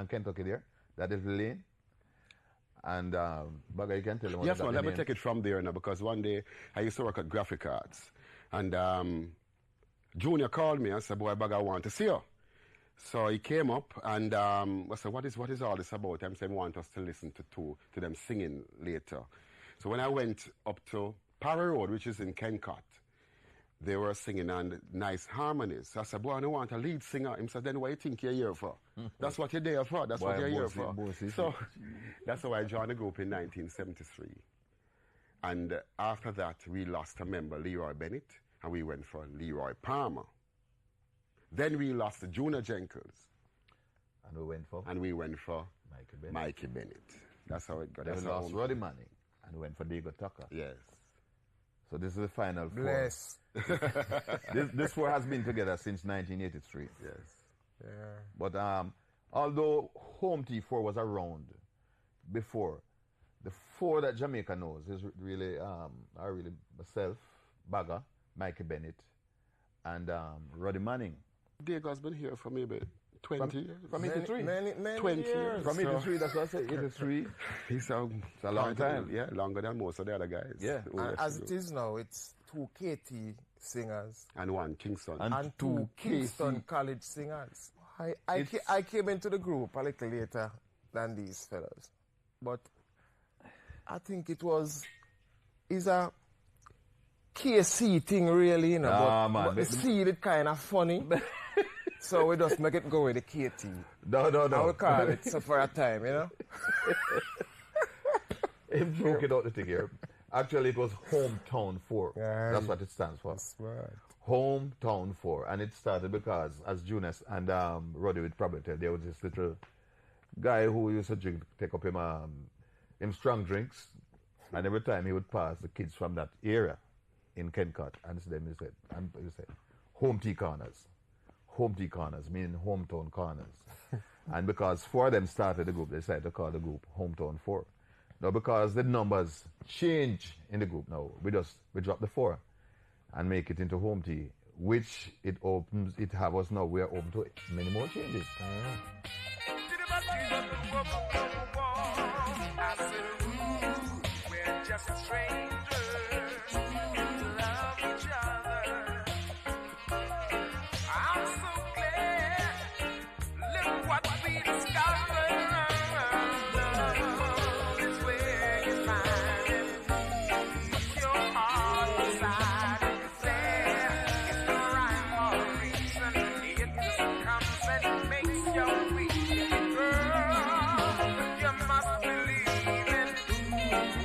Kentucky there. That is the lane. And Bagger, you can tell them what Yes, that man, let me name. take it from there now, because one day I used to work at Graphic Arts. And Junior called me and said, boy, Bagger, I want to see you. So he came up and I said, what is all this about? I'm saying, want us to listen to them singing later. So when I went up to Parry Road, which is in Kencott, they were singing on nice harmonies. So I said, boy, I don't want a lead singer. He said, then what do you think you're here for? That's what you're there for. That's what you're here for. So that's how I joined the group in 1973. And after that, we lost a member, Leroy Bennett, and we went for Leroy Palmer. Then we lost Junior Jenkins. And we went for Mikey Bennett. That's how it got. Then we lost Roddy Manning and we went for Diego Tucker. Yes. So this is the final four. Bless. This four has been together since 1983. Yes. Yeah. But although Home T4 was around before, the four that Jamaica knows is really are really myself, Bagger, Mikey Bennett, and Roddy Manning. Diego's been here for maybe 20 years. From 83. Many 20 years. years. From 83, that's what I said, 83. It's a long time. Yeah, longer than most of the other guys. Yeah. And as it is now, it's 2 KT singers And one Kingston. and 2 Kingston College singers. I came into the group a little later than these fellas, but I think it's a KC thing really, you know, but the seed is kind of funny. So we just make it go with the KT. No. I will call it so for a time, you know. Him broke it out the thing here. Actually, it was Hometown 4. Yeah. That's what it stands for. That's right. Hometown 4. And it started because, as Jonas and Roddy would probably tell, there was this little guy who used to take up him strong drinks. And every time he would pass the kids from that area in Kencott, and so then he said, Home Tea Corners. Home Tea Corners, meaning hometown corners. And because 4 of them started the group, they decided to call the group Hometown 4. Now, because the numbers change in the group now, we drop the 4 and make it into Home Tea, which it have us now, we are open to many more changes. We're just strangers. Love each other. I'm so glad. Look what we discovered. Love is where you find it. Put your heart beside it. There is no rhyme or reason. It just comes and makes your week. Girl, you must believe in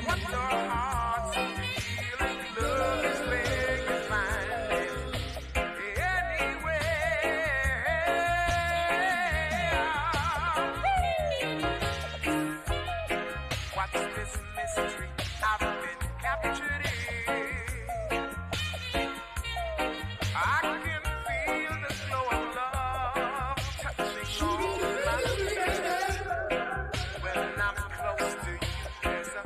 what your heart's feeling. Love is where you find it. Anywhere. What's this mystery I've been captured in? I can feel the glow of love touching on my skin. When I'm close to you, there's a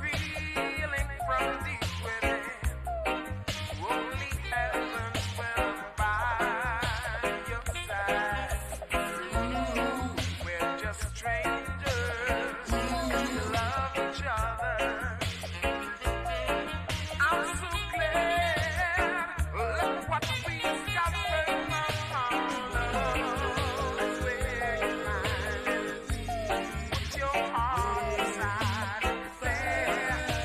feeling from deep within. Only heavens will by your side. We're just strangers who love each other. I'm so glad. Look what we discovered. Love is where you find it. Put your heart beside it. There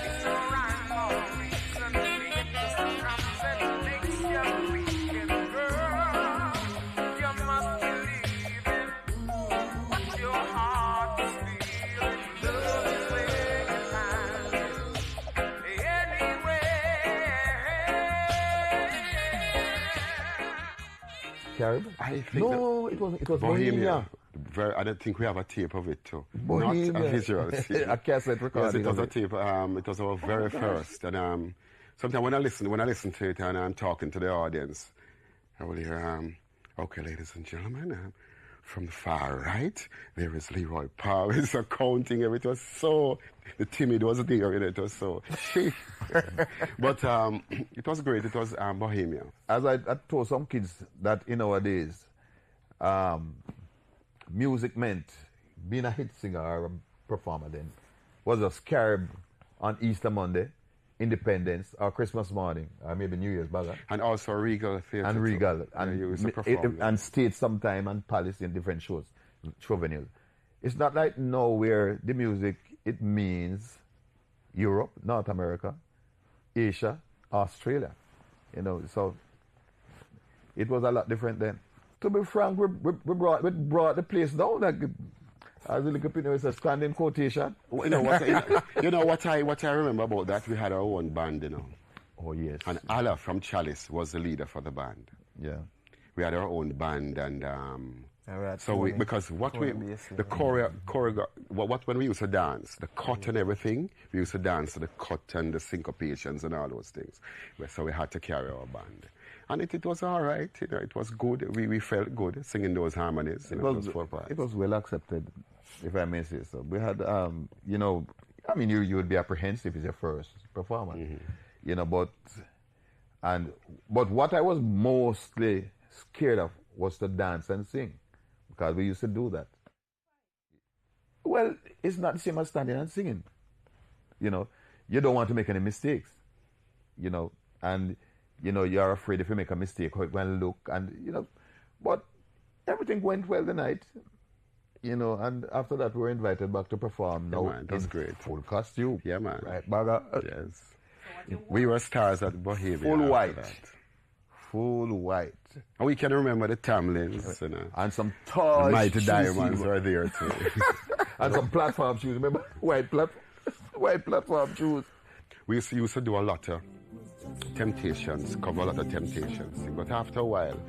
is no rhyme or reason. It just comes and makes you weak. And girl, you must believe in what your heart is feeling. Love is where you find it. Carib? I think No, it was Bohemia. I don't think we have a tape of it too. Bohemia. Not a visual. A cassette Yes, recording. it was of a tape. It was our very first. And sometimes when I listen to it and I'm talking to the audience, I will hear, okay, ladies and gentlemen, from the far right, there is Leroy Powell. It's accounting. It was so, the timid was there, it was so. But it was great. It was Bohemia. As I told some kids that in our days, music meant being a hit singer or a performer then was just Carib on Easter Monday, Independence, or Christmas morning, or maybe New Year's Baga. And also Regal Theatre. And Regal. Too. And, you used to perform and State sometime and Palace in different show venues. It's not like now where the music, it means Europe, North America, Asia, Australia. You know, so it was a lot different then. To be frank, we brought the place down. Like, as the little people say, standing quotation. You know what I remember about that? We had our own band, you know. Oh yes. And Allah from Chalice was the leader for the band. Yeah. We had our own band, and so Tony, because what we Tony the what when we used to dance, the cut and everything, we used to dance to the cut and the syncopations and all those things. So we had to carry our band. And it was all right, you know, it was good. We felt good singing those harmonies. You know, it was well accepted, if I may say so. We had, you know, I mean, you would be apprehensive as your first performance, you know, but what I was mostly scared of was to dance and sing, because we used to do that. Well, it's not the same as standing and singing, you know. You don't want to make any mistakes, you know, and you know, you're afraid if you make a mistake, how it will look, and, you know, but everything went well the night, you know, and after that we were invited back to perform. Yeah, man, that's great. Full costume. Yeah, man. Right, Baga. Yes. We were stars at Bohemia. Full white. Full white. And we can remember the Tamlins, you know. And some tall the Mighty shoes Diamonds were there too. and some platform shoes, remember? White platform shoes. We used to do a lot of Temptations, cover a lot of Temptations. But after a while,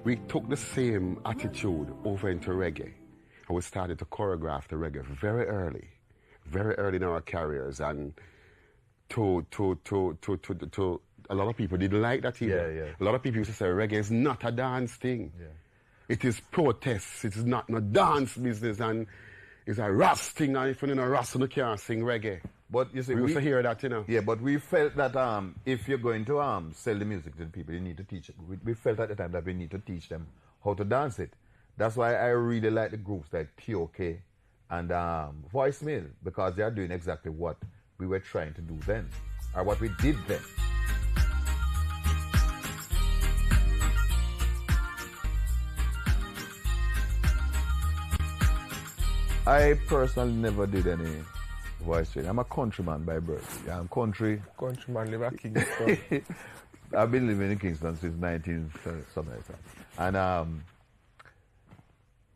we took the same attitude over into reggae. And we started to choreograph the reggae very early in our careers. And to a lot of people didn't like that either. Yeah. A lot of people used to say reggae is not a dance thing. Yeah. It is protest. It is not no dance business, and it's a Ras thing. And if you're in a Ras, you can't sing reggae. But you see, we used to hear that, you know. Yeah, but we felt that if you're going to sell the music to the people, you need to teach it. We felt at the time that we need to teach them how to dance it. That's why I really like the groups like TOK and Voicemail, because they are doing exactly what we were trying to do then, or what we did then. I personally never did any voice training. I'm a countryman by birth. Yeah, I'm country. Countryman live at Kingston. I've been living in Kingston since 19something like that. And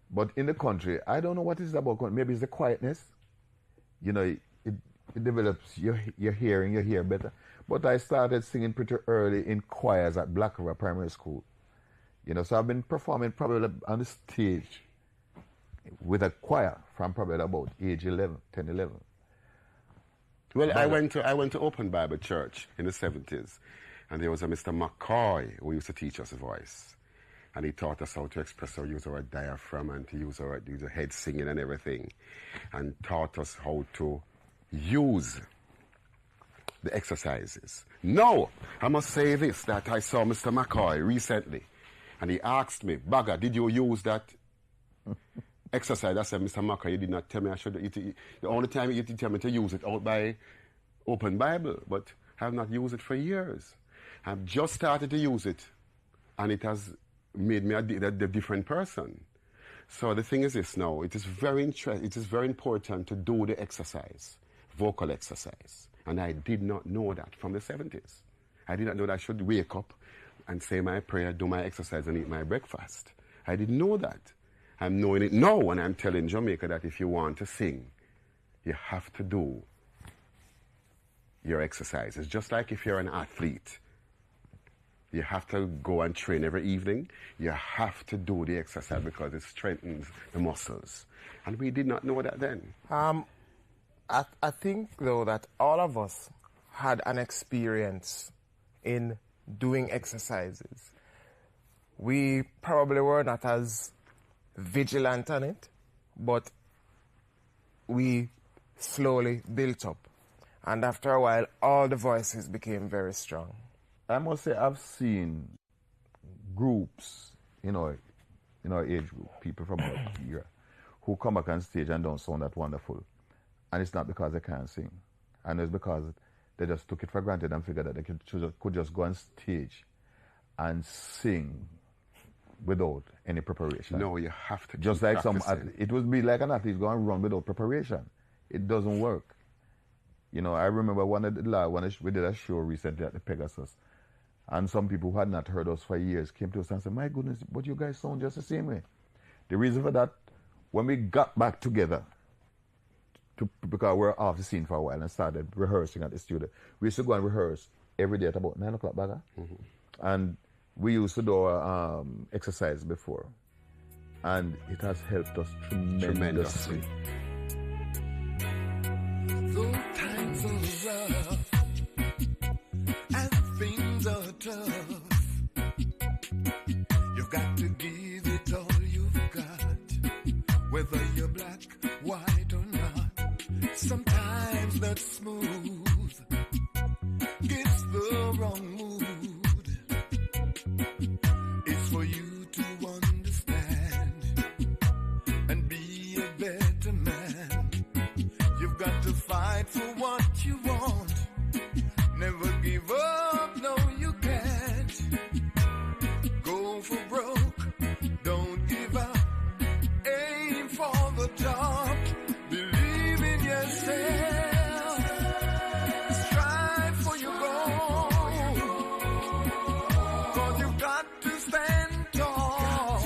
but in the country, I don't know what it's about. Maybe it's the quietness. You know, it develops your hearing, you hear better. But I started singing pretty early in choirs at Black River Primary School. You know, so I've been performing probably on the stage with a choir from probably about age 10, 11. Well, I went to Open Bible Church in the 70s, and there was a Mr. McCoy who used to teach us voice. And he taught us how to express or use our diaphragm and to use our head singing and everything. And taught us how to use the exercises. Now, I must say this, that I saw Mr. McCoy recently, and he asked me, Bagger, did you use that exercise? I said, Mr. McCoy, you did not tell me I should. The only time you did tell me to use it out by Open Bible, but I have not used it for years. I've just started to use it, and it has made me a different person. So the thing is this now, it is very important to do the exercise, vocal exercise. And I did not know that from the 70s. I did not know that I should wake up and say my prayer, do my exercise, and eat my breakfast. I didn't know that. I'm knowing it now, and I'm telling Jamaica that if you want to sing, you have to do your exercises. Just like if you're an athlete, you have to go and train every evening. You have to do the exercise because it strengthens the muscles. And we did not know that then. I think, though, that all of us had an experience in doing exercises. We probably were not as vigilant on it, but we slowly built up. And after a while, all the voices became very strong. I must say I've seen groups, in our age group, people from our era, who come back on stage and don't sound that wonderful. And it's not because they can't sing. And it's because they just took it for granted and figured that they could just go on stage and sing without any preparation. No, you have to. Just like it would be like an athlete going to run without preparation. It doesn't work. You know, I remember we did a show recently at the Pegasus, and some people who had not heard us for years came to us and said, "My goodness, but you guys sound just the same way." The reason for that, when we got back together, because we were off the scene for a while and started rehearsing at the studio, we used to go and rehearse every day at about 9 o'clock, Baga. Mm-hmm. And we used to do exercise before, and it has helped us tremendously. Though times are rough and things are tough, you've got to give it all you've got, whether you're black, white or not. Sometimes that's smooth gets the wrong mood. It's for you to understand and be a better man. You've got to fight for what you want. Never give up, no you can't. Go for broke, don't give up. Aim for the top. Believe in yourself. Strive for your goal. 'Cause you've got to stand tall.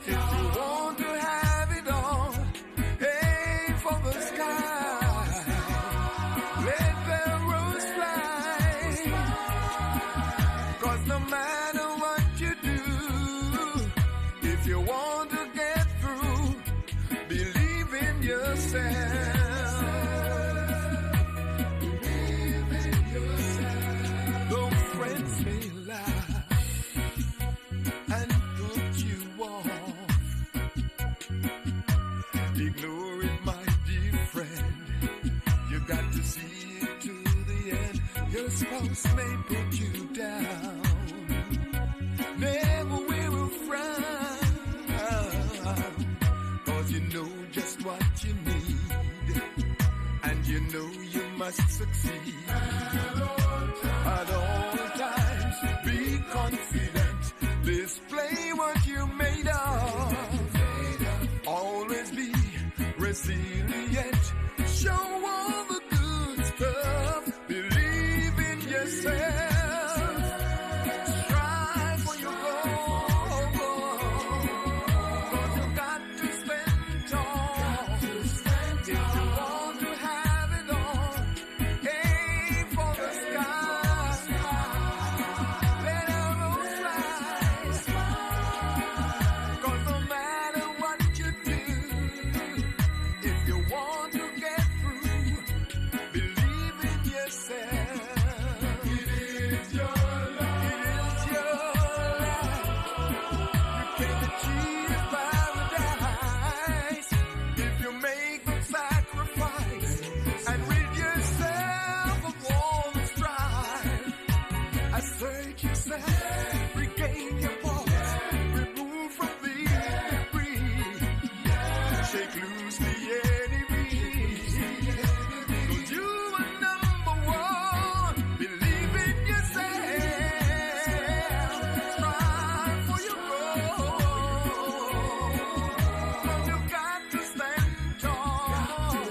If you want to have it all, aim for the sky. Let the rose fly. 'Cause no matter what you do, if you want to get through, believe in yourself. Believe in yourself. Though friends may laugh and put you off, ignore it, my dear friend. You got to see it to the end. Your spouse may put you down. Never wear a frown, 'cause you know just what you need, and you know you must succeed. At all times, be confident. Display what you're made of. Always be resilient. Show all the good stuff. Believe in yourself. Strive for your goal. 'Cause you've got to stand tall. If you want to have it all, aim for the sky. Let arrows fly. 'Cause no matter what you do, if you want to get through, believe in yourself. It is your life. It is your life. You can achieve paradise if you make the sacrifice and rid yourself of all the strife. Assert yourself, regain your voice, remove from the debris, shake loose the enemy. 'Cause you are number one. Believe in yourself. Strive for your goal. 'Cause you've got to stand tall.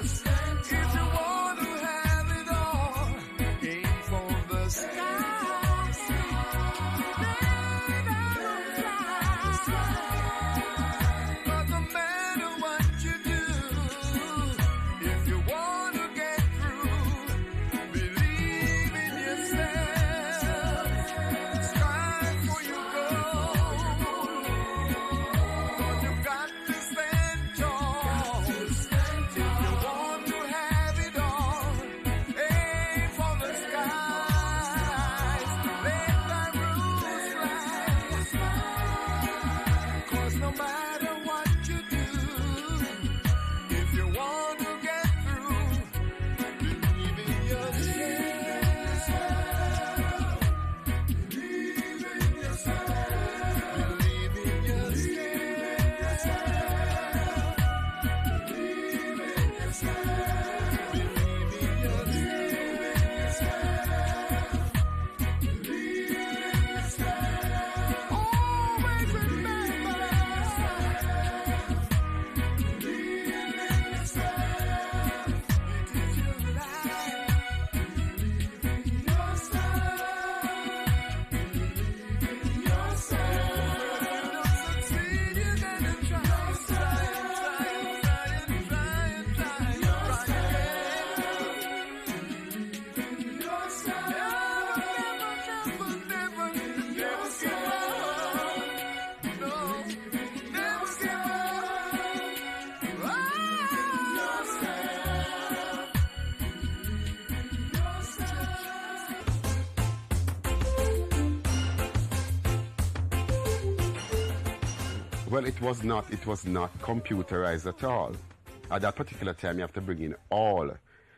If you want to have it all, aim for the sky. Let arrows fly. 'Cause no matter what you do, Well, it was not computerized at all. At that particular time, you have to bring in all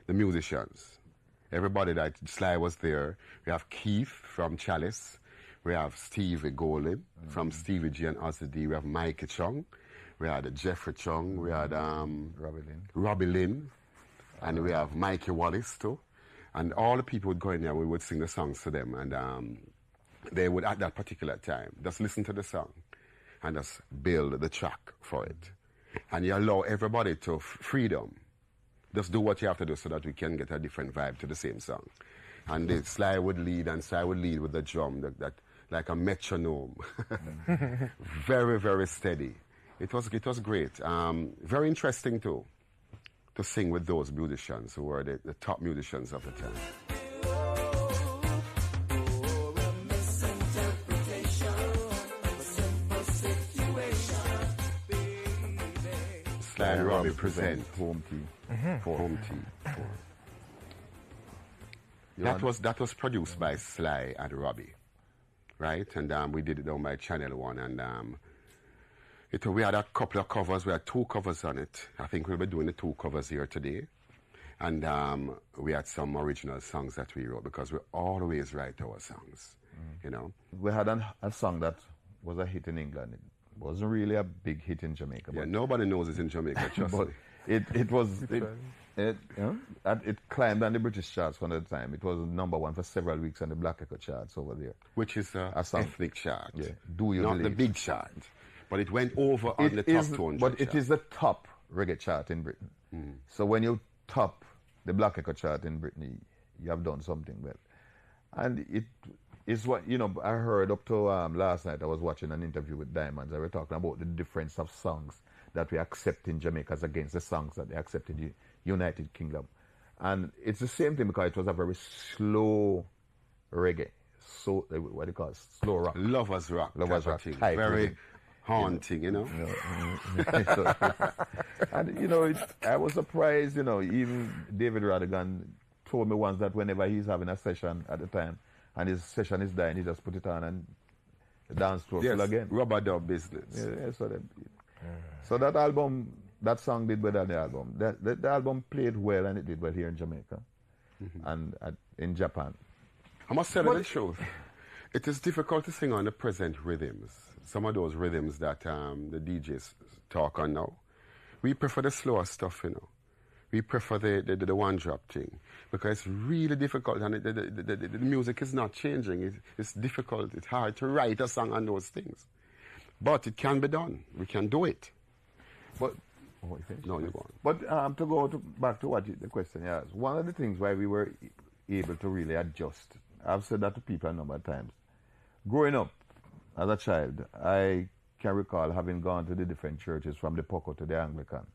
the musicians. Everybody that Sly was there. We have Keith from Chalice. We have Stevie Golin from Stevie G and Ozzy D. We have Mikey Chung. We had Jeffrey Chung. We had Robbie Lynn. And we have Mikey Wallace too. And all the people would go in there, we would sing the songs to them. And they would, at that particular time, just listen to the song and just build the track for it. And you allow everybody to freedom. Just do what you have to do so that we can get a different vibe to the same song. And the Sly would lead, and Sly would lead with the drum, that like a metronome. Very, very steady. It was great. Very interesting too, to sing with those musicians who were the top musicians of the time. Sly and Robbie present Home Team. Home Team. That was produced by Sly and Robbie, right? And we did it down by Channel One, and we had a couple of covers. We had 2 covers on it. I think we'll be doing the 2 covers here today, and we had some original songs that we wrote because we always write our songs, you know. We had a song that was a hit in England. It wasn't really a big hit in Jamaica. Yeah, nobody knows it's in Jamaica, trust me. It climbed on the British charts one at a time. It was #1 for several weeks on the Black Echo charts over there. Which is a song. Ethnic chart. Yeah. Do you Not believe? the big chart. But it went over on the top 200 But chart. it is the top reggae chart in Britain. So when you top the Black Echo chart in Britain, you have done something well. And it is what, you know, I heard up to last night, I was watching an interview with Diamonds. They were talking about the difference of songs that we accept in Jamaica as against the songs that they accept in the United Kingdom. And it's the same thing because it was a very slow reggae. So, what do you call it? Slow rock. Lovers rock. Lovers rock. Very Reggae. haunting, you know. And, you know, I was surprised, you know, even David Radigan told me once that whenever he's having a session at the time and his session is dying, he just put it on and the dance floor full again. Rubber dub business. Yeah, so that album, that song did well on the album. The album played well, and it did well here in Jamaica and in Japan. I must tell you the truth. It is difficult to sing on the present rhythms. Some of those rhythms that the DJs talk on now. We prefer the slower stuff, you know. We prefer the one-drop thing because it's really difficult, and the music is not changing. It's difficult. It's hard to write a song on those things. But it can be done. We can do it. But no, you go on. But to go back to what the question you asked, one of the things why we were able to really adjust, I've said that to people a number of times. Growing up as a child, I can recall having gone to the different churches from the Poco to the Anglican.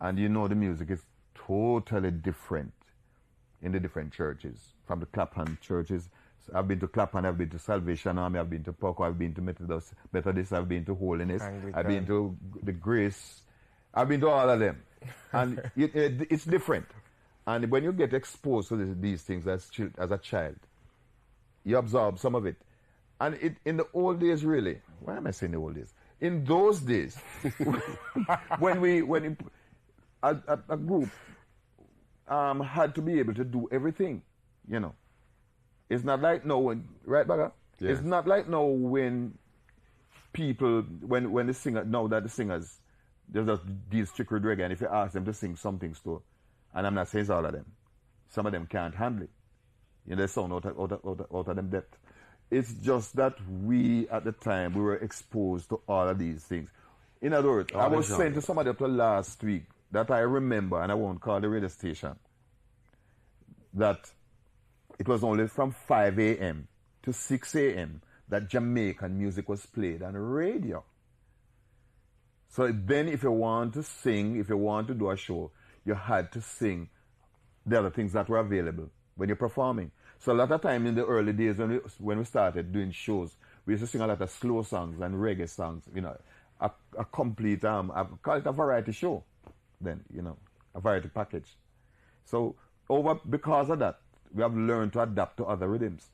And you know the music is totally different in the different churches. From the Clapham churches, I've been to Clapham, I've been to Salvation Army, I've been to Poco, I've been to Methodist, I've been to Holiness, Anglican. I've been to the Grace, I've been to all of them. And it's different. And when you get exposed to these things as a child, you absorb some of it. And in the old days, really, why am I saying the old days? In those days, when a group had to be able to do everything, you know. It's not like now when, right, Baga? Yes. It's not like now when people, when the singer, now that the singers just deal strict with reggae. And if you ask them to sing some things too, and I'm not saying it's all of them, some of them can't handle it. You know, they sound out of them depth. It's just that we, at the time, we were exposed to all of these things. In other words, I was saying to somebody up to last week that I remember, and I won't call the radio station, that it was only from 5 a.m. to 6 a.m. that Jamaican music was played on the radio. So then if you want to sing, if you want to do a show, you had to sing the other things that were available when you're performing. So a lot of time in the early days when we started doing shows, we used to sing a lot of slow songs and reggae songs, you know, a complete, I call it a variety show then, you know, a variety package. So because of that, we have learned to adapt to other rhythms.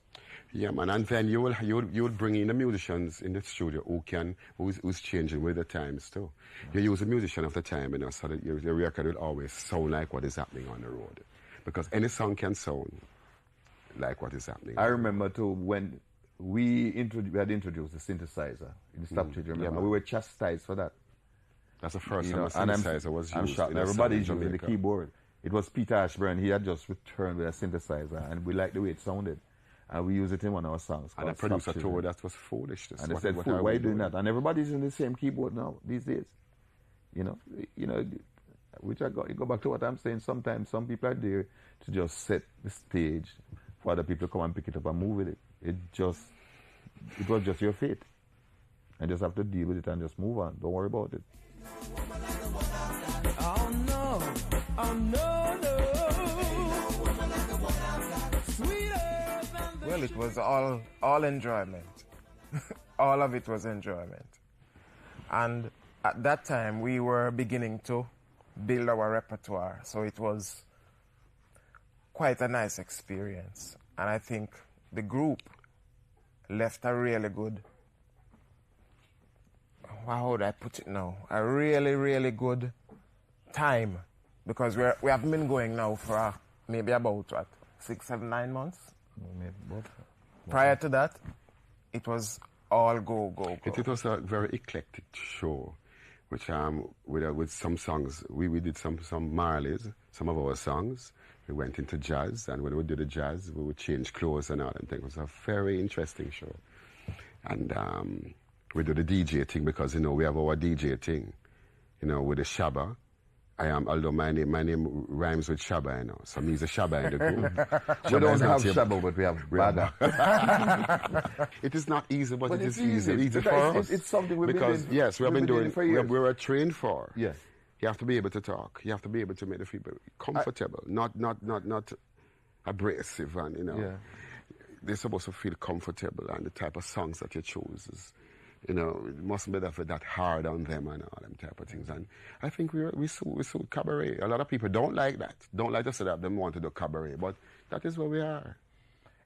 Yeah, man, and then you will bring in the musicians in the studio who's changing with the times too. You use a musician of the time, you know, so that your record will always sound like what is happening on the road, because any song can sound like what is happening. I remember too when we had introduced the synthesizer in the Stop Change. Remember, we were chastised for that. That's the first time the synthesizer was used. I'm shocked. Everybody's using the keyboard. It was Peter Ashburn. He had just returned with a synthesizer, and we liked the way it sounded. And we use it in one of our songs. And the producer told that was foolish. And they said, "Fool, why are you doing that?" And everybody's using the same keyboard now these days. You know, which you go back to what I'm saying. Sometimes some people are there to just set the stage for other people to come and pick it up and move with it. It was just your fate. And just have to deal with it and just move on. Don't worry about it. Oh no, no. Well, it was all enjoyment. All of it was enjoyment. And at that time, we were beginning to build our repertoire. So it was quite a nice experience. And I think the group left a really good, how would I put it now? A really, really good time. Because we have been going now for maybe about, 6, 7, 9 months? Prior to that, it was all go. It was a very eclectic show, which with some songs, we did some Marleys, some of our songs. We went into jazz, and when we did the jazz, we would change clothes and all that. It was a very interesting show. And we do the DJ thing because, we have our DJ thing, with the Shabba. Although my name rhymes with Shabba, so me's a Shabba in the group. We don't have Shabba, but we have Baga. It is not easy, but it is easy for us. It's something we've because, been doing. Yes, we have been doing for years. We were trained for. Yes. You have to be able to talk. You have to be able to make the people comfortable, not abrasive, and Yeah. They're supposed to feel comfortable, and the type of songs that you choose is. It mustn't be that hard on them and all them type of things. And I think we suit cabaret. A lot of people don't like that. Don't like to say that they want to do cabaret, but that is where we are.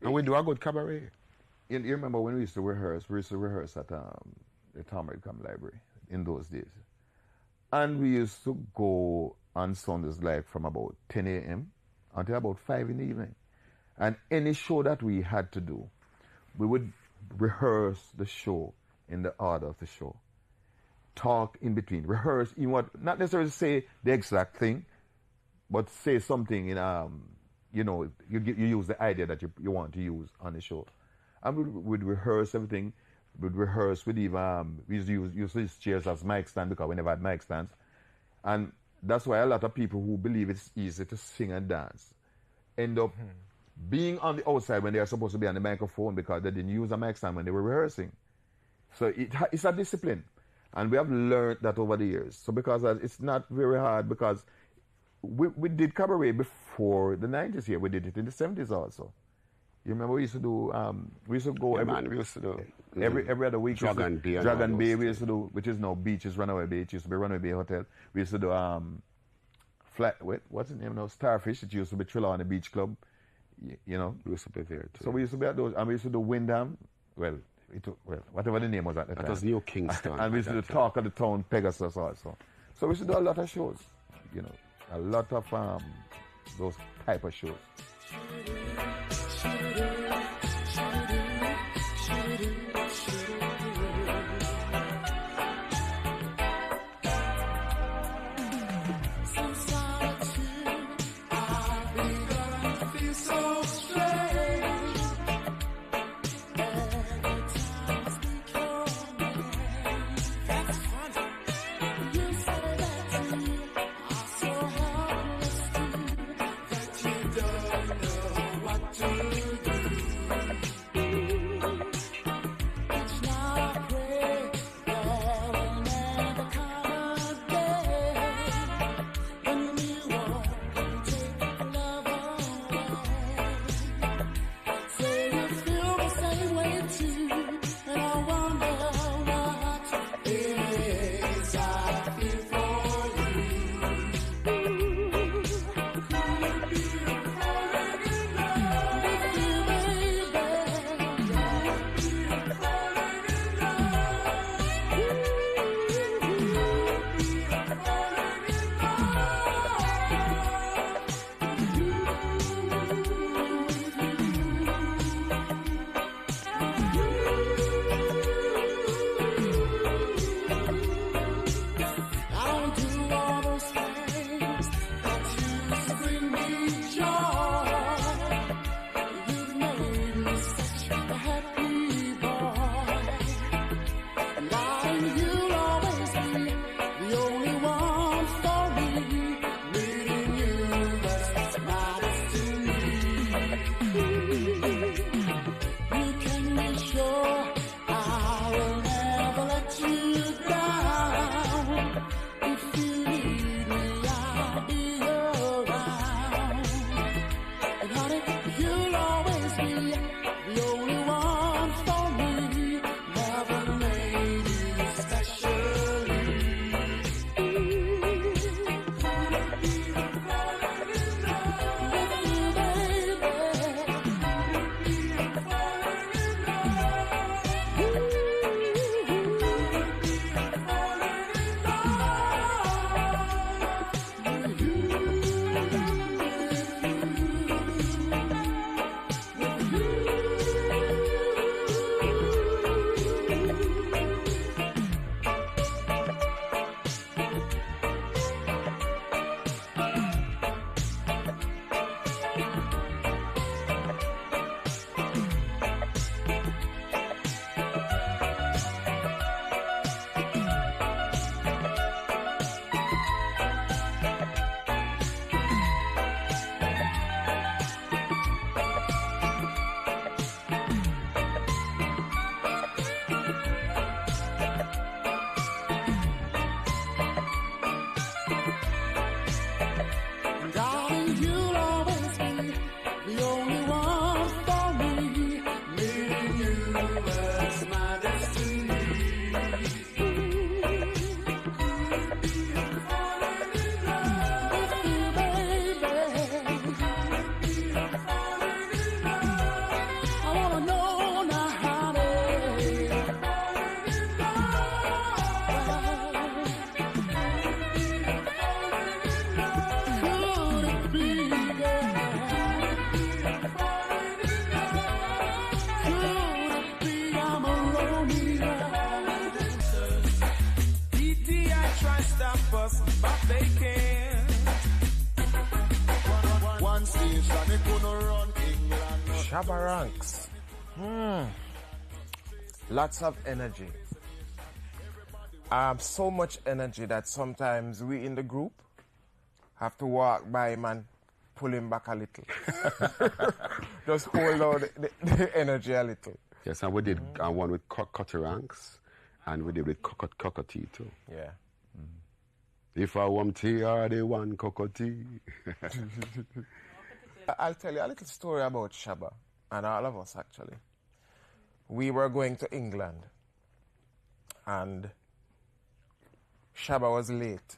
And we do a good cabaret. You remember when we used to rehearse? We used to rehearse at the Tom Redcom Library in those days. And we used to go on Sundays like from about 10 a.m. until about 5 in the evening. And any show that we had to do, we would rehearse the show in the order of the show. Talk in between. Rehearse, not necessarily say the exact thing, but say something in, you use the idea that you want to use on the show. And we'd rehearse everything. We'd rehearse with even, we used to use these chairs as mic stand because we never had mic stands. And that's why a lot of people who believe it's easy to sing and dance end up being on the outside when they are supposed to be on the microphone because they didn't use a mic stand when they were rehearsing. So it's a discipline, and we have learned that over the years. So because it's not very hard, because we did cabaret before the 90s here. We did it in the 70s also. You remember we used to do, we used to go every other week. Dragon Bay we used to do, which is now Beaches, Runaway Bay. It used to be Runaway Bay Hotel. We used to do, what's the name now? Starfish. It used to be Triller on the Beach Club. We used to be there too. So we used to be at those, and we used to do Windham. Whatever the name was at the time. That was New Kingston. And we used to do Talk of the Town, Pegasus also. So we used to do a lot of shows, a lot of those type of shows. nation, it couldn't run England. Shabba Ranks. Lots of energy. So much energy that sometimes we in the group have to walk by him and pull him back a little. Just hold out the energy a little. Yes, and we did one with Cutter Ranks, and we did with Cockatee too. Yeah. If I want tea, are they one Cockatee? I'll tell you a little story about Shabba, and all of us actually. We were going to England, and Shabba was late.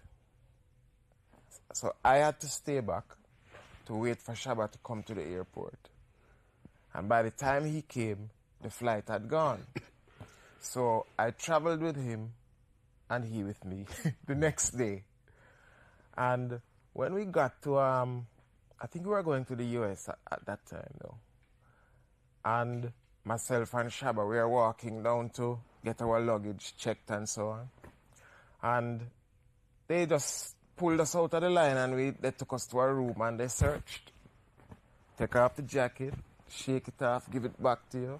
So I had to stay back to wait for Shabba to come to the airport. And by the time he came, the flight had gone. So I traveled with him and he with me the next day. And when we got to, I think we were going to the US at that time though. And myself and Shabba, we were walking down to get our luggage checked and so on. And they just pulled us out of the line and they took us to our room and they searched. Take off the jacket, shake it off, give it back to you.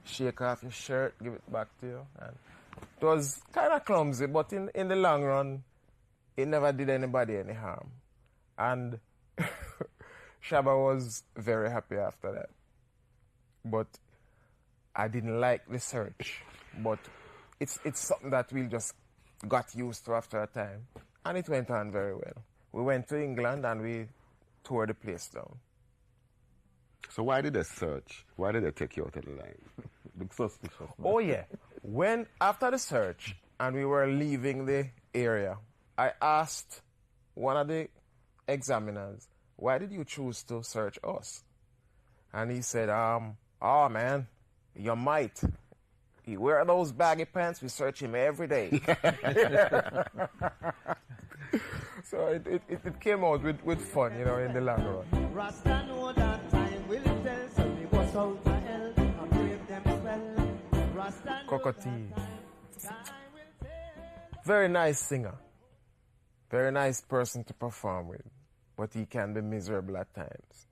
Shake off your shirt, give it back to you. And it was kind of clumsy, but in the long run, it never did anybody any harm. And Shabba was very happy after that. But I didn't like the search. But it's something that we just got used to after a time. And it went on very well. We went to England and we tore the place down. So why did they search? Why did they take you out of the line? Looks suspicious. Oh yeah. When after the search and we were leaving the area, I asked one of the examiners, why did you choose to search us? And he said, oh man, you might. He wear those baggy pants, we search him every day. So it came out with fun, you know, in the long run. Rasta know that time will tell, so we go south to hell and brave them well. Rasta know Cockatee. that time will tell. Very nice singer. Very nice person to perform with. But he can be miserable at times.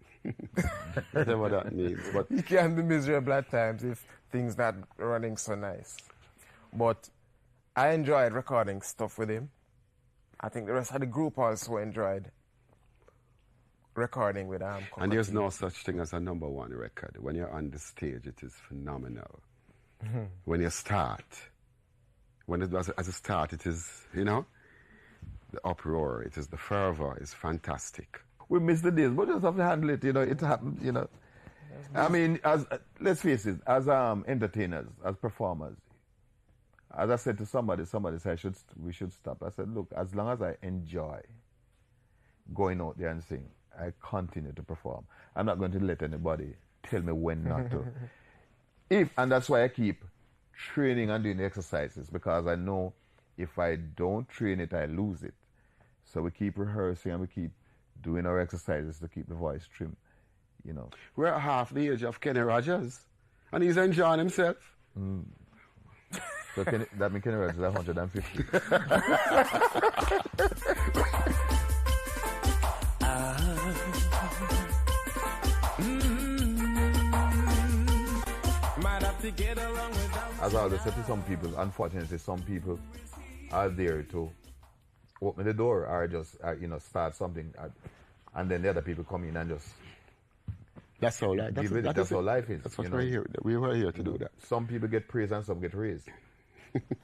Whatever that means. But He can be miserable at times if things not running so nice. But I enjoyed recording stuff with him. I think the rest of the group also enjoyed recording with and there's Cockatee. no such thing as a number one record. When you're on the stage, it is phenomenal. When you start, as a start, it is, you know, the uproar, it is the fervor, is fantastic. We miss the days, but just have to handle it, you know, it happens, you know. I mean, let's face it, as entertainers, as performers, as I said to somebody said we should stop. I said, look, as long as I enjoy going out there and sing, I continue to perform. I'm not going to let anybody tell me when not to. And that's why I keep training and doing the exercises, because I know if I don't train it, I lose it. So we keep rehearsing and we keep doing our exercises to keep the voice trim, you know. We're at half the age of Kenny Rogers, and he's enjoying himself. So that means Kenny Rogers is 150. As I always said to some people, unfortunately, some people are there to open the door or just, you know, start something, and then the other people come in and just That's how life. That's how life is. That's what you know? we're here. We were here to do that. Some people get praised and some get raised.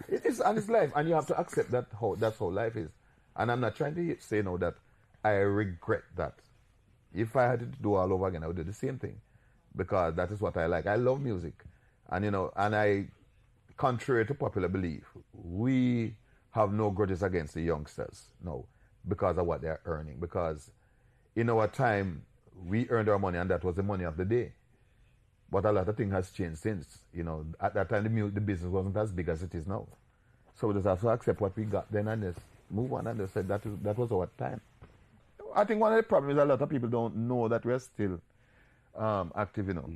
It is, and it's life, and you have to accept that. That's how life is. And I'm not trying to say now that I regret that. If I had to do all over again, I would do the same thing, because that is what I like. I love music, and you know, and I, contrary to popular belief, we have no grudges against the youngsters, no, because of what they're earning. Because in our time, we earned our money, and that was the money of the day. But a lot of things has changed since. You know, at that time, the business wasn't as big as it is now. So we just have to accept what we got then and just move on and just say that was our time. I think one of the problems is a lot of people don't know that we're still active, you know.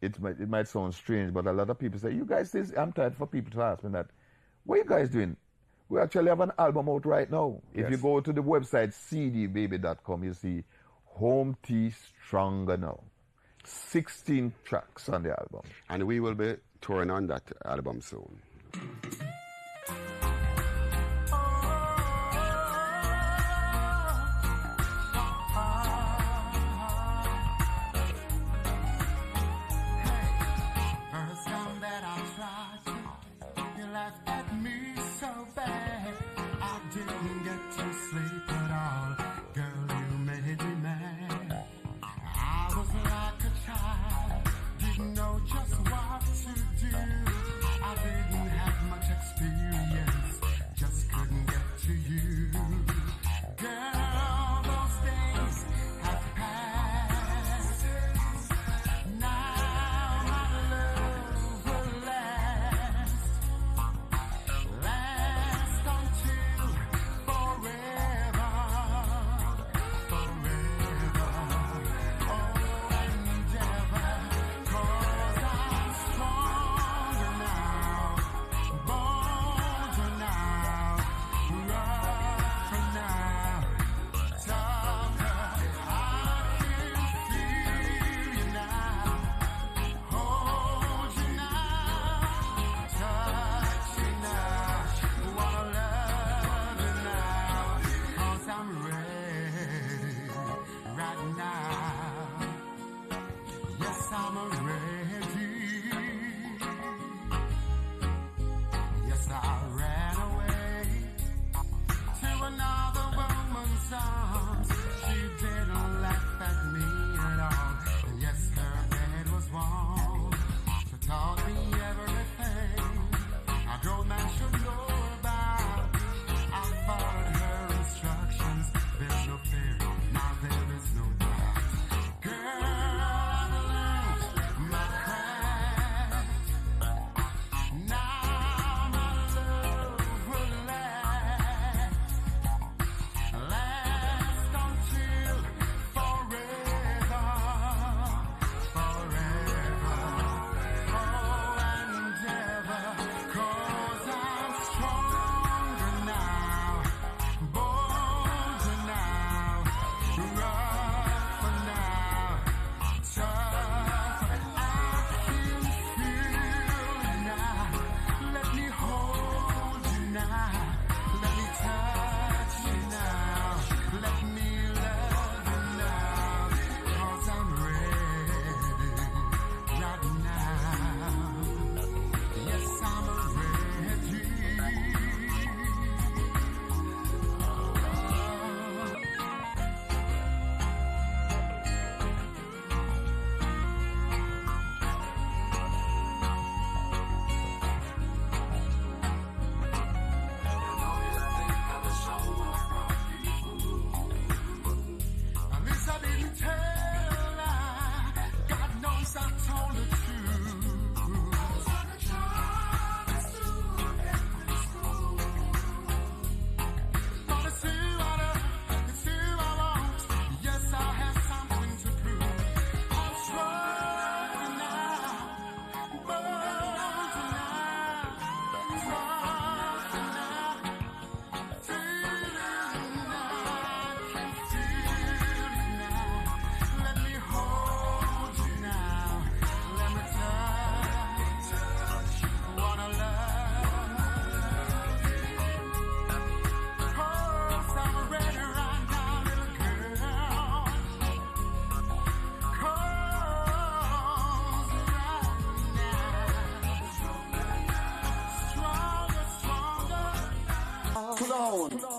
It might sound strange, but a lot of people say, you guys, I'm tired for people to ask me that, what are you guys doing? We actually have an album out right now. Yes. If you go to the website cdbaby.com, you see Home Tea Stronger Now. 16 tracks on the album. And we will be touring on that album soon.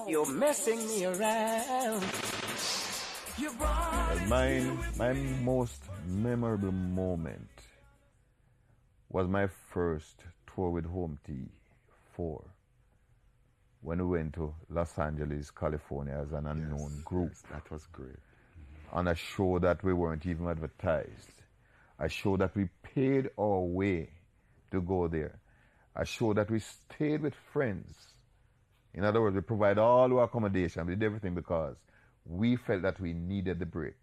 You're messing me around. My most memorable moment was my first tour with Home Tea 4 when we went to Los Angeles, California as an unknown group. Yes, that was great. On a show that we weren't even advertised. A show that we paid our way to go there. A show that we stayed with friends. In other words, we provide all our accommodation. We did everything because we felt that we needed the break.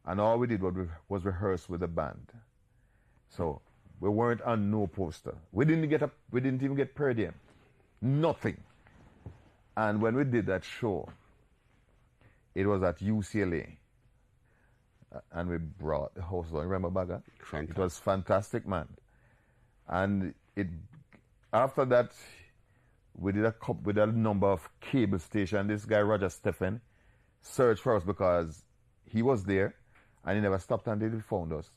And all we did was rehearse with the band. So we weren't on no poster. We didn't even get per diem. Nothing. And when we did that show, it was at UCLA. and we brought the house down. Remember Bagger? Fantastic. It was fantastic, man. And after that, we did a number of cable stations. This guy, Roger Stephen, searched for us because he was there and he never stopped until he found us.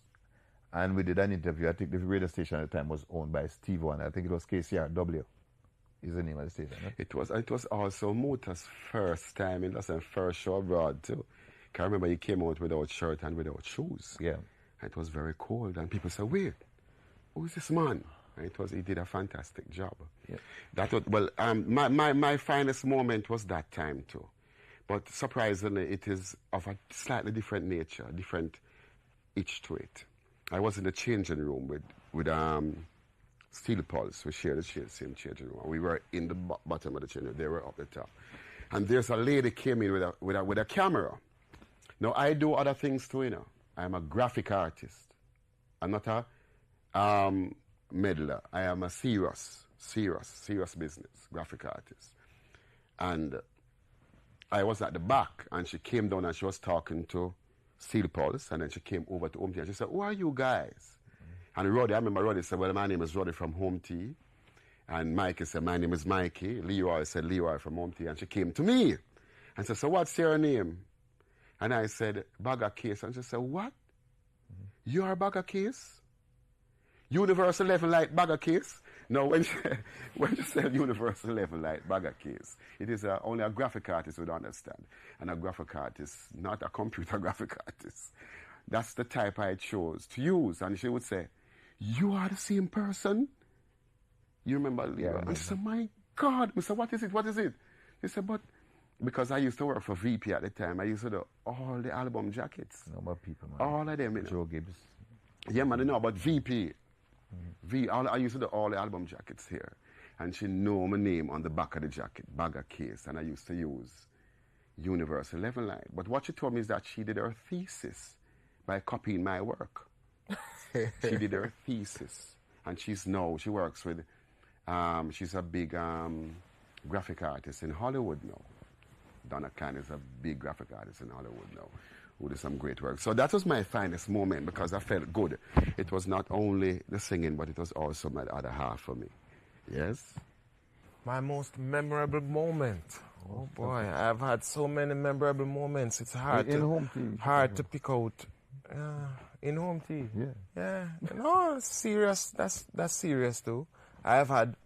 And we did an interview. I think the radio station at the time was owned by Steve One. I think it was KCRW. Is the name of the station, right? It was also Mota's first time in the first show abroad too. I remember he came out without shirt and without shoes. Yeah. It was very cold and people said, wait, who is this man? And he did a fantastic job. Yeah. That was, my finest moment was that time too. But surprisingly, it is of a slightly different nature, different itch to it. I was in the changing room with Steel Pulse. We shared the same changing room. We were in the bottom of the changing room. They were up the top. And there's a lady came in with a camera. Now, I do other things too, you know. I'm a graphic artist. I'm not a meddler. I am a serious business graphic artist. And I was at the back, and she came down and she was talking to Steel Pulse, and then she came over to Home Tea, and she said, who are you guys? And Roddy, I remember Roddy said, well, my name is Roddy from Home Tea. And Mikey said, my name is Mikey. Leroy said, Leroy from Home Tea. And she came to me and said, so what's your name? And I said, Bagger Case. And she said, what? You are Bagger Case? Universal Level Light Bagger Case? No, when you say Universal Level Light Bagger Case, it is only a graphic artist would understand. And a graphic artist, not a computer graphic artist. That's the type I chose to use. And she would say, you are the same person? You remember? Yeah, and she said, my God. I said, what is it? What is it? He said, but because I used to work for VP at the time, I used to do all the album jackets. Number of people, man. All of them, you know. Joe Gibbs. Yeah, man, I know about VP. I used to do all the album jackets here. And she knew my name on the back of the jacket, Bagger Case, and I used to use Universal Level Light. But what she told me is that she did her thesis by copying my work. She did her thesis. And she works with, she's a big graphic artist in Hollywood now. Donna Khan is a big graphic artist in Hollywood now, who did some great work. So that was my finest moment because I felt good. It was not only the singing, but it was also my other half for me. Yes? My most memorable moment. Oh boy, I've had so many memorable moments. It's hard to pick out. In Home Tea. Yeah. No, serious. That's serious too. I have had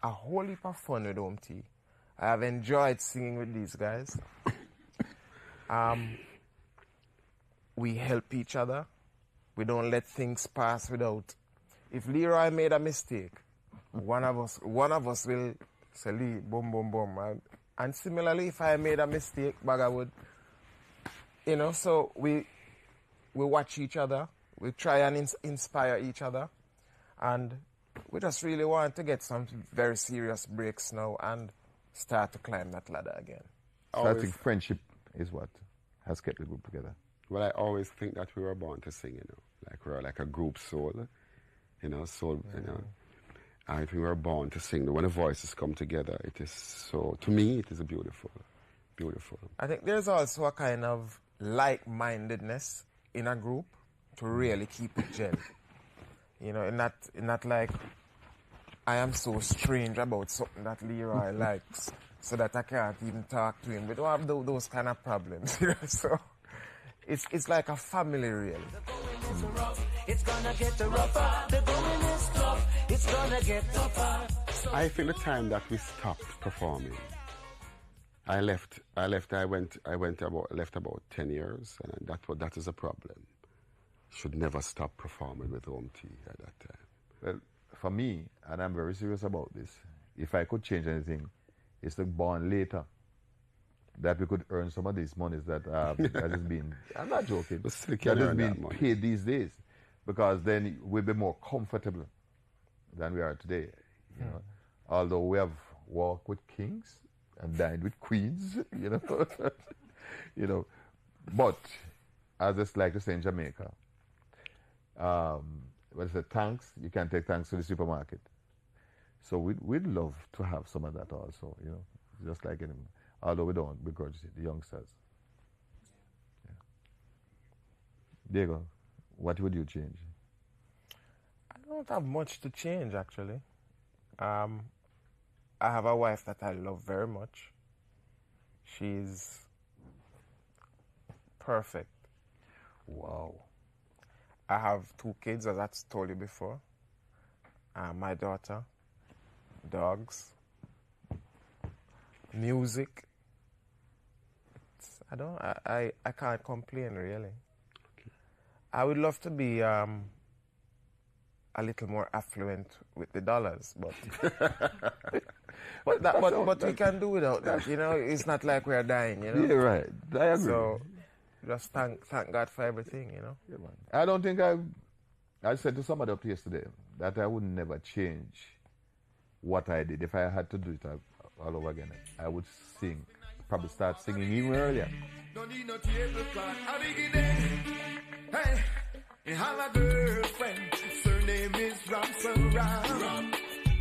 a whole heap of fun with Home Tea. I have enjoyed singing with these guys. We help each other. We don't let things pass without. If Leroy made a mistake, one of us will say, Lee, boom, boom, boom. And similarly, if I made a mistake, Bagger would, so we watch each other. We try and inspire each other. And we just really want to get some very serious breaks now and start to climb that ladder again. So I think friendship is what has kept the group together. Well, I always think that we were born to sing, like we're like a group soul, soul, I think we were born to sing. When the voices come together, it is so, to me, it is beautiful. I think there's also a kind of like-mindedness in a group to really keep it gel. Not like I am so strange about something that Leroy likes so that I can't even talk to him. We don't have those kind of problems. So it's like a family, really. The going is rough, it's gonna get rougher. The going is tough, it's gonna get tougher. I think the time that we stopped performing, I left about 10 years, and that is a problem. Should never stop performing with Home Tea at that time. Well, for me, and I'm very serious about this, if I could change anything, it's to born later. That we could earn some of these monies that is being, I'm not joking, that is being paid these days. Because then we'll be more comfortable than we are today. Although we have walked with kings and dined with queens, But as it's like to say in Jamaica, when I say thanks, you can take thanks to the supermarket. So we'd love to have some of that also, just like anyone. Although we don't begrudge it, the youngsters. Diego, what would you change? I don't have much to change, actually. I have a wife that I love very much. She's perfect. Wow. I have 2 kids, as I told you before. My daughter, dogs, music. I can't complain, really. Okay. I would love to be a little more affluent with the dollars, but but we can do without that. You know, it's not like we are dying. You know. Yeah, right. I agree. So just thank God for everything. You know. Yeah, man. I don't think I said to somebody up yesterday that I would never change what I did. If I had to do it all over again, I would sing. Probably start singing even earlier. Don't need no tablecloth. I begin hey, I have a girlfriend. Surname is Ramsaram.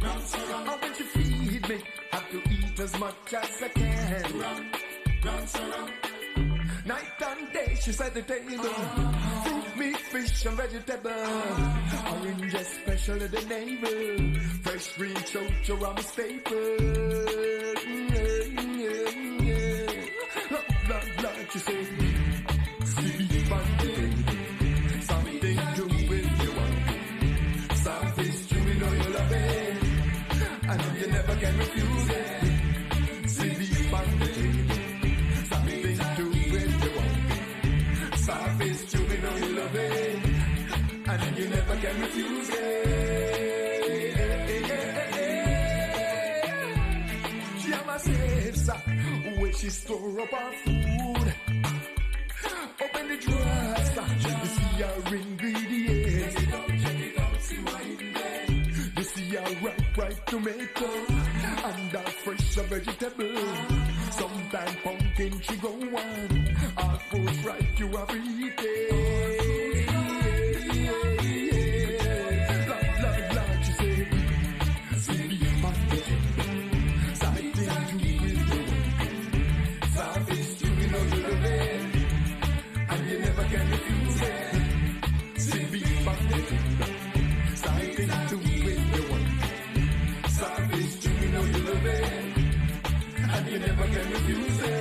And when she feed me, have to eat as much as I can. Night and day, she's at the table. Fruit, meat, fish, and vegetable. Orange is special at the navel. Fresh green chocho, I'm a staple. Lord, she say, sleep on the something to with you want. Something's true, you know you love it. And you never can refuse it. Sleep on the something to with you want. Something's true, you know you love it. And you never can refuse it. She have a safe sack where she store up her food. Open the dresser, you see her ingredients. Check it out, see what in there. You see her ripe tomato and a fresh vegetable. Sometimes pumpkin she go on. All fruit right, you have to eat it. Lord, she say, sleep on the something to with the something's true, you know you love it. And you never can refuse it. Sleep on the something to with the something's true, you know you love it. And you never can refuse it.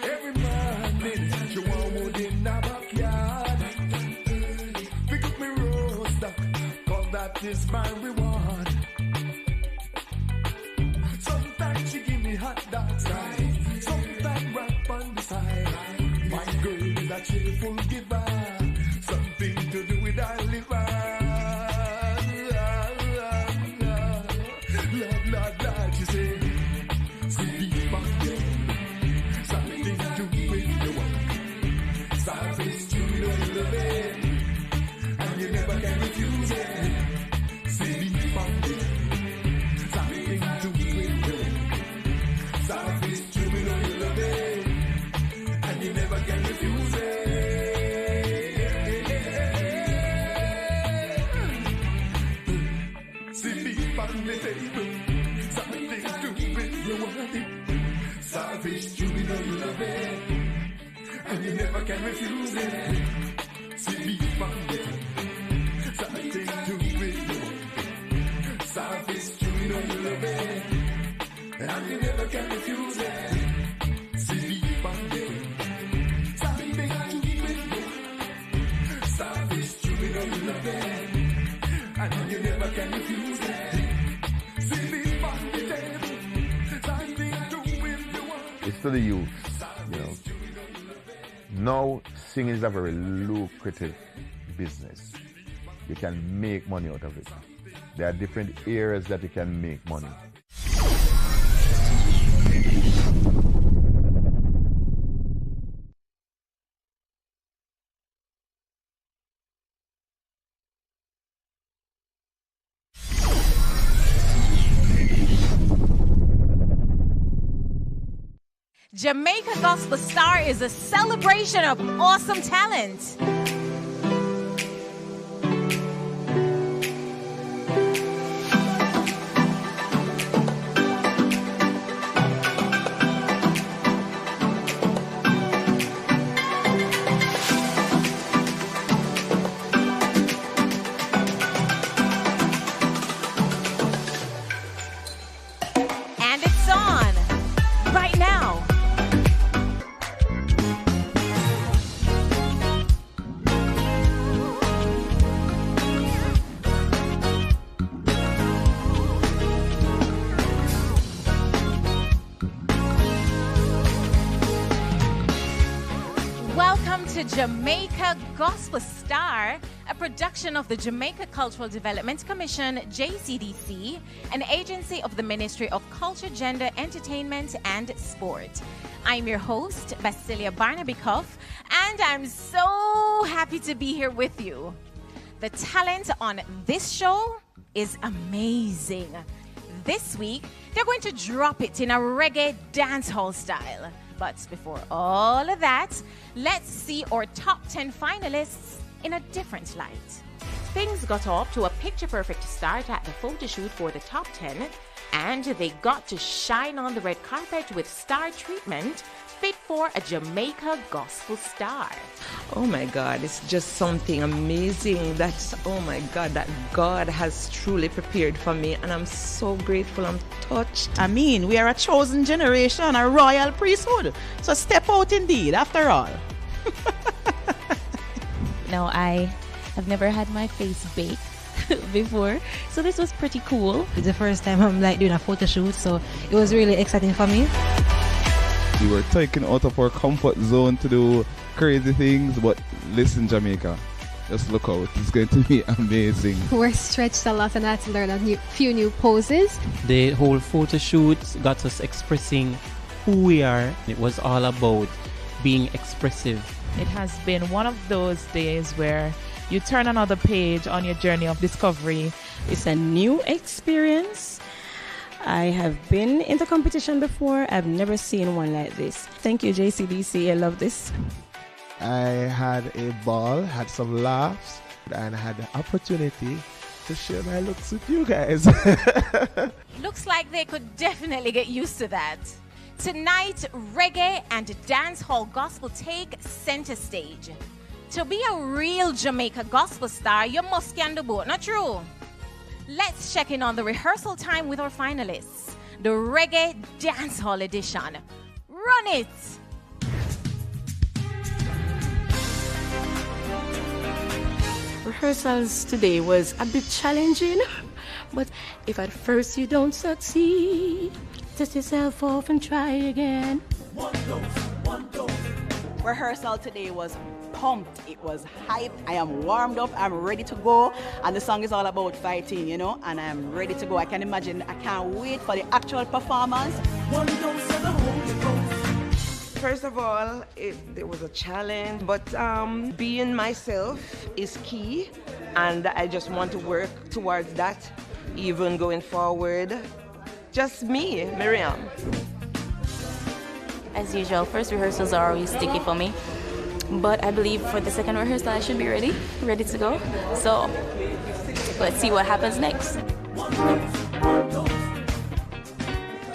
Every morning, you want wood in the backyard. Pick up me roaster, cause that is my reward. Sometimes she give me hot dog side, sometimes rap on the side. My girl is a cheerful giver, something to do with our liver. Lord, she say, sleep on them. Something to do with the one. Something's true, you know you love it. And you never can refuse it. Sleep on them. Something to do with the one. Something's true, you know you love it. And you never can refuse it. Sleep on the table. Something to do with the one. Savage, you know you love it, and you never can refuse it. Sleep on it, something to with you. Savage, you know you love it, and you never can refuse it. Sleep on it, something to with you. Savage, you know you love it, and you never can refuse it. Sleep on the table, something to with you. It's to the youth, you know. Now, singing is a very lucrative business. You can make money out of it. There are different areas that you can make money. Jamaica Gospel Star is a celebration of awesome talent. And it's on right now. Welcome to Jamaica Gospel Star, a production of the Jamaica Cultural Development Commission, JCDC, an agency of the Ministry of Culture, Gender, Entertainment, and Sport. I'm your host, Basilia Barnaby-Cuff, and I'm so happy to be here with you. The talent on this show is amazing. This week, they're going to drop it in a reggae dancehall style. But before all of that, let's see our top 10 finalists in a different light. Things got off to a picture-perfect start at the photo shoot for the top 10, and they got to shine on the red carpet with star treatment fit for a Jamaica Gospel Star. Oh my God, it's just something amazing that God has truly prepared for me, and I'm so grateful, I'm touched. I mean, we are a chosen generation, a royal priesthood. So step out indeed, after all. Now, I have never had my face baked before, so this was pretty cool. It's the first time I'm doing a photo shoot, so it was really exciting for me. We were taken out of our comfort zone to do crazy things, but listen, Jamaica, just look out. It's going to be amazing. We're stretched a lot and I had to learn a few new poses. The whole photo shoot got us expressing who we are. It was all about being expressive. It has been one of those days where you turn another page on your journey of discovery. It's a new experience. I have been in the competition before. I've never seen one like this. Thank you, JCDC. I love this. I had a ball, had some laughs, and had the opportunity to share my looks with you guys. Looks like they could definitely get used to that. Tonight, reggae and dancehall gospel take center stage. To be a real Jamaica Gospel Star, you must scan the boat, not true? Let's check in on the rehearsal time with our finalists. The Reggae Dancehall Edition. Run it! Rehearsals today was a bit challenging, but if at first you don't succeed, dust yourself off and try again. Rehearsal today was pumped. It was hype. I am warmed up. I'm ready to go. And the song is all about fighting, and I'm ready to go. I can imagine. I can't wait for the actual performance. First of all, there was a challenge, but being myself is key, and I just want to work towards that, even going forward. Just me, Miriam. As usual, first rehearsals are always sticky for me. But I believe for the second rehearsal I should be ready to go. So let's see what happens next.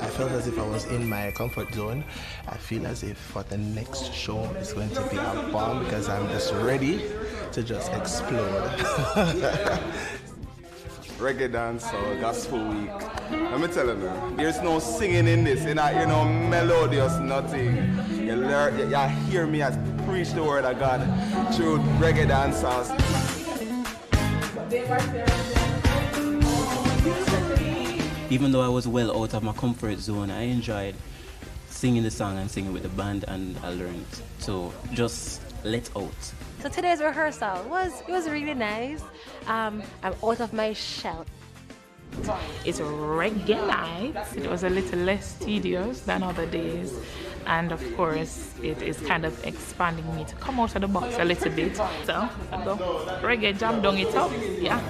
I felt as if I was in my comfort zone. I feel as if for the next show is going to be a bomb because I'm just ready to just explode. Reggae dance or gospel week. Let me tell you, there's no singing in this. You're not, melodious, nothing. You hear me as preach the word of God through reggae dancers. Even though I was well out of my comfort zone, I enjoyed singing the song and singing with the band, and I learned to just let out. So today's rehearsal was really nice. I'm out of my shell. It's reggae night. It was a little less tedious than other days. And of course, it is kind of expanding me to come out of the box a little bit. So I go reggae jam down it up. Yeah.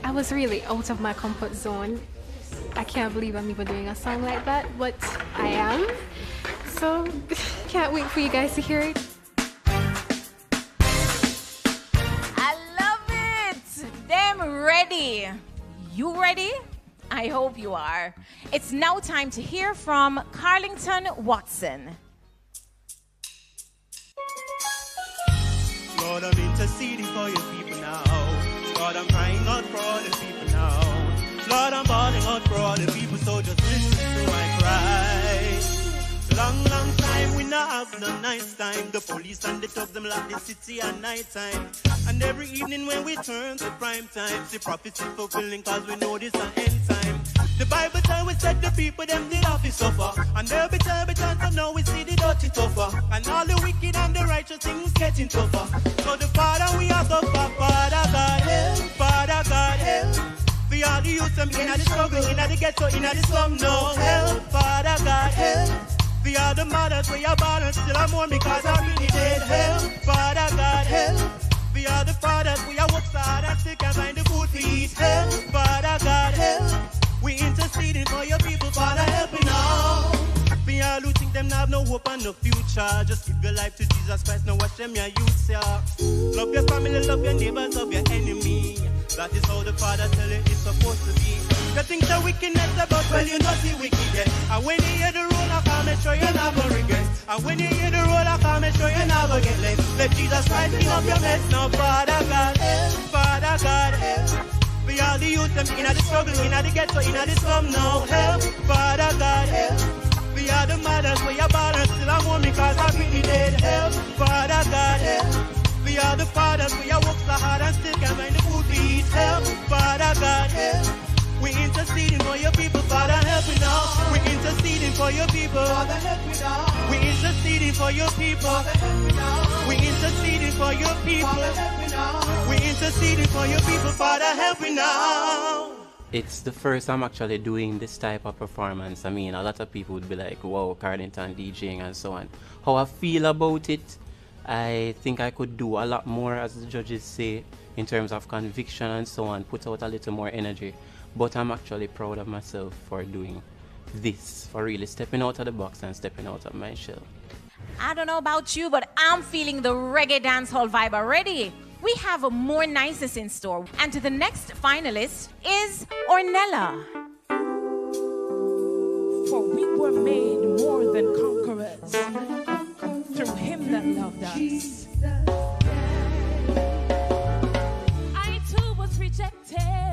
I was really out of my comfort zone. I can't believe I'm even doing a song like that, but I am. So, can't wait for you guys to hear it. I love it. Them ready. You ready? I hope you are. It's now time to hear from Carlington Watson. Lord, I'm interceding for your people now. Lord, I'm crying out for all the people now. Lord, I'm bawling out for all the people, so just listen to my cry. Long, long time we not have no nice time. The police and the thugs them lock the city at night time. And every evening when we turn to prime time, see prophecy fulfilling cause we know this an end time. The Bible tells we said the people them did have to suffer. And every time we turn to now we see the dirty tougher. And all the wicked and the righteous things getting tougher. So the Father we are suffer, Father God help, Father God help. For all the youth them in the struggle, in the ghetto, in the slum, no help, Father God help. For all the mothers we are born and still I'm mourn because I really need help, Father God help. For all the fathers we are work so hard and still can't find the food to eat, help, Father God help. We interceding for your people, Father help me now. For all who think them have no hope and no future, just give your life to Jesus Christ, now watch them your youths, yeah. Love your family, love your neighbors, love your enemy. That is how the Father tell you it's supposed to be. The things that wickedness about, well, you know see wicked yet. And when you hear the roll, I come and show you never regret. And when you hear the roll, I come and show you never get left. Let Jesus Christ clean up your mess now, Father God help, Father God help. For all the youth, them in the struggle, in the ghetto, in the slum now, help, Father God help. For all the mothers, where you're born and still I'm home because I really need help, Father God help. For all the fathers, where you work so hard and still can't find the food to eat, help, Father God help. We interceding for your people, Father help me now. We interceding for your people, Father help me now. We interceding for your people, Father help me now. We interceding for your people, Father help me now. We interceding for your people, Father help me now. It's the first time I'm actually doing this type of performance. I mean, a lot of people would be like, wow, Carlington DJing and so on. How I feel about it, I think I could do a lot more, as the judges say, in terms of conviction and so on, put out a little more energy. But I'm actually proud of myself for doing this, for really stepping out of the box and stepping out of my shell. I don't know about you, but I'm feeling the reggae dancehall vibe already. We have more niceness in store. And to the next finalist is Ornella. For we were made more than conquerors through him that loved us. I too was rejected,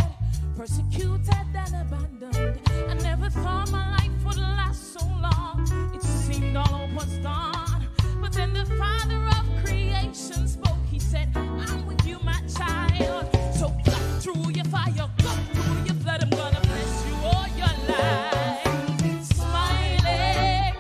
persecuted and abandoned. I never thought my life would last so long. It seemed all hope was gone. But then the Father of creation spoke. He said, I'm with you, my child. So go through your fire, go through your flood. I'm gonna bless you all your life. Smiling,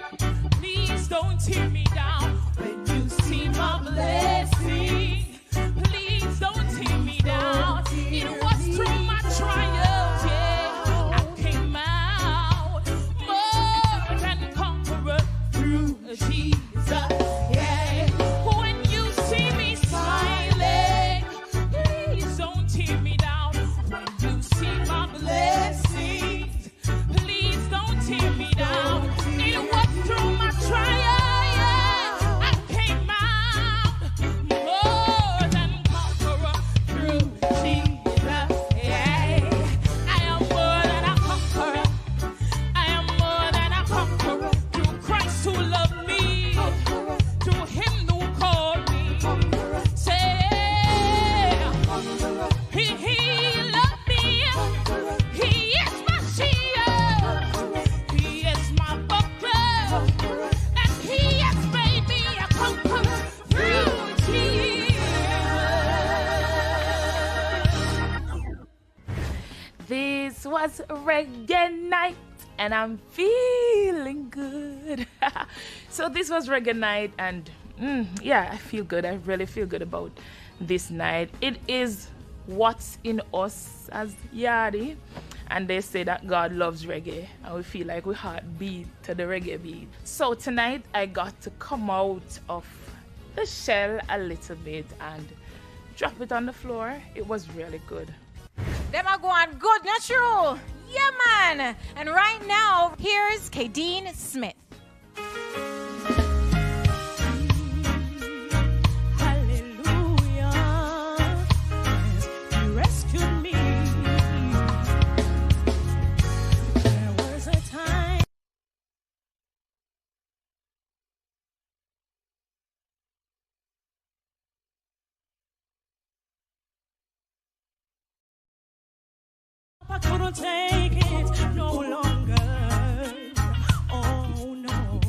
please don't tear me down when you see my blessing. Please don't tear me down. It was through my trials, yeah, I came out more than conqueror through Jesus, yeah. When you see me smiling, please don't tear me down. When you see my blessings, please don't tear me down. It was through my trial, yeah, I came out more than conqueror through Jesus, yeah. I am more than a conqueror. I am more than a conqueror through Christ who loved me, through him who called me. Say, he loved me. He is my shield. He is my buckler. And he has made me a conqueror through Jesus. This was Reggae Night, and I'm feeling good. So this was Reggae Night, and yeah, I feel good. I really feel good about this night. It is what's in us as Yardie, and they say that God loves reggae, and we feel like we heartbeat to the reggae beat. So tonight I got to come out of the shell a little bit and drop it on the floor. It was really good. Them are going good, not true? Yeah, man. And right now, here's Kadeen Smith. I couldn't take it no longer. Oh no.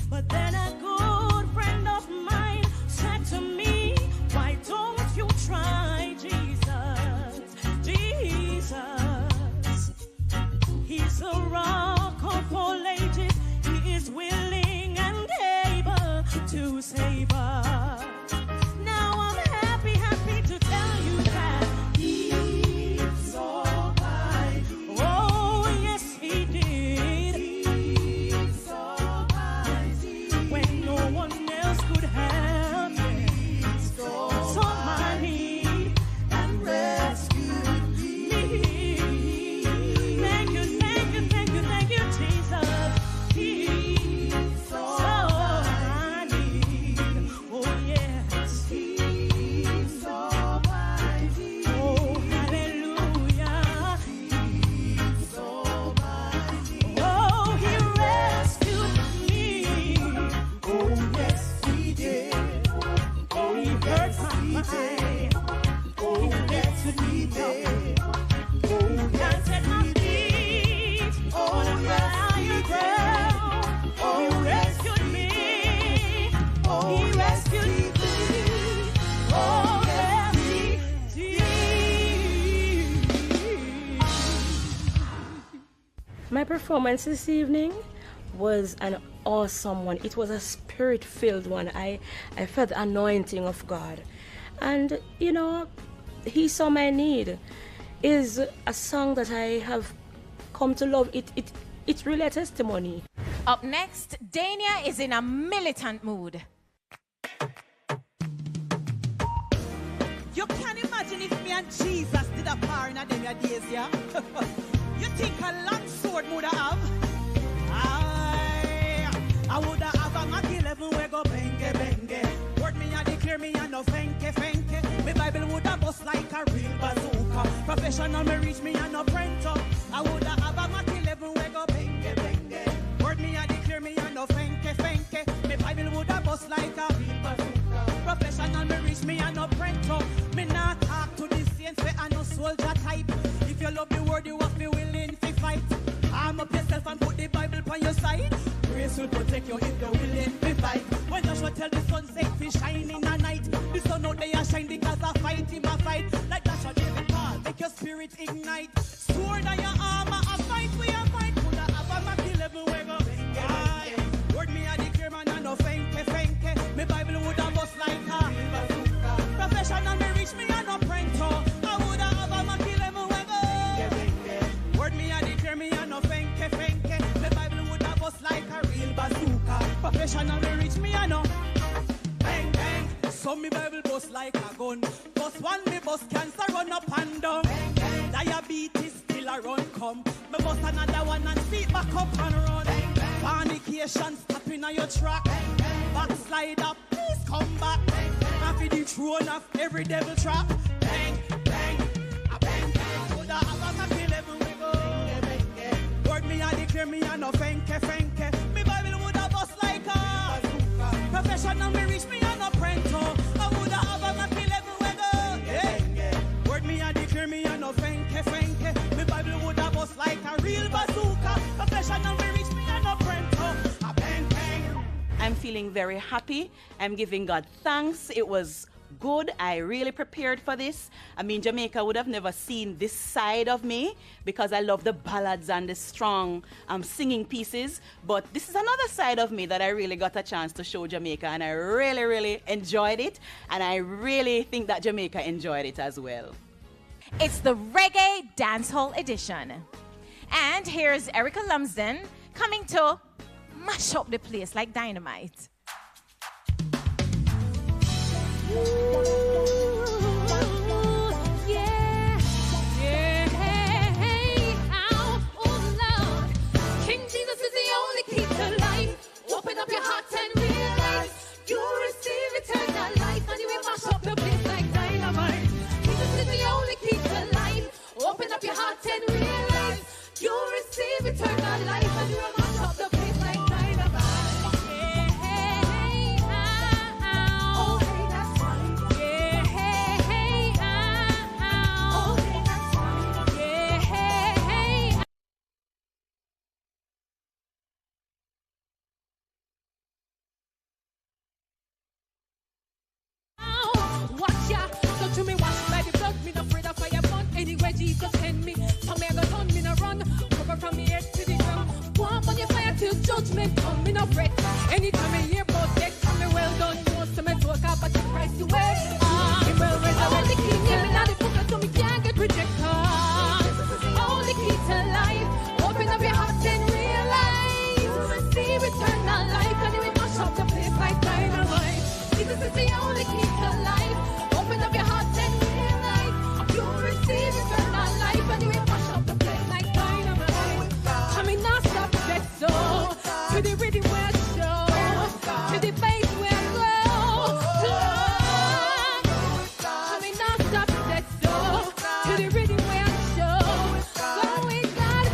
But then a good friend of mine said to me, why don't you try Jesus? Jesus. He's a rock of all ages. He is willing and able to save us. Now I'm happy to tell you that My performance this evening was an awesome one. It was a spirit-filled one. I felt the anointing of God. And, you know, He Saw My Need is a song that I have come to love. It's really a testimony. Up next, Dania is in a militant mood. You can imagine if me and Jesus did a par in a them days, yeah? You think a long sword would have? I would have a Mac 11 we go benge benge. Word me and declare me and no fenke fenke. Me Bible would have bust like a real bazooka. Professional me reach me and no prento. I would have a Mac 11 we go benge benge. Word me and declare me and no fenke fenke. Me Bible would have bust like a real bazooka. Professional me reach me and no prento. Me not talk to the saints we are no soldier type. If you love the word you have to be willing to fight. Arm up yourself and put the Bible on your side. Grace will protect you if you're willing to fight. When Joshua tell the sun say fi shine in the night, the sun out there shine because I fight him a fight. Like Joshua David Paul, make your spirit ignite. Sword on your armor, a fight we a fight. Coulda have a Mac 11 we go benge. Word me a declare man and no fenke fenke. Me Bible woulda bust like a professional me reach me and no prento. I woulda have a Mac 11 we go. Word me a declare me and no fenke fenke. Me Bible woulda bust like a real bazooka. Professional me reach me and no bang bang. So me Bible bust like a gun. Bust one me bust cancer run up and down. Diabetes still a run come. Me bust another one and feet back up and run. Fornication stopping on your track. Backslider, please come back. Happy the throne of every devil trap. Bang, bang, a bang, bang. Woulda have a Mac 11 we go. Word me and declare me and no fenke fenke. Me Bible woulda bust like a professional me reach me and no prento. I woulda have a Mac 11 we go. Yeah. Word me and declare me and no fenke fenke. Me Bible woulda bust like a real bazooka. Professional me reach me and no prento. A bang bang. I'm feeling very happy. I'm giving God thanks. It was good. I really prepared for this. I mean, Jamaica would have never seen this side of me because I love the ballads and the strong singing pieces. But this is another side of me that I really got a chance to show Jamaica, and I really, really enjoyed it. And I really think that Jamaica enjoyed it as well. It's the Reggae Dancehall Edition. And here's Erica Lumsden coming to mash up the place like dynamite. Yeah, yeah, judgment come, me no fret. Anytime I hear about death, come me well done. Most of me talk about the price you wear. Me well resurrect the king, yeah, me not the book, so me can't get rejected. Only key to life, open up your heart and realize, receive eternal life, and we mash up the place like dynamite. Jesus is the only key to life. Open up your heart and realize, you receive eternal life, and we mash up the place like dynamite. I mean, not stop that so to the rhythm where I show, to the bass where I go. I mean, not stop that so to the rhythm where I show. So we gotta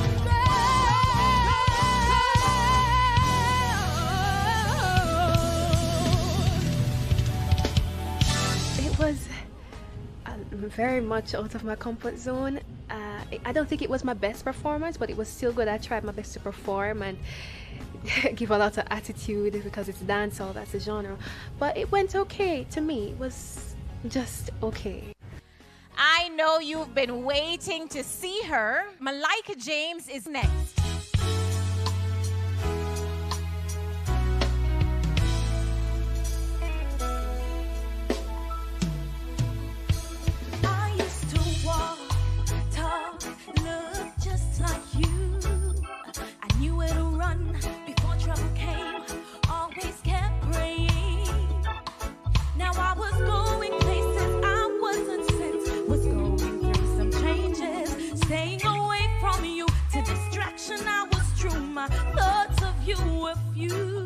It was very much out of my comfort zone. I don't think it was my best performance, but it was still good. I tried my best to perform and give a lot of attitude because it's dancehall, that's the genre. But it went okay to me. It was just okay. I know you've been waiting to see her. Malika James is next. I used to walk, talk, look just like you. I knew where to run before trouble came. Always kept praying. Now I was going places I wasn't sent. Was going through some changes. Staying away from you to distraction. I was true. My thoughts of you were few.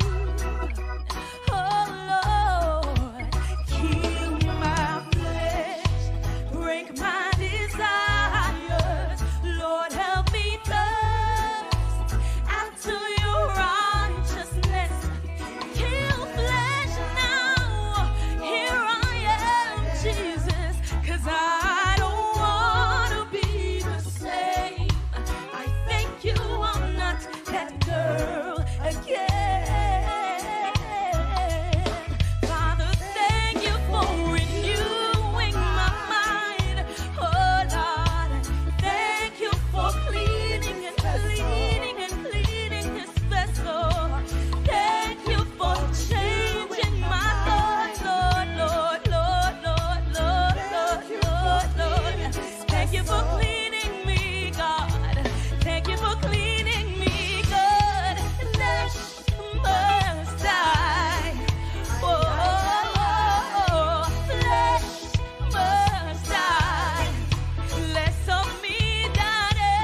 Oh Lord, kill my flesh, break my desires. Lord, help me thirst after your righteousness. Kill flesh now. Here I am, Jesus, 'cause I don't want to be the same. I thank you I'm not that girl again. Father, thank you for renewing my mind. Oh Lord, thank you for cleaning and cleaning and cleaning this vessel. Thank you for changing my thoughts, Lord, Lord, Lord, Lord, Lord, Lord, Lord, Lord. Thank you for cleaning me, God. Thank you for cleaning me, God. Flesh must die. Oh, flesh must die. Less of me, Daddy.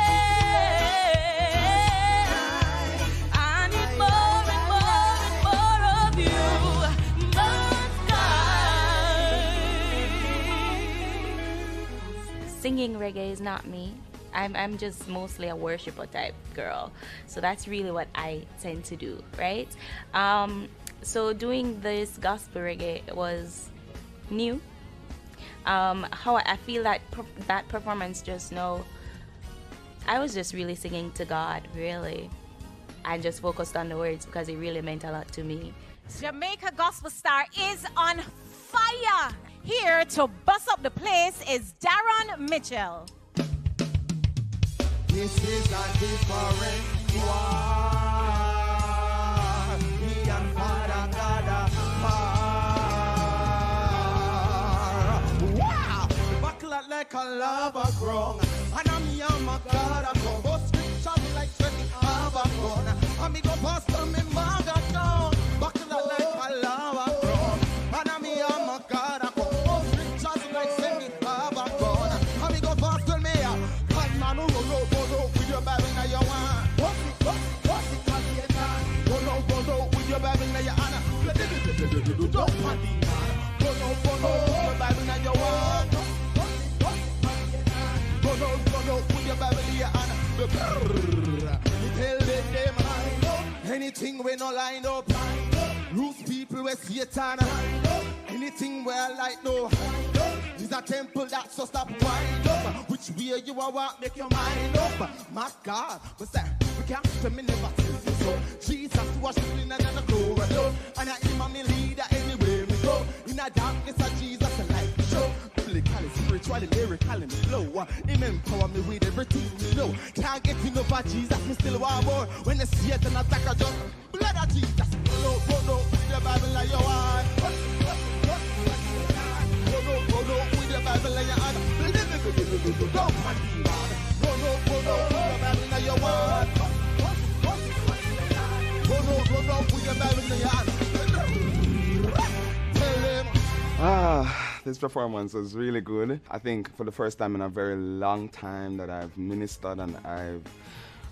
I need more and more and more of you. Must die. Singing reggae is not me. I'm just mostly a worshiper type girl. So that's really what I tend to do, right? So doing this gospel reggae was new. How I feel that that performance just now, I was just really singing to God, really. I just focused on the words because it really meant a lot to me. Jamaica Gospel Star is on fire. Here to bust up the place is Darren Mitchell. This is a different one. Me and Father God apart. Wow! Buckle out like a lava grown. And I'm young, my God, I'm going to scripture like sweating lava grown. And me go past them in Maga down. Buckle out like a lava grown. And I'm young, my God, I'm going to scripture like sweating lava grown. And me go past them here. God, man, who go with your Bible now you want. What's it, cause you're not. Go with your Bible now you honor. Don't want the man. Go with your Bible now you want. Go with your Bible now you honor. You tell them anything we no line up. Loose people we Satan. Anything where light no. Is a temple that so stop wind up. Which way you are walk, make your mind up. My God, what's that? We can't to me never tell you so. Jesus was clean and a glory. And I am my leader anywhere we go. In a darkness of Jesus, a light show. Biblically, spiritually, lyrically, me flow. Him empower me with everything me know. Can't get enough of Jesus, me still want more. When the Satan attack, I just blood of Jesus. Run out with the Bible in your hand. Run out with the Bible in your hand. Don't fight the man. Run out with the Bible in your hand. Run out with the Bible in your hand. Tell him. This performance was really good. I think for the first time in a very long time that I've ministered, and I've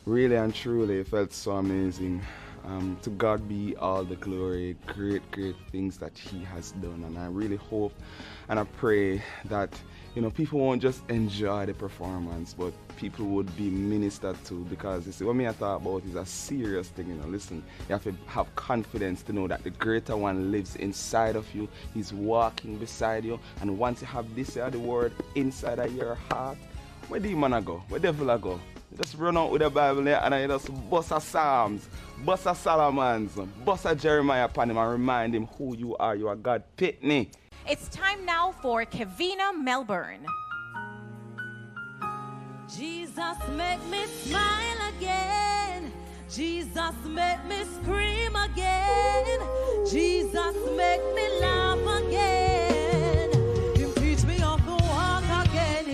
really and truly felt so amazing. To God be all the glory, great things that He has done. And I really hope and I pray that, you know, people won't just enjoy the performance, but people would be ministered to, because you see, what me I thought about is a serious thing, you know. Listen, you have to have confidence to know that the greater one lives inside of you. He's walking beside you, and once you have this the word inside of your heart, where demon I go? Where devil I go? You just run out with the Bible there and you just bust a Psalms, bust a Solomons, bust a Jeremiah upon him and remind him who you are. You are God Pitney. It's time now for Kevina Melbourne. Jesus make me smile again. Jesus make me scream again. Jesus make me laugh again. Him teach me how to walk again.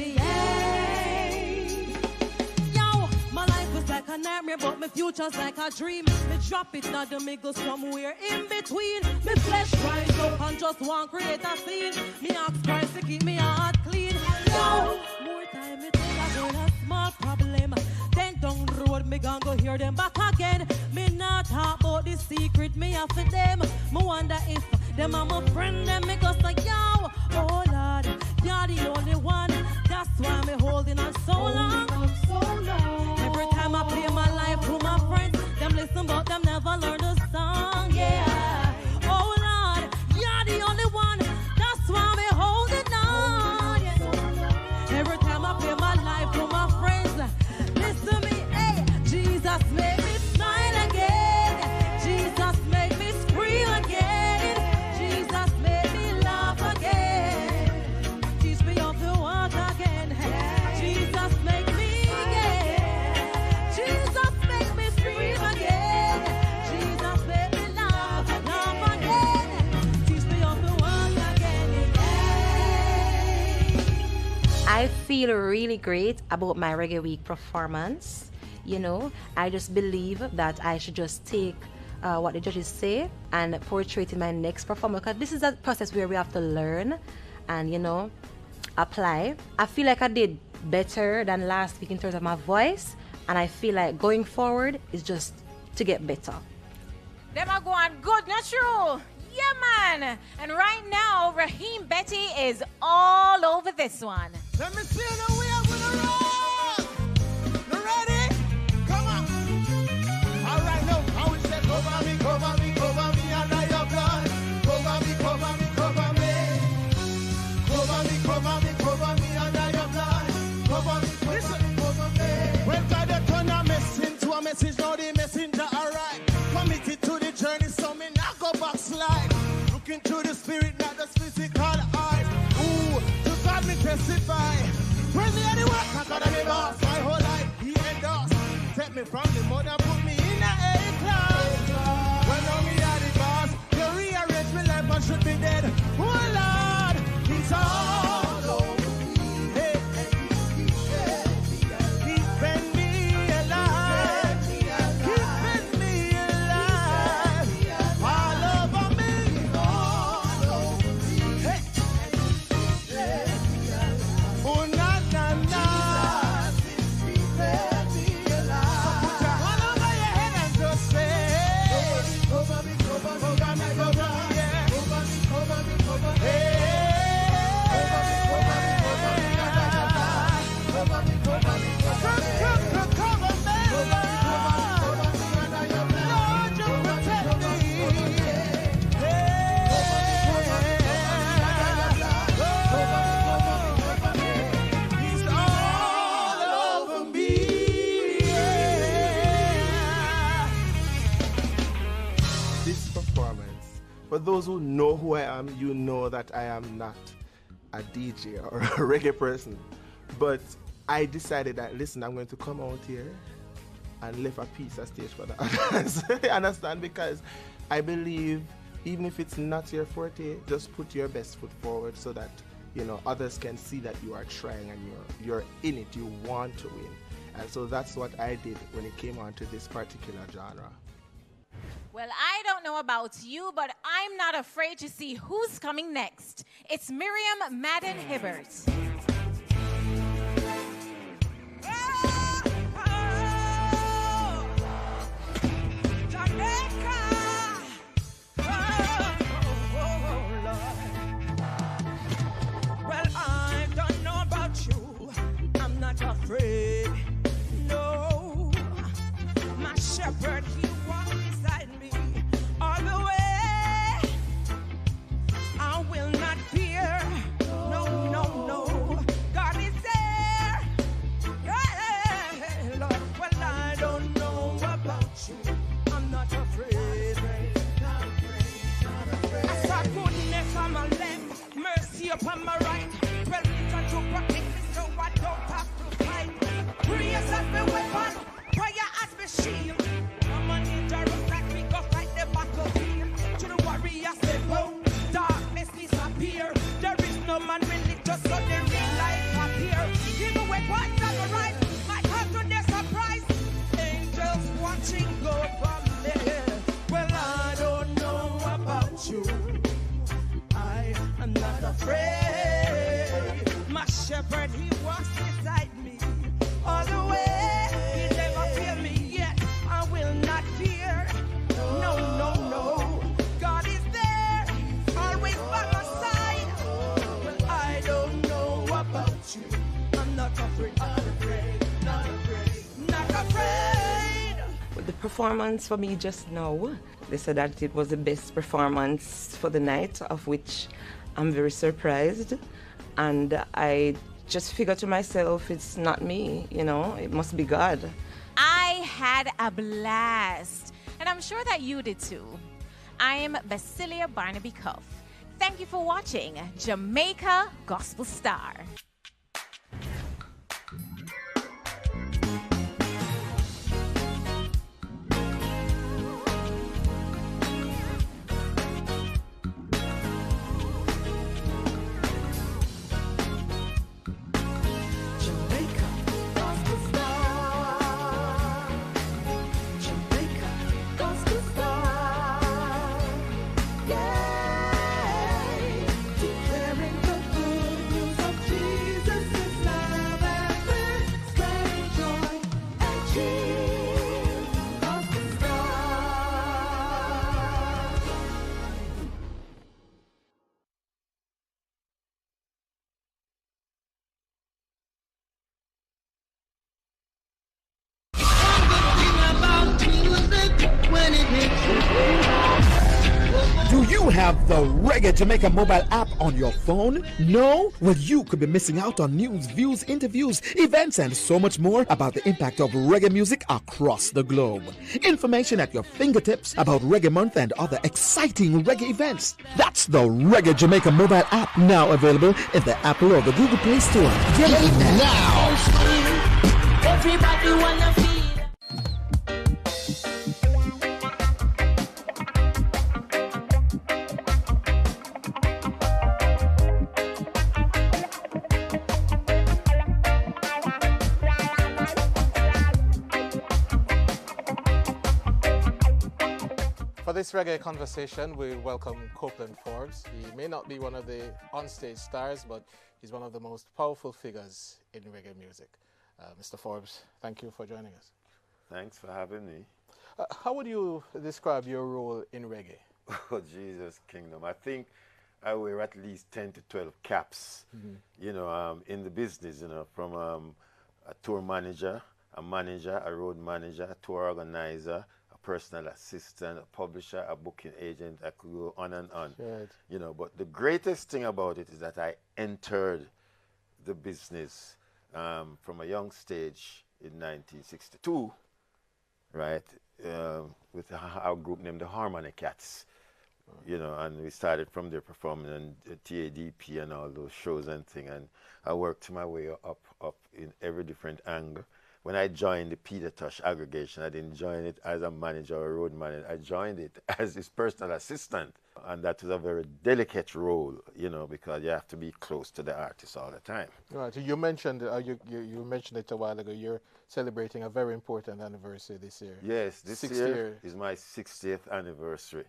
Yo, my life is like a nightmare, but my future's like a dream. Me drop it now, the me go somewhere in between. Me flesh rise up and just want create a scene. Me ask Christ to keep me heart clean. Yo, more time me think I got a small problem. Then down the road me gon' go hear them back again. Me not talk about the secret me have for them. Me wonder if them are my friend. Them me go say yo, oh Lord, you're the only one. That's why me holding on so long. Every time I play my life to my friends, them listen but them never learn the song. Yeah, oh Lord, you're the only one. That's why me holding on. Yeah. Every time I play my life to my friends, listen to me, hey, Jesus make me smile again. Jesus make me scream again. Jesus make me laugh again. Teach me how to walk again. Jesus make me again. Jesus make me scream again. Jesus make me laugh again. Teach me how to walk again. I feel really great about my Reggae Week performance. You know, I just believe that I should just take what the judges say and portray it in my next performance, because this is a process where we have to learn and, you know, apply. I feel like I did better than last week in terms of my voice, and I feel like going forward is just to get better. Them are going good, not true? Yeah, man. And right now, Raheem Betty is all over this one. Let me see the way I'm gonna roll. You ready? Come on. All right, now, how we say, cover me, under your blood. Cover me, cover me. Cover me under your blood. Cover me. When God had turned a mess into a message, now the messenger arrived. Committed to the journey, so me not go backslide. Looking through the spirit, not the physical eyes. Ooh, to God me testify. When me any work, I gotta be boss. My whole life, He endorsed. Take me from the mother, put me in the A class. When now me are the boss, you rearrange me life, I should be dead. Oh Lord, He's all over me. Hey, keeping me alive. Keeping me alive. All over me. Hey. Oh na na na. So put your hand over your head and just say, cover me, yeah. Hey. This performance, for those who know who I am, you know that I am not a DJ or a reggae person. But I decided that, listen, I'm going to come out here and left a piece of stage for the others. You understand? Because I believe even if it's not your forte, just put your best foot forward so that, you know, others can see that you are trying and you're in it, you want to win. And so that's what I did when it came on to this particular genre. Well, I don't know about you, but I'm not afraid to see who's coming next. It's Miriam Madden Hibbert. Afraid, no, my shepherd, he walks beside me all the way. I will not fear, no, no, no, God is there. Hey, Lord, well, I don't know about you, I'm not afraid. I saw goodness on my left, mercy upon my right, well, it's to protect me so I don't have to fight. Praise as my weapon, prayer as my shield. I'm a dangerous like we go fight the battlefield. To the warrior say, whoa, darkness disappear. There is no man religious, so the real life appear. Even weapons are the right, my heart to their surprise. Angels watching go from there. Well, I don't know about you, I am not afraid. My shepherd, he walks beside me all the way. He never failed me yet. I will not fear. No, no, no. God is there, always by my side. Well, I don't know about you. I'm not afraid, not afraid, not afraid, not afraid. Well, the performance for me just now, they said that it was the best performance for the night, of which I'm very surprised. And I just figure to myself, it's not me, you know, it must be God. I had a blast, and I'm sure that you did too. I am Basilia Barnaby Cuff. Thank you for watching Jamaica Gospel Star. Do you have the Reggae Jamaica mobile app on your phone? No? Well, you could be missing out on news, views, interviews, events, and so much more about the impact of reggae music across the globe. Information at your fingertips about Reggae Month and other exciting reggae events. That's the Reggae Jamaica mobile app, now available in the Apple or the Google Play Store. Get it now! Everybody wanna feel. For this reggae conversation, we welcome Copeland Forbes. He may not be one of the onstage stars, but he's one of the most powerful figures in reggae music. Mr. Forbes, thank you for joining us. Thanks for having me. How would you describe your role in reggae? Oh, Jesus Kingdom. I think I wear at least 10 to 12 caps, you know, in the business, you know, from a tour manager, a road manager, a tour organizer, personal assistant, a publisher, a booking agent. I could go on and on. Right. You know, but the greatest thing about it is that I entered the business from a young stage in 1962, right, with our group named the Harmony Cats. You know, and we started from there performing on TADP and all those shows and things, and I worked my way up in every different angle. when I joined the Peter Tosh aggregation, I didn't join it as a manager or a road manager. I joined it as his personal assistant. And that was a very delicate role, you know, because you have to be close to the artist all the time. Right. You mentioned you mentioned it a while ago. You're celebrating a very important anniversary this year. Yes, this 60 year is my 60th anniversary.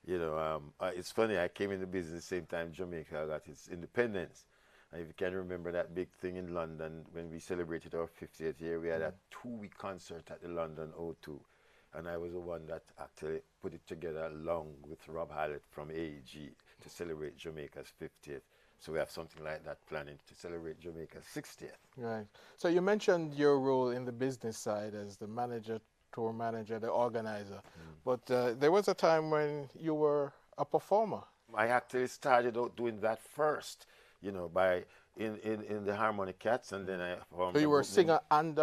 You know, it's funny, I came in the business the same time Jamaica got its independence. And if you can remember that big thing in London, when we celebrated our 50th year, we had a 2-week concert at the London O2. And I was the one that actually put it together along with Rob Hallett from AEG to celebrate Jamaica's 50th. So we have something like that planning to celebrate Jamaica's 60th. Right. So you mentioned your role in the business side as the manager, tour manager, the organizer. But there was a time when you were a performer. I actually started out doing that first, you know, by in the Harmonic Cats, and then I formed. So you were a singer and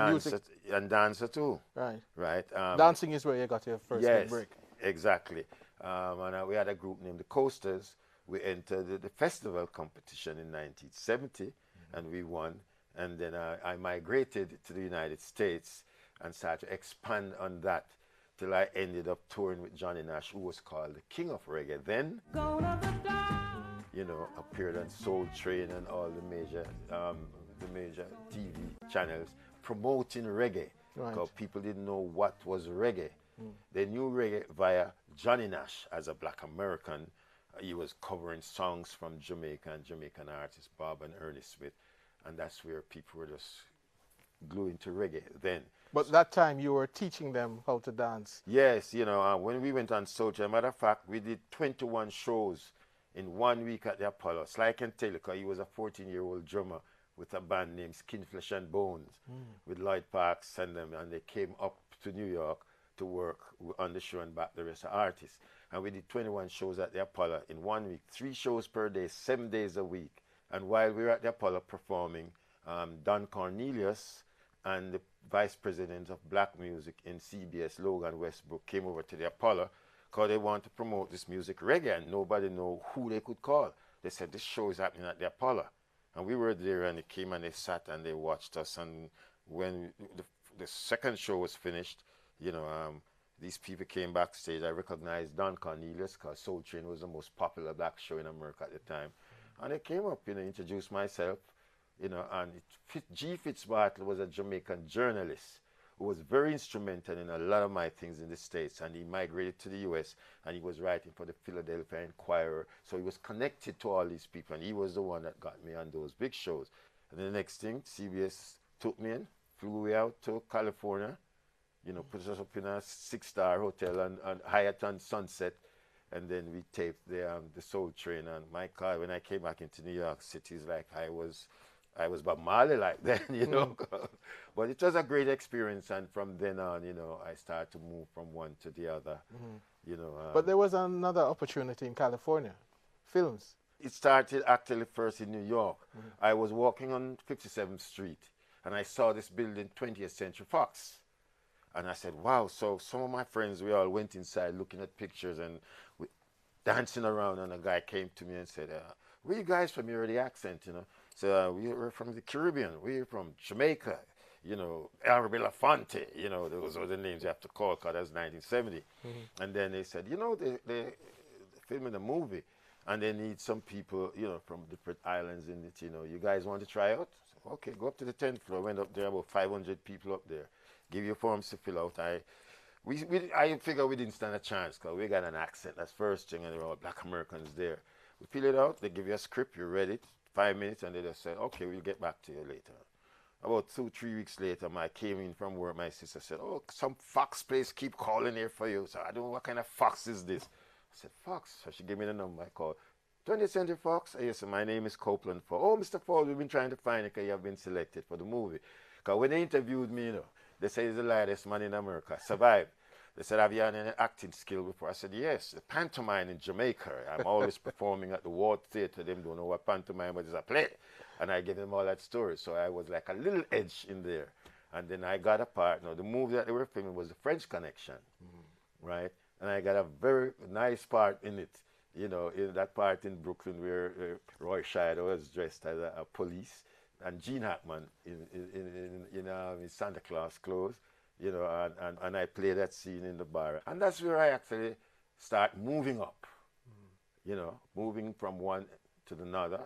music and dancer too. Right. Right. Dancing is where you got your first big break. Exactly. And we had a group named the Coasters. We entered the festival competition in 1970, and we won. And then I migrated to the United States and started to expand on that till I ended up touring with Johnny Nash, who was called the King of Reggae. Then, you know, appeared on Soul Train and all the major TV channels promoting reggae, because people didn't know what was reggae. They knew reggae via Johnny Nash as a black American. He was covering songs from Jamaica and Jamaican artists, Bob and Ernest Smith, and that's where people were just gluing to reggae then. But that time you were teaching them how to dance. Yes, you know, when we went on Soul Train, matter of fact, we did 21 shows in 1 week at the Apollo. Sly can tell you, because he was a 14-year-old drummer with a band named Skin, Flesh and Bones with Lloyd Parks and them, and they came up to New York to work on the show and back the rest of the artists. And we did 21 shows at the Apollo in 1 week, 3 shows per day, 7 days a week. And while we were at the Apollo performing, Don Cornelius and the vice president of black music in CBS, Logan Westbrook, came over to the Apollo because they want to promote this music reggae, and nobody knew who they could call. They said, this show is happening at the Apollo. And we were there, and they came and they sat and they watched us. And when the second show was finished, you know, these people came backstage. I recognized Don Cornelius because Soul Train was the most popular black show in America at the time. And they came up, you know, introduced myself, you know, and G. Fitzbartle was a Jamaican journalist who was very instrumental in a lot of my things in the States, and he migrated to the US, and he was writing for the Philadelphia Inquirer, so he was connected to all these people, and he was the one that got me on those big shows. And the next thing, CBS took me in, flew me out to California, you know, put us up in a 6-star hotel and Hyatt on Sunset, and then we taped the Soul Train. And my God, when I came back into New York City, it's like I was Bob Marley like then, you know. But it was a great experience, and from then on, you know, I started to move from one to the other, you know. But there was another opportunity in California, films. It started actually first in New York. I was walking on 57th Street, and I saw this building, 20th Century Fox. And I said, wow. So some of my friends, we all went inside looking at pictures and dancing around, and a guy came to me and said, where you guys from? You heard the accent, you know. So we were from the Caribbean. We're from Jamaica, you know, El Belafonte, you know, those are the names you have to call, because that's 1970. And then they said, you know, they're filming a movie, and they need some people, you know, from different islands in it, you know. You guys want to try out? So, okay, go up to the 10th floor. Went up there, about 500 people up there. Give you forms to fill out. I figured we didn't stand a chance, because we got an accent. That's first thing, and there were all black Americans there. We fill it out. They give you a script. You read it. 5 minutes, and they just said, okay, we'll get back to you later. About 2-3 weeks later, I came in from work. My sister said, oh, some Fox place keep calling here for you. So I don't know what kind of Fox is this. I said, Fox. So she gave me the number. I called. 20th Century Fox? Yes, my name is Copeland. Oh, Mr. Forbes, we've been trying to find you because you have been selected for the movie. Because when they interviewed me, you know, they said he's the lightest man in America. Survived. They said, have you had any acting skill before? I said, yes, the pantomime in Jamaica. I'm always performing at the Ward Theatre. Them don't know what pantomime, but it's a play. And I gave them all that story. So I was like a little edge in there. And then I got a part. Now, the movie that they were filming was The French Connection, right? And I got a very nice part in it. You know, in that part in Brooklyn where Roy Scheider was dressed as a police, and Gene Hackman in Santa Claus clothes, you know, and I play that scene in the bar. And that's where I actually start moving up, you know, moving from one to another.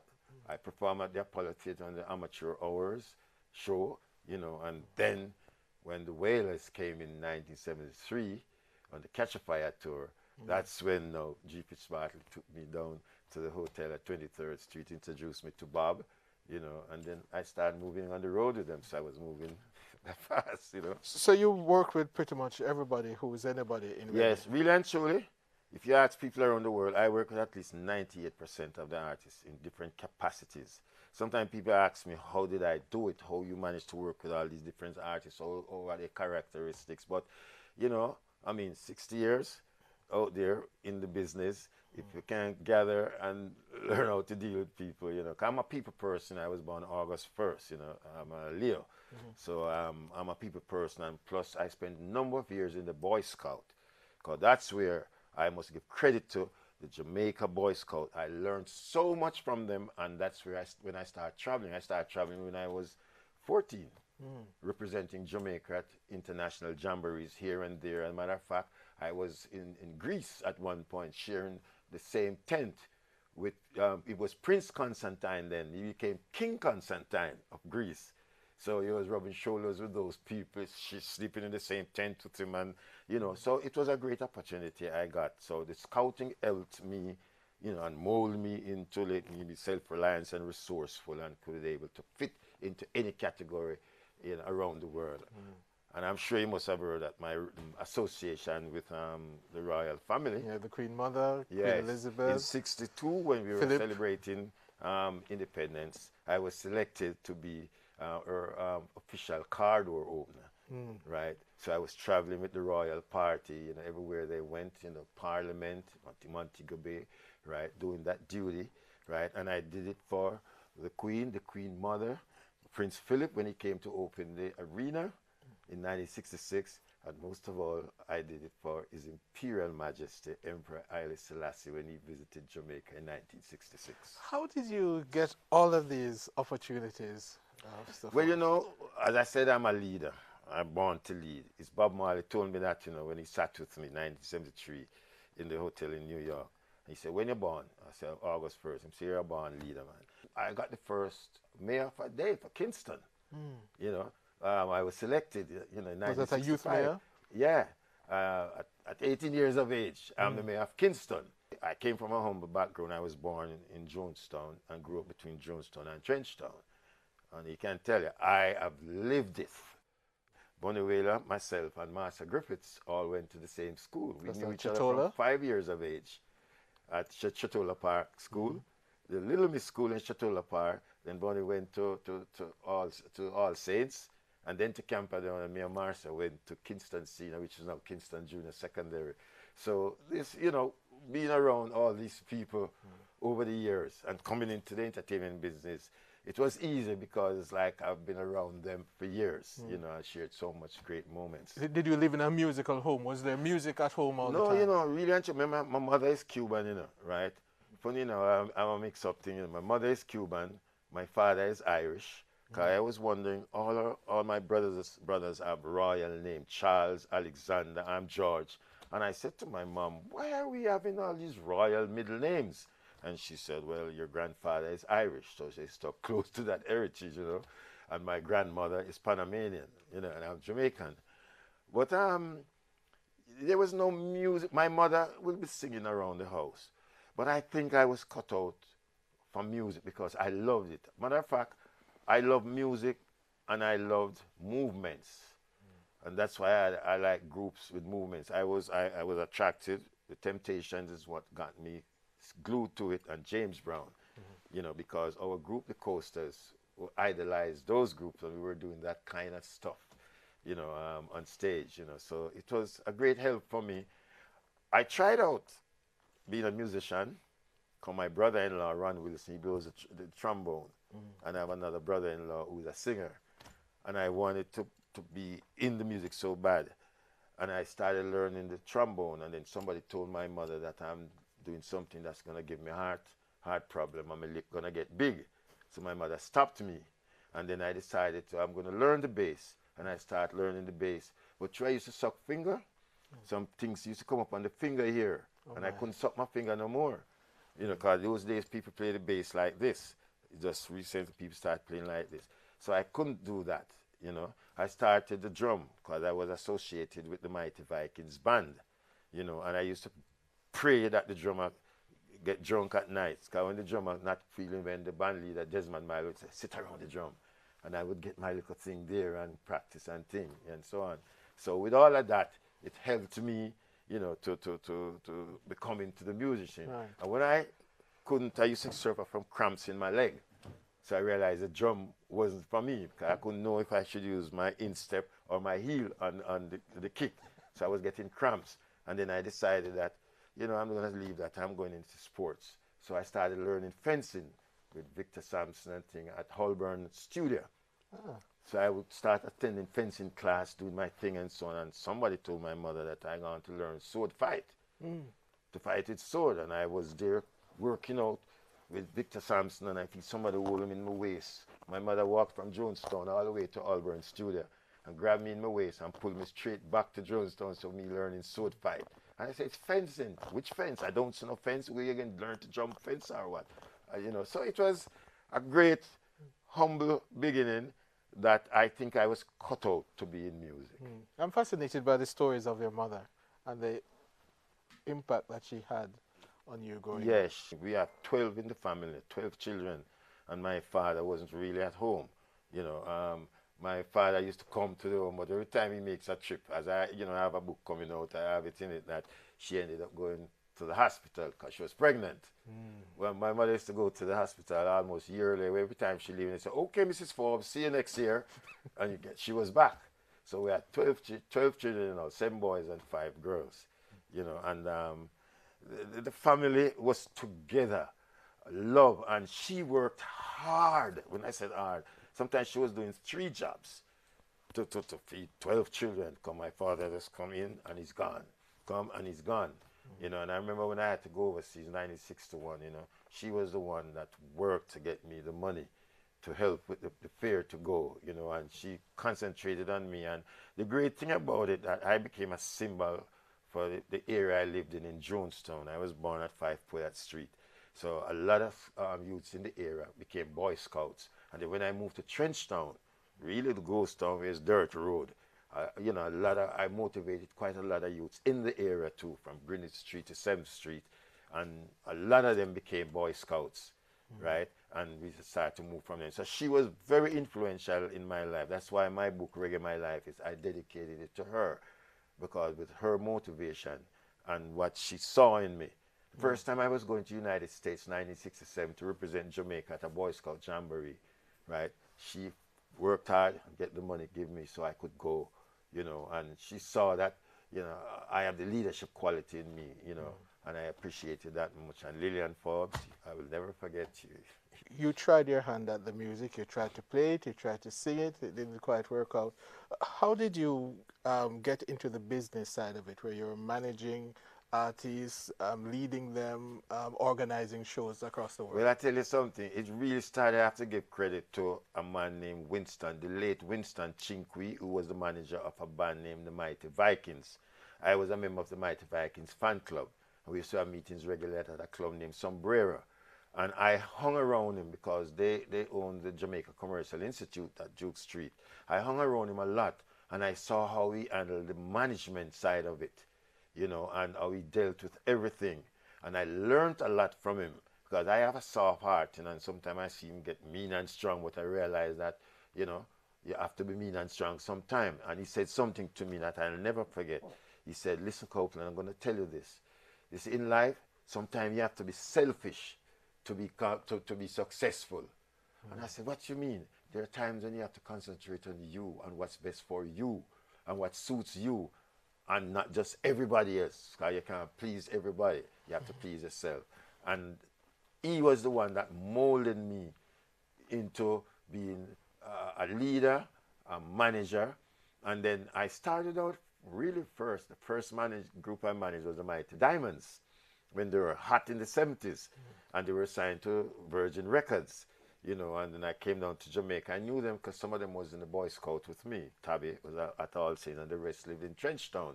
I perform at the Apollo Theatre on the Amateur Hours show, you know, and then when the Wailers came in 1973 on the Catch a Fire tour, that's when G. Fitzbartlett took me down to the hotel at 23rd Street, introduced me to Bob, you know, and then I started moving on the road with them, so I was moving that fast, you know. So you work with pretty much everybody who is anybody in reggae? Yes, really and truly. If you ask people around the world, I work with at least 98% of the artists in different capacities. Sometimes people ask me, how did I do it? How you manage to work with all these different artists? How are their characteristics? But, you know, I mean, 60 years out there in the business, if you can't gather and learn how to deal with people, you know. 'Cause I'm a people person. I was born August 1st, you know. I'm a Leo. So I'm a people person. And plus, I spent a number of years in the Boy Scout. Because that's where I must give credit to the Jamaica Boy Scout. I learned so much from them, and that's where when I started traveling. I started traveling when I was 14, representing Jamaica at international jamborees here and there. As a matter of fact, I was in Greece at one point, sharing the same tent with, it was Prince Constantine then. He became King Constantine of Greece. So he was rubbing shoulders with those people, she's sleeping in the same tent with him, and, you know, so it was a great opportunity I got. So the scouting helped me, you know, and mold me into making me self-reliant and resourceful, and could be able to fit into any category, you know, around the world. And I'm sure you must have heard that my association with the royal family. Yeah, the Queen Mother, yes, Queen Elizabeth. In 62, when we were celebrating independence, I was selected to be her official car door opener, right? So I was traveling with the royal party, you know, everywhere they went, you know, Parliament, Montego Bay, right, doing that duty, right? And I did it for the Queen Mother, Prince Philip, when he came to open the arena in 1966, and most of all, I did it for His Imperial Majesty, Emperor Haile Selassie, when he visited Jamaica in 1966. How did you get all of these opportunities? Well, you know, as I said, I'm a leader. I'm born to lead. It's Bob Marley told me that, you know, when he sat with me in 1973 in the hotel in New York. He said, when you're born? I said, August 1st. He said, you're a born leader, man. I got the first mayor for a day for Kingston. You know, I was selected, you know, in 1965. Was that a youth mayor? Yeah. At 18 years of age, I'm the mayor of Kingston. I came from a humble background. I was born in Jonestown and grew up between Jonestown and Trenchtown. And he can tell you, I have lived it. Bonnie Whaler, myself, and Master Griffiths all went to the same school. We knew each other from 5 years of age at Chatola Park School, the Little Miss School in Chatola Park. Then Bonnie went to All Saints, and then to Camperdown, and me and Marcia went to Kingston Senior, which is now Kingston Junior Secondary. So this, you know, being around all these people over the years and coming into the entertainment business, it was easy because, like, I've been around them for years. You know, I shared so much great moments. Did you live in a musical home? Was there music at home all the time? No, you know, really, my mother is Cuban, you know, right? Funny, you know, I'm a mix-up thing. You know, my mother is Cuban, my father is Irish. Cause I was wondering, all my brothers have royal name, Charles, Alexander, I'm George. And I said to my mom, why are we having all these royal middle names? And she said, well, your grandfather is Irish, so they stuck close to that heritage, you know. And my grandmother is Panamanian, you know, and I'm Jamaican. But there was no music. My mother would be singing around the house. But I think I was cut out from music because I loved it. Matter of fact, I love music and I loved movements. And that's why I like groups with movements. I was attracted. The Temptations is what got me glued to it, and James Brown, you know, because our group, the Coasters, idolized those groups, and we were doing that kind of stuff, you know, on stage, you know. So it was a great help for me. I tried out being a musician, because my brother-in-law, Ron Wilson, he blows the trombone, and I have another brother-in-law who's a singer, and I wanted to be in the music so bad, and I started learning the trombone, and then somebody told my mother that I'm doing something that's going to give me heart problem. I'm going to get big. So my mother stopped me. And then I decided I'm going to learn the bass. And I started learning the bass. But I used to suck finger. Some things used to come up on the finger here. And I couldn't suck my finger no more. You know, because those days people play the bass like this. Just recently people started playing like this. So I couldn't do that, you know. I started the drum because I was associated with the Mighty Vikings band, you know. And I used to pray that the drummer get drunk at night. Because when the drummer not feeling, when the band leader, Desmond Miles, would say, sit around the drum. And I would get my little thing there and practice and thing and so on. So with all of that, it helped me, you know, to become into the musician. Right. And when I used to suffer from cramps in my leg. So I realized the drum wasn't for me because I couldn't know if I should use my instep or my heel on the kick. So I was getting cramps. And then I decided that, you know, I'm going to leave that. I'm going into sports. So I started learning fencing with Victor Sampson and thing at Holborn Studio. Ah. So I would start attending fencing class, doing my thing and so on. And somebody told my mother that I'm going to learn sword fight, to fight with sword. And I was there working out with Victor Sampson, and I feel somebody hold him in my waist. My mother walked from Jonestown all the way to Holborn Studio and grabbed me in my waist and pulled me straight back to Jonestown, so me learning sword fight. And I said, it's fencing. Which fence? I don't see no fence. Where you can learn to jump fence or what? You know, so it was a great, humble beginning that I think I was cut out to be in music. I'm fascinated by the stories of your mother and the impact that she had on you growing up. Yes, we are 12 in the family, 12 children, and my father wasn't really at home. You know, my father used to come to the home, but every time he makes a trip, as I have a book coming out, I have it in it that she ended up going to the hospital because she was pregnant. Well, my mother used to go to the hospital almost yearly. Every time she leaving, they said, okay, Mrs. Forbes, see you next year. And she was back. So we had 12 children, you know, 7 boys and 5 girls, you know, and the family was together, love, and she worked hard. When I said hard, sometimes she was doing 3 jobs to feed 12 children. My father just come in and he's gone, come and he's gone. You know, and I remember when I had to go overseas, 96 to 1, you know, she was the one that worked to get me the money to help with the fare to go, you know, and she concentrated on me. And the great thing about it, that I became a symbol for the area I lived in Jonestown. I was born at 5 Poyat Street. So a lot of youths in the area became Boy Scouts. And then when I moved to Trenchtown, really the ghost town, where it's dirt road, you know, I motivated quite a lot of youths in the area too, from Greenwich Street to 7th Street. And a lot of them became Boy Scouts, right? And we started to move from there. So she was very influential in my life. That's why my book, Reggae My Life, I dedicated it to her. Because with her motivation and what she saw in me. First time I was going to the United States, 1967, to represent Jamaica at a Boy Scout Jamboree, right? She worked hard and get the money, give me so I could go, you know, and she saw that, you know, I have the leadership quality in me, you know, and I appreciated that much. And Lillian Forbes, I will never forget you. You tried your hand at the music, you tried to play it, you tried to sing it, it didn't quite work out. How did you get into the business side of it, where you're managing artists, leading them, organizing shows across the world? Well, I tell you something, it really started, I have to give credit to a man named Winston, the late Winston Chinkwi, who was the manager of a band named the Mighty Vikings. I was a member of the Mighty Vikings fan club. We used to have meetings regularly at a club named Sombrero. And I hung around him because they owned the Jamaica Commercial Institute at Duke Street. I hung around him a lot, and I saw how he handled the management side of it, you know, and how he dealt with everything. And I learned a lot from him because I have a soft heart, you know, and sometimes I see him get mean and strong, but I realize that, you know, you have to be mean and strong sometime. And he said something to me that I'll never forget. He said, listen, Copeland, I'm going to tell you this. You see, in life, sometimes you have to be selfish to be successful. And I said, what you mean? There are times when you have to concentrate on you and what's best for you and what suits you and not just everybody else, because you can't please everybody. You have to please yourself. And he was the one that molded me into being a leader, a manager. And then I started out really first. The first group I managed was the Mighty Diamonds, when they were hot in the 70s. And they were signed to Virgin Records, you know, and then I came down to Jamaica. I knew them because some of them was in the Boy Scout with me. Tabby was at All Saints, and the rest lived in Trenchtown,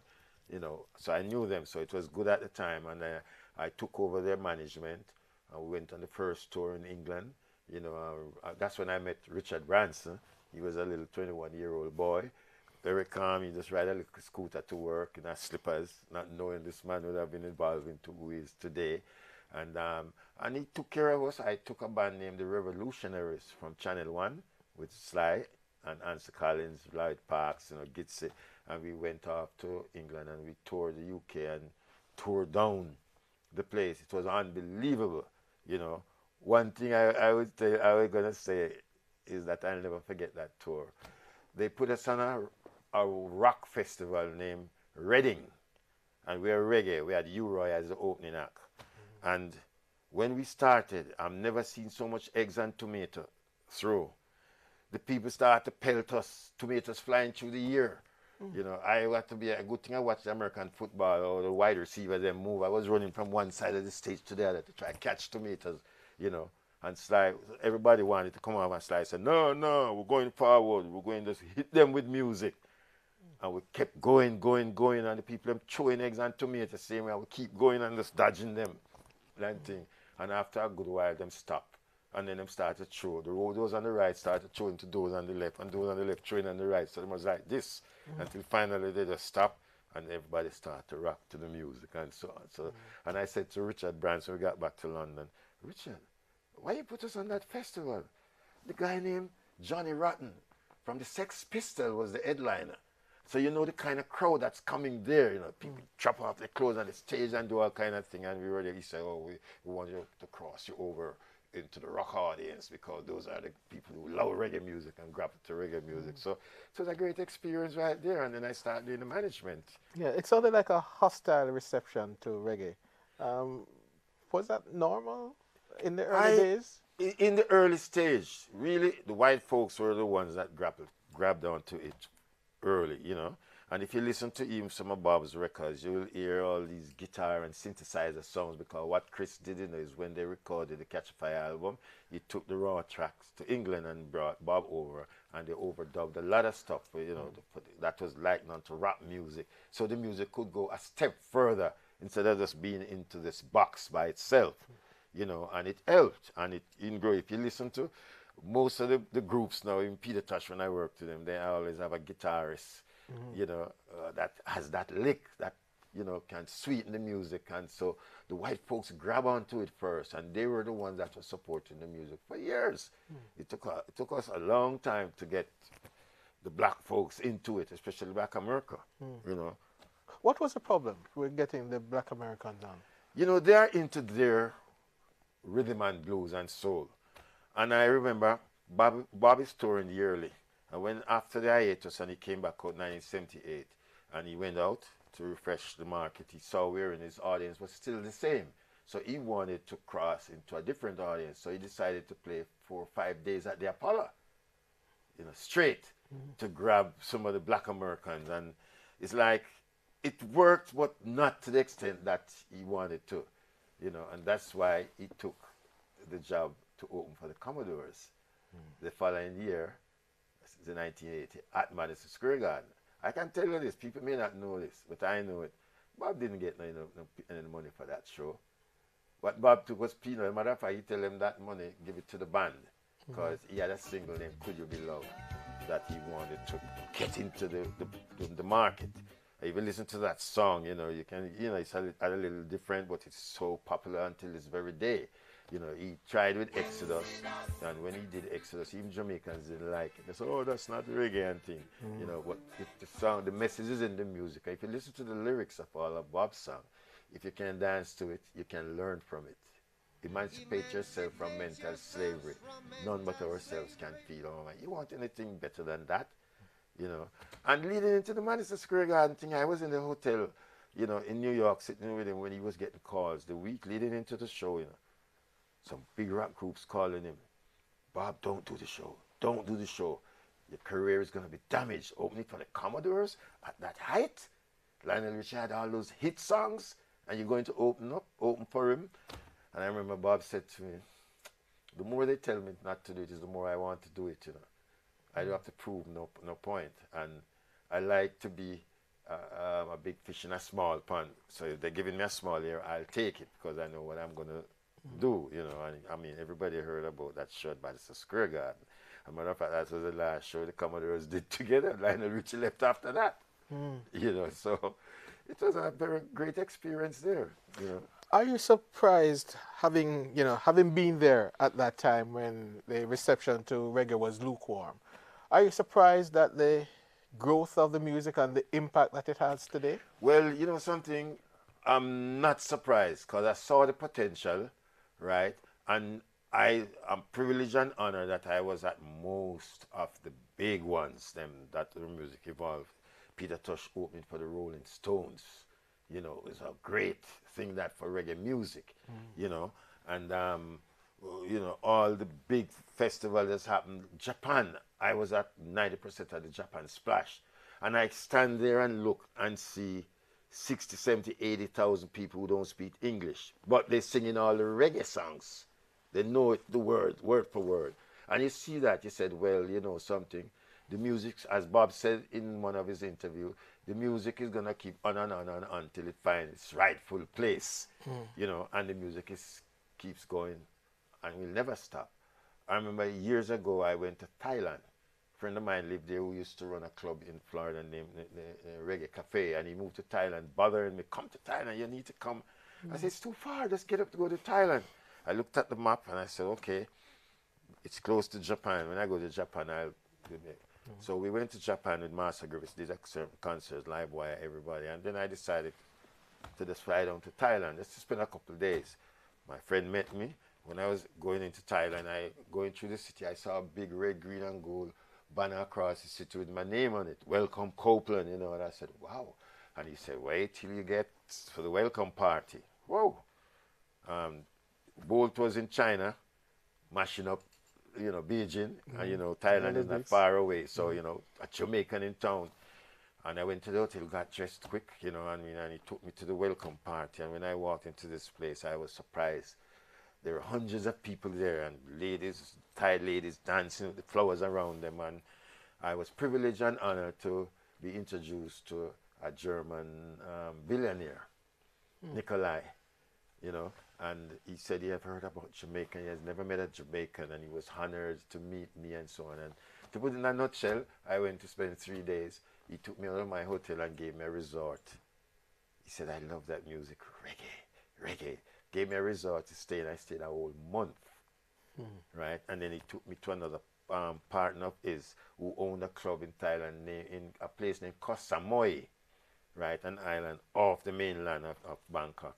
you know. So I knew them, so it was good at the time. And I took over their management. We went on the first tour in England. You know, that's when I met Richard Branson. He was a little 21-year-old boy, very calm. He just ride a little scooter to work in slippers, not knowing this man would have been involved into who he is today. And he took care of us. I took a band named the Revolutionaries from Channel 1 with Sly and Ansel Collins, Lloyd Parks, you know, Gitsy. And we went off to England and we toured the UK and toured down the place. It was unbelievable, you know. One thing I was going to say is that I'll never forget that tour. They put us on a rock festival named Reading, and we were reggae. We had U-Roy as the opening act. And when we started, I've never seen so much eggs and tomato throw. The people started to pelt us, tomatoes flying through the air. You know, I had to be a good thing. I watched American football or the wide receiver them move. I was running from one side of the stage to the other to try to catch tomatoes, you know. And Sly, everybody wanted to come out, and Sly said, no, we're going forward. We're going to hit them with music. And we kept going, and the people them throwing eggs and tomatoes, same way. I would keep going and just dodging them, that thing. And after a good while, them stopped. And then them started to throw. Those on the right started throwing to those on the left, and those on the left throwing on the right. So it was like this, until finally they just stopped, and everybody started to rock to the music and so on. So, and I said to Richard Branson, we got back to London, Richard, why you put us on that festival? The guy named Johnny Rotten from the Sex Pistols was the headliner. So you know the kind of crowd that's coming there, you know, people chop off their clothes on the stage and do all kind of thing. And we were there, he said, oh, we want you to cross you over into the rock audience because those are the people who love reggae music and grab to reggae music. So it was a great experience right there. And then I started doing the management. Yeah, it sounded like a hostile reception to reggae. Was that normal in the early days? In the early stage, really, the white folks were the ones that grabbed onto it early, you know. And if you listen to even some of Bob's records, you will hear all these guitar and synthesizer songs, because what Chris did, you know, is when they recorded the Catch a Fire album, he took the raw tracks to England and brought Bob over, and they overdubbed a lot of stuff, you know, that was likened onto rap music. So the music could go a step further instead of just being into this box by itself, you know, and it helped, and it grew. If you listen to most of the groups now, in Peter Tosh, when I work with them, they always have a guitarist, you know, that has that lick that, you know, can sweeten the music. And so the white folks grab onto it first, and they were the ones that were supporting the music for years. It took us a long time to get the black folks into it, especially Black America, you know. What was the problem with getting the Black Americans on? You know, they are into their rhythm and blues and soul. And I remember Bobby's touring yearly. And when after the hiatus and he came back out in 1978 and he went out to refresh the market, he saw where in his audience was still the same. So he wanted to cross into a different audience. So he decided to play 4 or 5 days at the Apollo, you know, straight to grab some of the Black Americans. And it's like it worked, but not to the extent that he wanted to, you know, and that's why he took the job to open for the Commodores the following year, the 1980, at Madison Square Garden. I can tell you this, people may not know this, but I know it. Bob didn't get any money for that show. What Bob took was peanut. As a matter of fact, he tell him that money, give it to the band, because he had a single named Could You Be Loved that he wanted to get into the market. If you listen to that song, you know, you can, you know, it's a little different, but it's so popular until this very day. You know, he tried with Exodus, and when he did Exodus, even Jamaicans didn't like it. They said, oh, that's not the reggae thing. You know, but if the song, the message is in the music. If you listen to the lyrics of all of Bob's songs, if you can dance to it, you can learn from it. Emancipate yourself from mental slavery. None but ourselves can feel. Oh, you want anything better than that? You know, and leading into the Madison Square Garden thing, I was in the hotel, you know, in New York, sitting with him when he was getting calls the week leading into the show, you know. Some big rock groups calling him, Bob, don't do the show. Don't do the show. Your career is going to be damaged. Opening for the Commodores at that height. Lionel Richie had all those hit songs, and you're going to open for him. And I remember Bob said to me, the more they tell me not to do it, is the more I want to do it, you know. I don't have to prove no point. And I like to be a big fish in a small pond. So if they're giving me a small here, I'll take it because I know what I'm going to do, you know. And I mean, everybody heard about that show by the Square Garden. As a matter of fact, that was the last show the Commodores did together. Lionel Richie left after that, you know. So it was a very great experience there, you know. Are you surprised, having been there at that time when the reception to reggae was lukewarm? Are you surprised at the growth of the music and the impact that it has today? Well, you know something, I'm not surprised because I saw the potential, right? And I am privileged and honored that I was at most of the big ones, them that the music evolved. Peter Tosh opening for the Rolling Stones, you know, it's a great thing that for reggae music, you know, and you know, all the big festivals that's happened. Japan, I was at 90% of the Japan Splash, and I stand there and look and see 60, 70, 80,000 people who don't speak English, but they're singing all the reggae songs. They know it, the word for word. And you see that, you said, well, you know something, the music, as Bob said in one of his interviews, the music is going to keep on and on and on until it finds its rightful place, you know, and the music keeps going and will never stop. I remember years ago I went to Thailand. A friend of mine lived there who used to run a club in Florida named the Reggae Cafe, and he moved to Thailand, bothering me, come to Thailand, you need to come. I said, it's too far, just get up to go to Thailand. I looked at the map and I said, okay, it's close to Japan. When I go to Japan, I'll do it. So we went to Japan with Master Griffiths, did a concerts, live wire, everybody, and then I decided to just fly down to Thailand just to spend a couple of days. My friend met me. When I was going into Thailand, going through the city, I saw a big red, green, and gold banner across the city with my name on it. Welcome Copeland, you know. And I said, wow. And he said, wait till you get for the welcome party. Whoa. Bolt was in China, mashing up, you know, Beijing, and you know, Thailand is not far away. So, you know, a Jamaican in town. And I went to the hotel, got dressed quick, you know, and he took me to the welcome party. And when I walked into this place, I was surprised. There were hundreds of people there, and ladies, Thai ladies dancing with the flowers around them. And I was privileged and honored to be introduced to a German billionaire, Nikolai, you know. And he said he had heard about Jamaica. He has never met a Jamaican, and he was honored to meet me and so on. And to put it in a nutshell, I went to spend 3 days. He took me out of my hotel and gave me a resort. He said, I love that music, reggae. Gave me a resort to stay, and I stayed a whole month, right? And then he took me to another partner of his who owned a club in Thailand in a place named Koh Samui, right? An island off the mainland of Bangkok.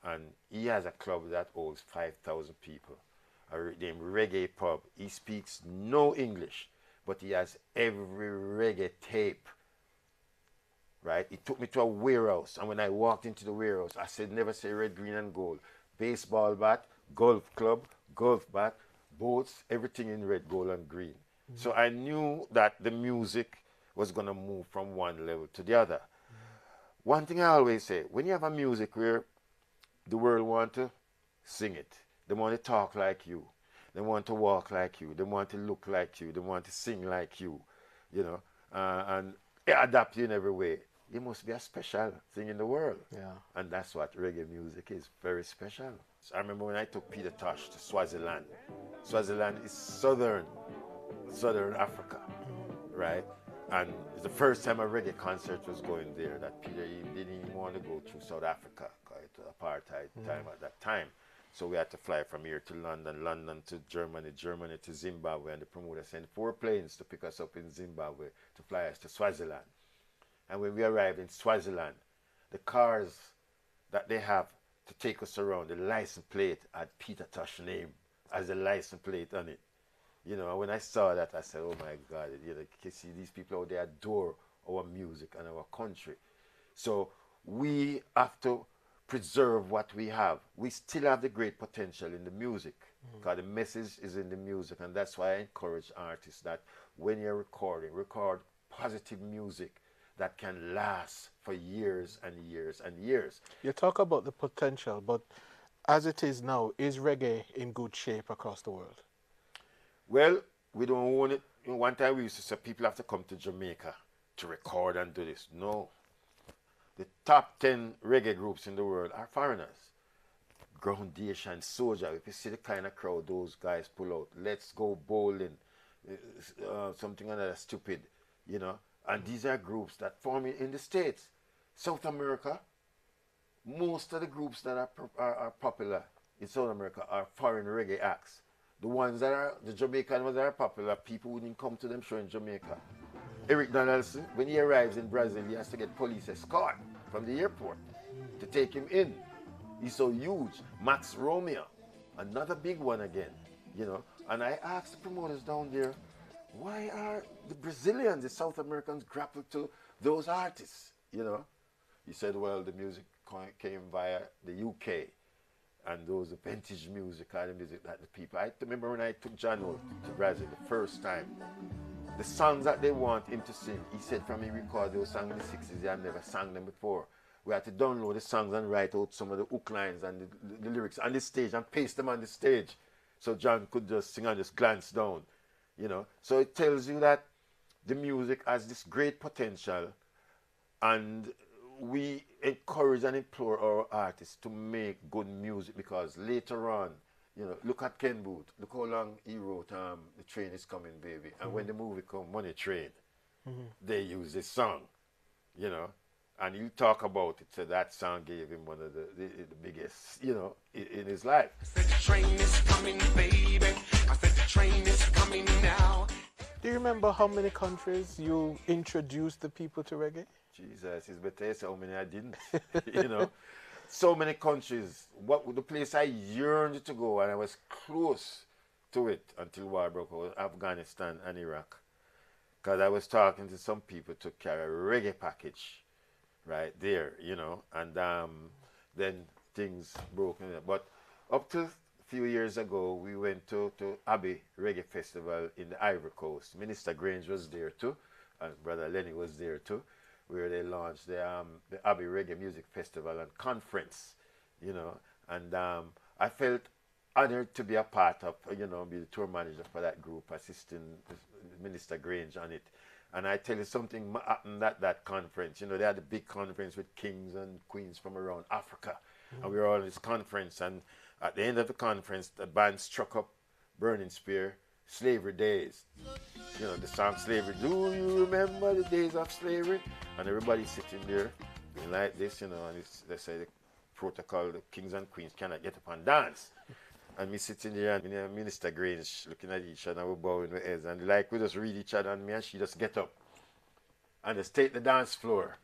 And he has a club that holds 5,000 people, named Reggae Pub. He speaks no English, but he has every reggae tape, right? He took me to a warehouse, and when I walked into the warehouse, I said, never say red, green, and gold. Baseball bat, golf club, golf bat, boats, everything in red, gold, and green. So I knew that the music was going to move from one level to the other. One thing I always say, when you have a music where the world want to sing it, they want to talk like you, they want to walk like you, they want to look like you, they want to sing like you, you know, and adapt you in every way. It must be a special thing in the world. Yeah. And that's what reggae music is, very special. So I remember when I took Peter Tosh to Swaziland. Swaziland is southern Africa, right? And it's the first time a reggae concert was going there that Peter didn't even want to go through South Africa, because it was apartheid time at that time. So we had to fly from here to London, London to Germany, Germany to Zimbabwe, and the promoter sent 4 planes to pick us up in Zimbabwe to fly us to Swaziland. And when we arrived in Swaziland, the cars that they have to take us around, the license plate had Peter Tosh's name as the license plate on it. You know, when I saw that, I said, oh my God, you know, you see these people out there adore our music and our country. So we have to preserve what we have. We still have the great potential in the music, because the message is in the music. And that's why I encourage artists that when you're recording, record positive music that can last for years and years and years. You talk about the potential, but As it is now, is reggae in good shape across the world? Well, we don't own it. You know, one time we used to say people have to come to Jamaica to record and do this. No. The top 10 reggae groups in the world are foreigners. Groundation, Soldier. If you see the kind of crowd those guys pull out, Let's Go Bowling, something another stupid, you know. And these are groups that form in the States. South America, most of the groups that are popular in South America are foreign reggae acts. The ones that are, the Jamaican ones that are popular, people wouldn't come to them show in Jamaica. Eric Donaldson, when he arrives in Brazil, he has to get police escort from the airport to take him in. He's so huge. Max Romeo, another big one again, you know. And I asked the promoters down there, why are the Brazilians, the South Americans grapple to those artists, you know? He said, well, the music came via the UK, and those vintage music, kind of music that the people, I remember when I took John out to Brazil the first time, the songs that they want him to sing, he said from he recorded those songs in the 60s, he had never sang them before. We had to download the songs and write out some of the hook lines and the lyrics on the stage and paste them on the stage. So John could just sing and just glance down, you know. So it tells you that the music has this great potential, and we encourage and implore our artists to make good music, because later on, you know, look at Ken Booth. Look how long he wrote The Train Is Coming, Baby. And when the movie come, Money Train, they use this song, you know. And you talk about it, so that song gave him one of the biggest, you know, in his life. I said the train is coming, baby. I said the train is coming now. Do you remember how many countries you introduced the people to reggae? Jesus, it's better say how many I didn't, you know. So many countries. What the place I yearned to go, and I was close to it until war broke out, Afghanistan and Iraq. Because I was talking to some people to carry a reggae package right there, you know, and then things broke. But up to a few years ago, we went to Abbey Reggae Festival in the Ivory Coast. Minister Grange was there too, and Brother Lenny was there too, where they launched the Abbey Reggae Music Festival and Conference, you know, and I felt honored to be a part of, you know, be the tour manager for that group, assisting Minister Grange on it. And I tell you, something happened at that conference. You know, they had a big conference with kings and queens from around Africa. And we were all in this conference. And at the end of the conference, the band struck up Burning Spear, Slavery Days. You know, the song Slavery. Do you remember the days of slavery? And everybody's sitting there doing like this, you know, and they say the protocol, the kings and queens cannot get up and dance. And me sitting there and Minister Grange looking at each other and we're bowing with heads. And like we just read each other, and me and she just get up and just take the dance floor.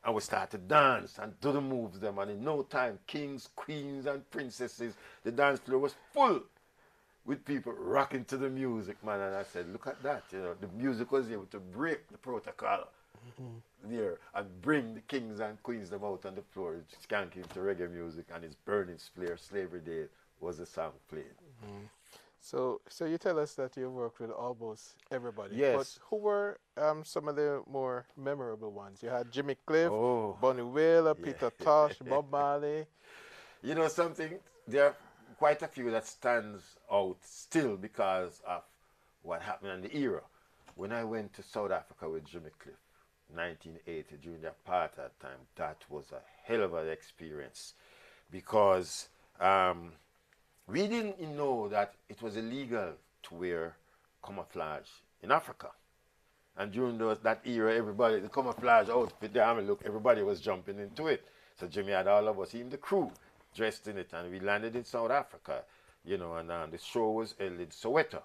And we start to dance and do the moves them. And in no time, kings, queens, and princesses, the dance floor was full with people rocking to the music, man. And I said, look at that. You know, the music was able to break the protocol there and bring the kings and queens them out on the floor, skanking to reggae music, and it's Burning Spear, Slavery Day was the song played. So you tell us that you worked with almost everybody. Yes. But who were some of the more memorable ones? You had Jimmy Cliff, Bunny Wailer, Peter Tosh, Bob Marley. You know something? There are quite a few that stands out still because of what happened in the era. When I went to South Africa with Jimmy Cliff, 1980, during the apartheid time, that was a hell of an experience, because we didn't know that it was illegal to wear camouflage in Africa. And during that era, everybody, the camouflage outfit, the army look, everybody was jumping into it. So Jimmy had all of us, even the crew, dressed in it. And we landed in South Africa, you know, and the show was held in Soweto.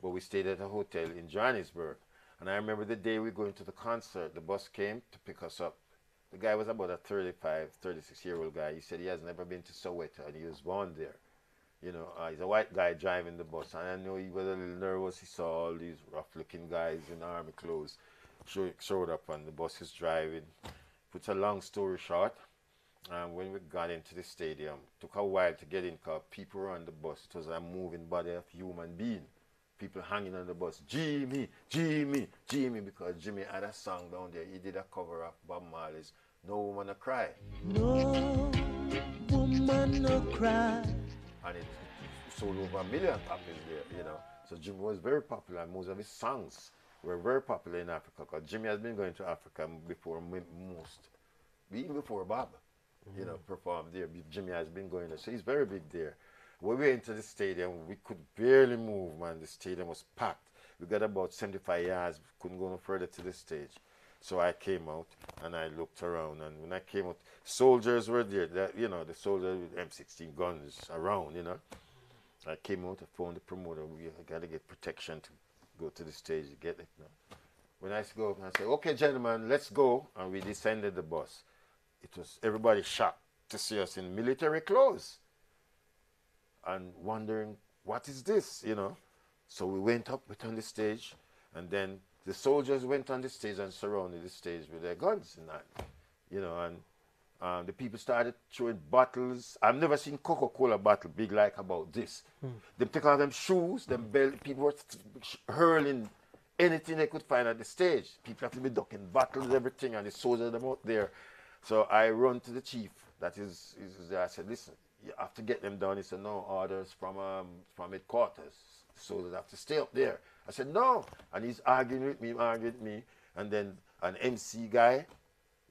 But we stayed at a hotel in Johannesburg. And I remember the day we were going to the concert, the bus came to pick us up. The guy was about a 35, 36-year-old guy. He said he has never been to Soweto, and he was born there. You know, he's a white guy driving the bus, and I know he was a little nervous. He saw all these rough-looking guys in army clothes showed up, and the bus is driving. Put a long story short, when we got into the stadium, it took a while to get in because people were on the bus. It was a moving body of human being. People hanging on the bus, Jimmy, Jimmy, Jimmy, because Jimmy had a song down there. He did a cover of Bob Marley's No Woman to Cry. No woman no cry. And it sold over 1 million copies there, you know. So Jimmy was very popular, and most of his songs were very popular in Africa, because Jimmy has been going to Africa before most, even before Bob, you know, performed there. Jimmy has been going there, so he's very big there. When we went to the stadium, we could barely move, man. The stadium was packed. We got about 75 yards, couldn't go no further to the stage. So I came out and I looked around, and when I came out, soldiers were there, you know, the soldiers with M16 guns around, you know. I came out, I phoned the promoter, we got to get protection to go to the stage to get it. You know. When I go up, I said, okay, gentlemen, let's go. And we descended the bus. It was everybody shocked to see us in military clothes and wondering, what is this, you know? So we went on the stage, and then the soldiers went on the stage and surrounded the stage with their guns and that, you know, and the people started throwing bottles. I've never seen Coca-Cola bottle big like about this. They take out them shoes, them belt, people were hurling anything they could find at the stage. People have to be ducking bottles, everything, and the soldiers them out there. So I run to the chief, that is there. I said, listen, you have to get them down. He said, no, orders from headquarters. The soldiers have to stay up there. I said, no. And he's arguing with me, and then an MC guy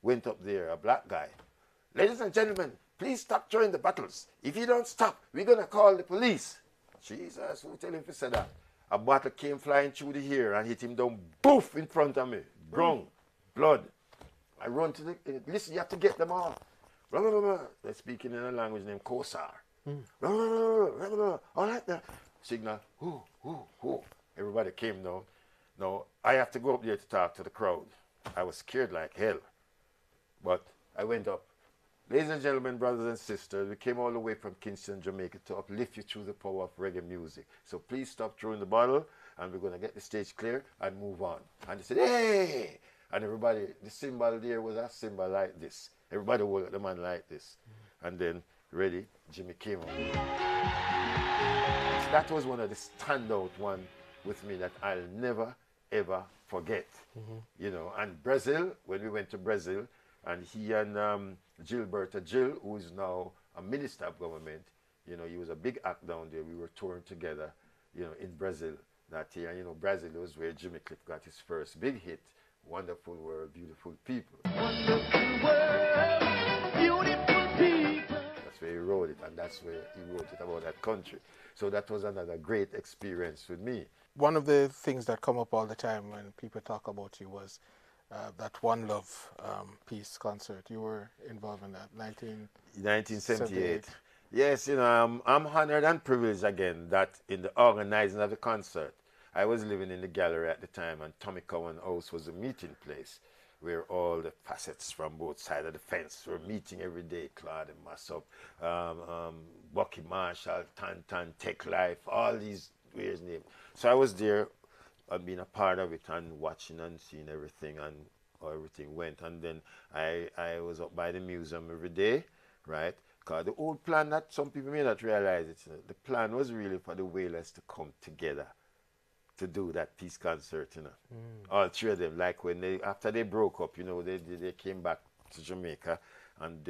went up there, a black guy. Ladies and gentlemen, please stop throwing the bottles. If you don't stop, we're going to call the police. Jesus, who tell him to say that? A bottle came flying through the air and hit him down, poof, in front of me. Ground, blood. I run to the, listen, you have to get them off. Blah, blah, blah, blah. They're speaking in a language named Kosar. Blah, blah, blah, blah, blah, blah. All right, now. Signal, whoo, whoo, whoo. Everybody came down. Now, I have to go up there to talk to the crowd. I was scared like hell. But I went up. Ladies and gentlemen, brothers and sisters, we came all the way from Kingston, Jamaica to uplift you through the power of reggae music. So please stop throwing the bottle, and we're going to get the stage clear and move on. And they said, hey! And everybody, the symbol there was a symbol like this. Everybody would the man like this. And then, ready, Jimmy came on. So that was one of the standout one with me that I'll never, ever forget. You know, and Brazil, when we went to Brazil, and he and Gilberto Gil, who is now a minister of government, you know, he was a big act down there. We were touring together, you know, in Brazil that year. And, you know, Brazil was where Jimmy Cliff got his first big hit, Wonderful World, Beautiful People. Wonderful world, beautiful people. That's where he wrote it, and that's where he wrote it about that country. So that was another great experience with me. One of the things that come up all the time when people talk about you was that One Love peace concert. You were involved in that, 1978. Yes, you know, I'm honored and privileged again that in the organizing of the concert, I was living in the gallery at the time, and Tommy Cowan House was a meeting place where all the facets from both sides of the fence were meeting every day. Claude and Massop, Bucky Marshall, Tan, Tech Life, all these weird names. So I was there, being a part of it and watching and seeing everything and how everything went. And then I was up by the museum every day, right? Because the old plan, that some people may not realize it, you know, the plan was really for the Wailers to come together to do that peace concert, you know. All three of them, like when they, after they broke up, you know, they came back to Jamaica and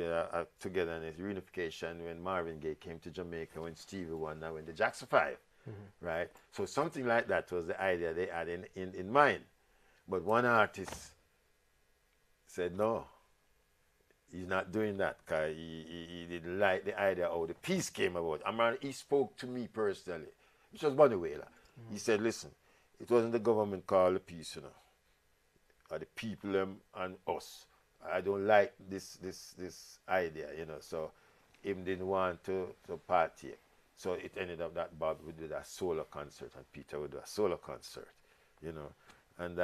together in this reunification when Marvin Gaye came to Jamaica, when Stevie Wonder, when the Jackson 5, right? So something like that was the idea they had in mind. But one artist said, no, he's not doing that because he didn't like the idea how the peace came about. I mean, he spoke to me personally, which was Bunny Wailer. He said, listen, it wasn't the government called the peace, you know, or the people and us. I don't like this idea, you know, so him didn't want to partake. So it ended up that Bob would do a solo concert and Peter would do a solo concert, you know. And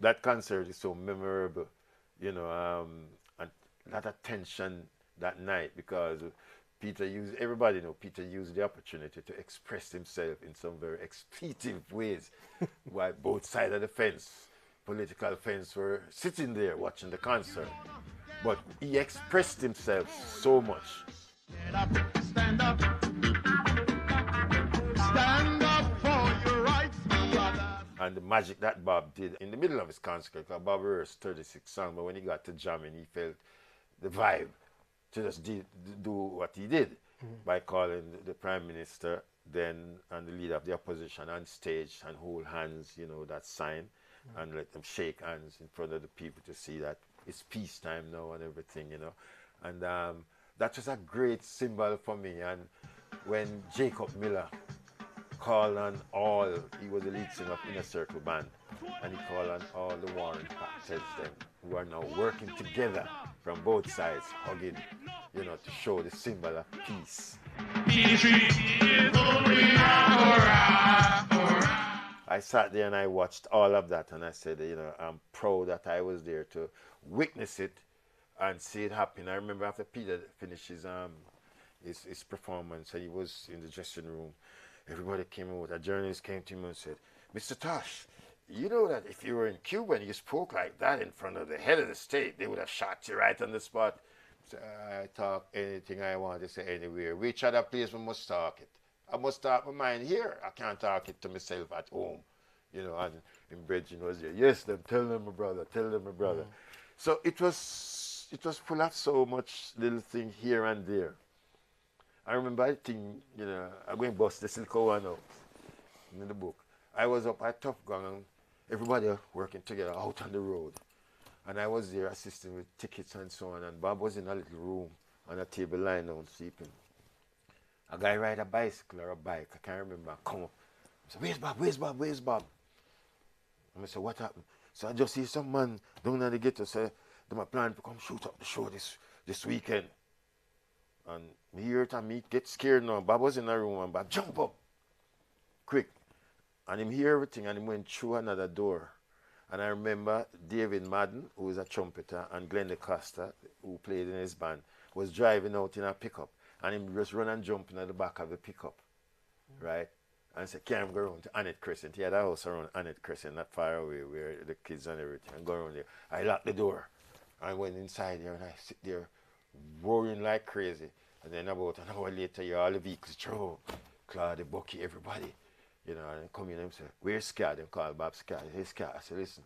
that concert is so memorable, you know, and a lot of tension that night because Peter used, everybody know, Peter used the opportunity to express himself in some very expletive ways while both sides of the fence, political fence, were sitting there watching the concert. But he expressed himself so much. Get up, stand up. Stand up for your rights, brother. And the magic that Bob did in the middle of his concert, because Bob rehearsed 36 songs, but when he got to jamming, he felt the vibe to just do what he did by calling the Prime Minister then and the leader of the opposition on stage and hold hands, you know, that sign, and let them shake hands in front of the people to see that it's peacetime now and everything, you know. And that was a great symbol for me. And when Jacob Miller called on all, he was the lead singer of Inner Circle Band, and he called on all the warring parties then, who are now working together from both sides, hugging, you know, to show the symbol of peace. I sat there and I watched all of that, and I said, you know, I'm proud that I was there to witness it and see it happen. I remember after Peter finished his performance, and he was in the dressing room, everybody came out, a journalist came to him and said, Mr. Tosh, you know that if you were in Cuba and you spoke like that in front of the head of the state, they would have shot you right on the spot. So I talk anything I want to say anywhere. Which other place we must talk it? I must talk my mind here. I can't talk it to myself at home. You know, and in Bridget was there. Yes, tell them my brother, tell them my brother. So it was full of so much little thing here and there. I remember I think, you know, I'm going to bust the Silko one out in the book. I was up at Tough Gang and everybody working together out on the road. And I was there assisting with tickets and so on. And Bob was in a little room on a table lying down sleeping. A guy ride a bicycle or a bike, I can't remember, come up. I said, where's Bob, where's Bob, where's Bob? And I said, what happened? So I just see some man down at the ghetto say, they might plan to come shoot up the show this weekend. And me hear it and me get scared now. Bob was in a room and Bob jump up quick. And him hear everything and he went through another door. And I remember David Madden, who was a trumpeter, and Glenn DeCosta, who played in his band, was driving out in a pickup. And him just run and jump in the back of the pickup, right? And said, can't go around to Annette Crescent. He had a house around Annette Crescent, not far away, where the kids and everything, and go around there. I locked the door. I went inside there and I sit there roaring like crazy. And then about an hour later, all the vehicles drove. Claude, Bucky, everybody. You know, and come in and say, where's Scott? They call Bob Scott. Hey, Scott. I said, listen,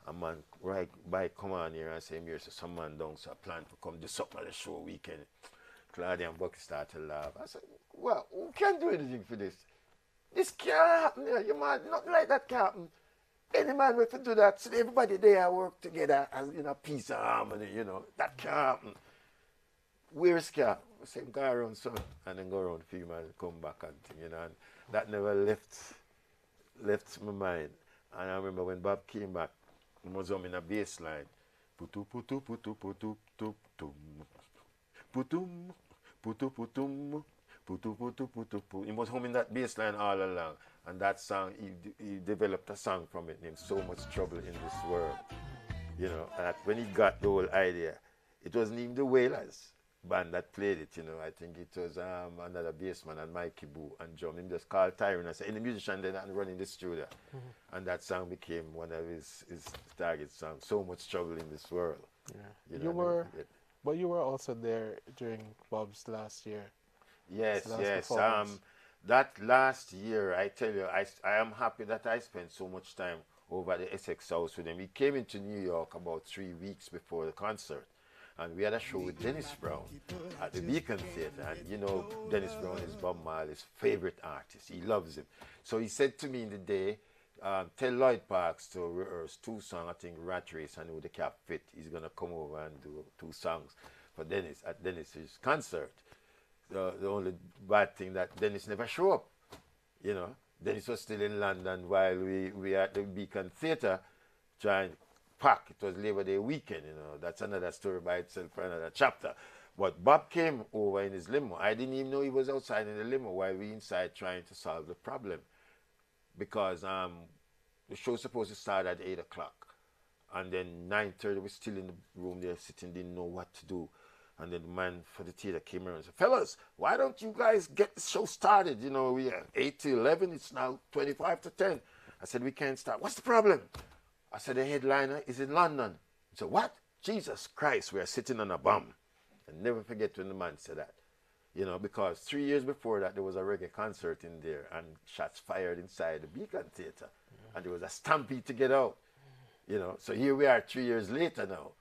a man right bike come on here and say, I'm here, so some man down, so I plan to come do something at the show weekend. Claudia and Bucky start to laugh. I said, well, who can do anything for this? This can't happen here. You man, nothing like that can't happen. Any man will do that. So everybody there work together as in a peace and harmony, you know. That can't happen. Where's Scott? I said, go around, son. And then go around, few man, come back and thing, you know. And that never left my mind. And I remember when Bob came back, he was in a bass line. Putu putu putu putu putu putum. Putum putu putum putu putu putu putu. He was humming that bass line all along. And that song, he developed a song from it named So Much Trouble in This World. You know, and when he got the whole idea, it wasn't even the Wailers band that played it, you know. I think it was another bassman and Mikey Boo and drum. Him just called Tyrone and said, any musician then and run in the studio. And that song became one of his target songs, So Much Trouble in This World. Yeah. But you were also there during Bob's last year. Yes, yes. That last year, I tell you, I am happy that I spent so much time over at the Essex House with him. He came into New York about 3 weeks before the concert. And we had a show with Dennis Brown at the Beacon Theatre. And you know, Dennis Brown is Bob Marley's favorite artist. He loves him. So he said to me in the day, tell Lloyd Parks to rehearse 2 songs, I think Rat Race and Who the Cap Fit. He's going to come over and do 2 songs for Dennis at Dennis's concert. The only bad thing that Dennis never showed up, you know. Dennis was still in London while we were at the Beacon Theatre trying to pack. It was Labor Day weekend, you know. That's another story by itself for another chapter. But Bob came over in his limo. I didn't even know he was outside in the limo while we inside trying to solve the problem. Because the show was supposed to start at 8 o'clock. And then 9:30, we're still in the room there sitting, didn't know what to do. And then the man for the theater came around and said, fellas, why don't you guys get the show started? You know, we are 8 to 11, it's now 25 to 10. I said, we can't start. What's the problem? I said, the headliner is in London. He said, what? Jesus Christ, we are sitting on a bomb. And never forget when the man said that. You know, because 3 years before that, there was a reggae concert in there and shots fired inside the Beacon Theatre. And there was a stampede to get out. You know, so here we are 3 years later now.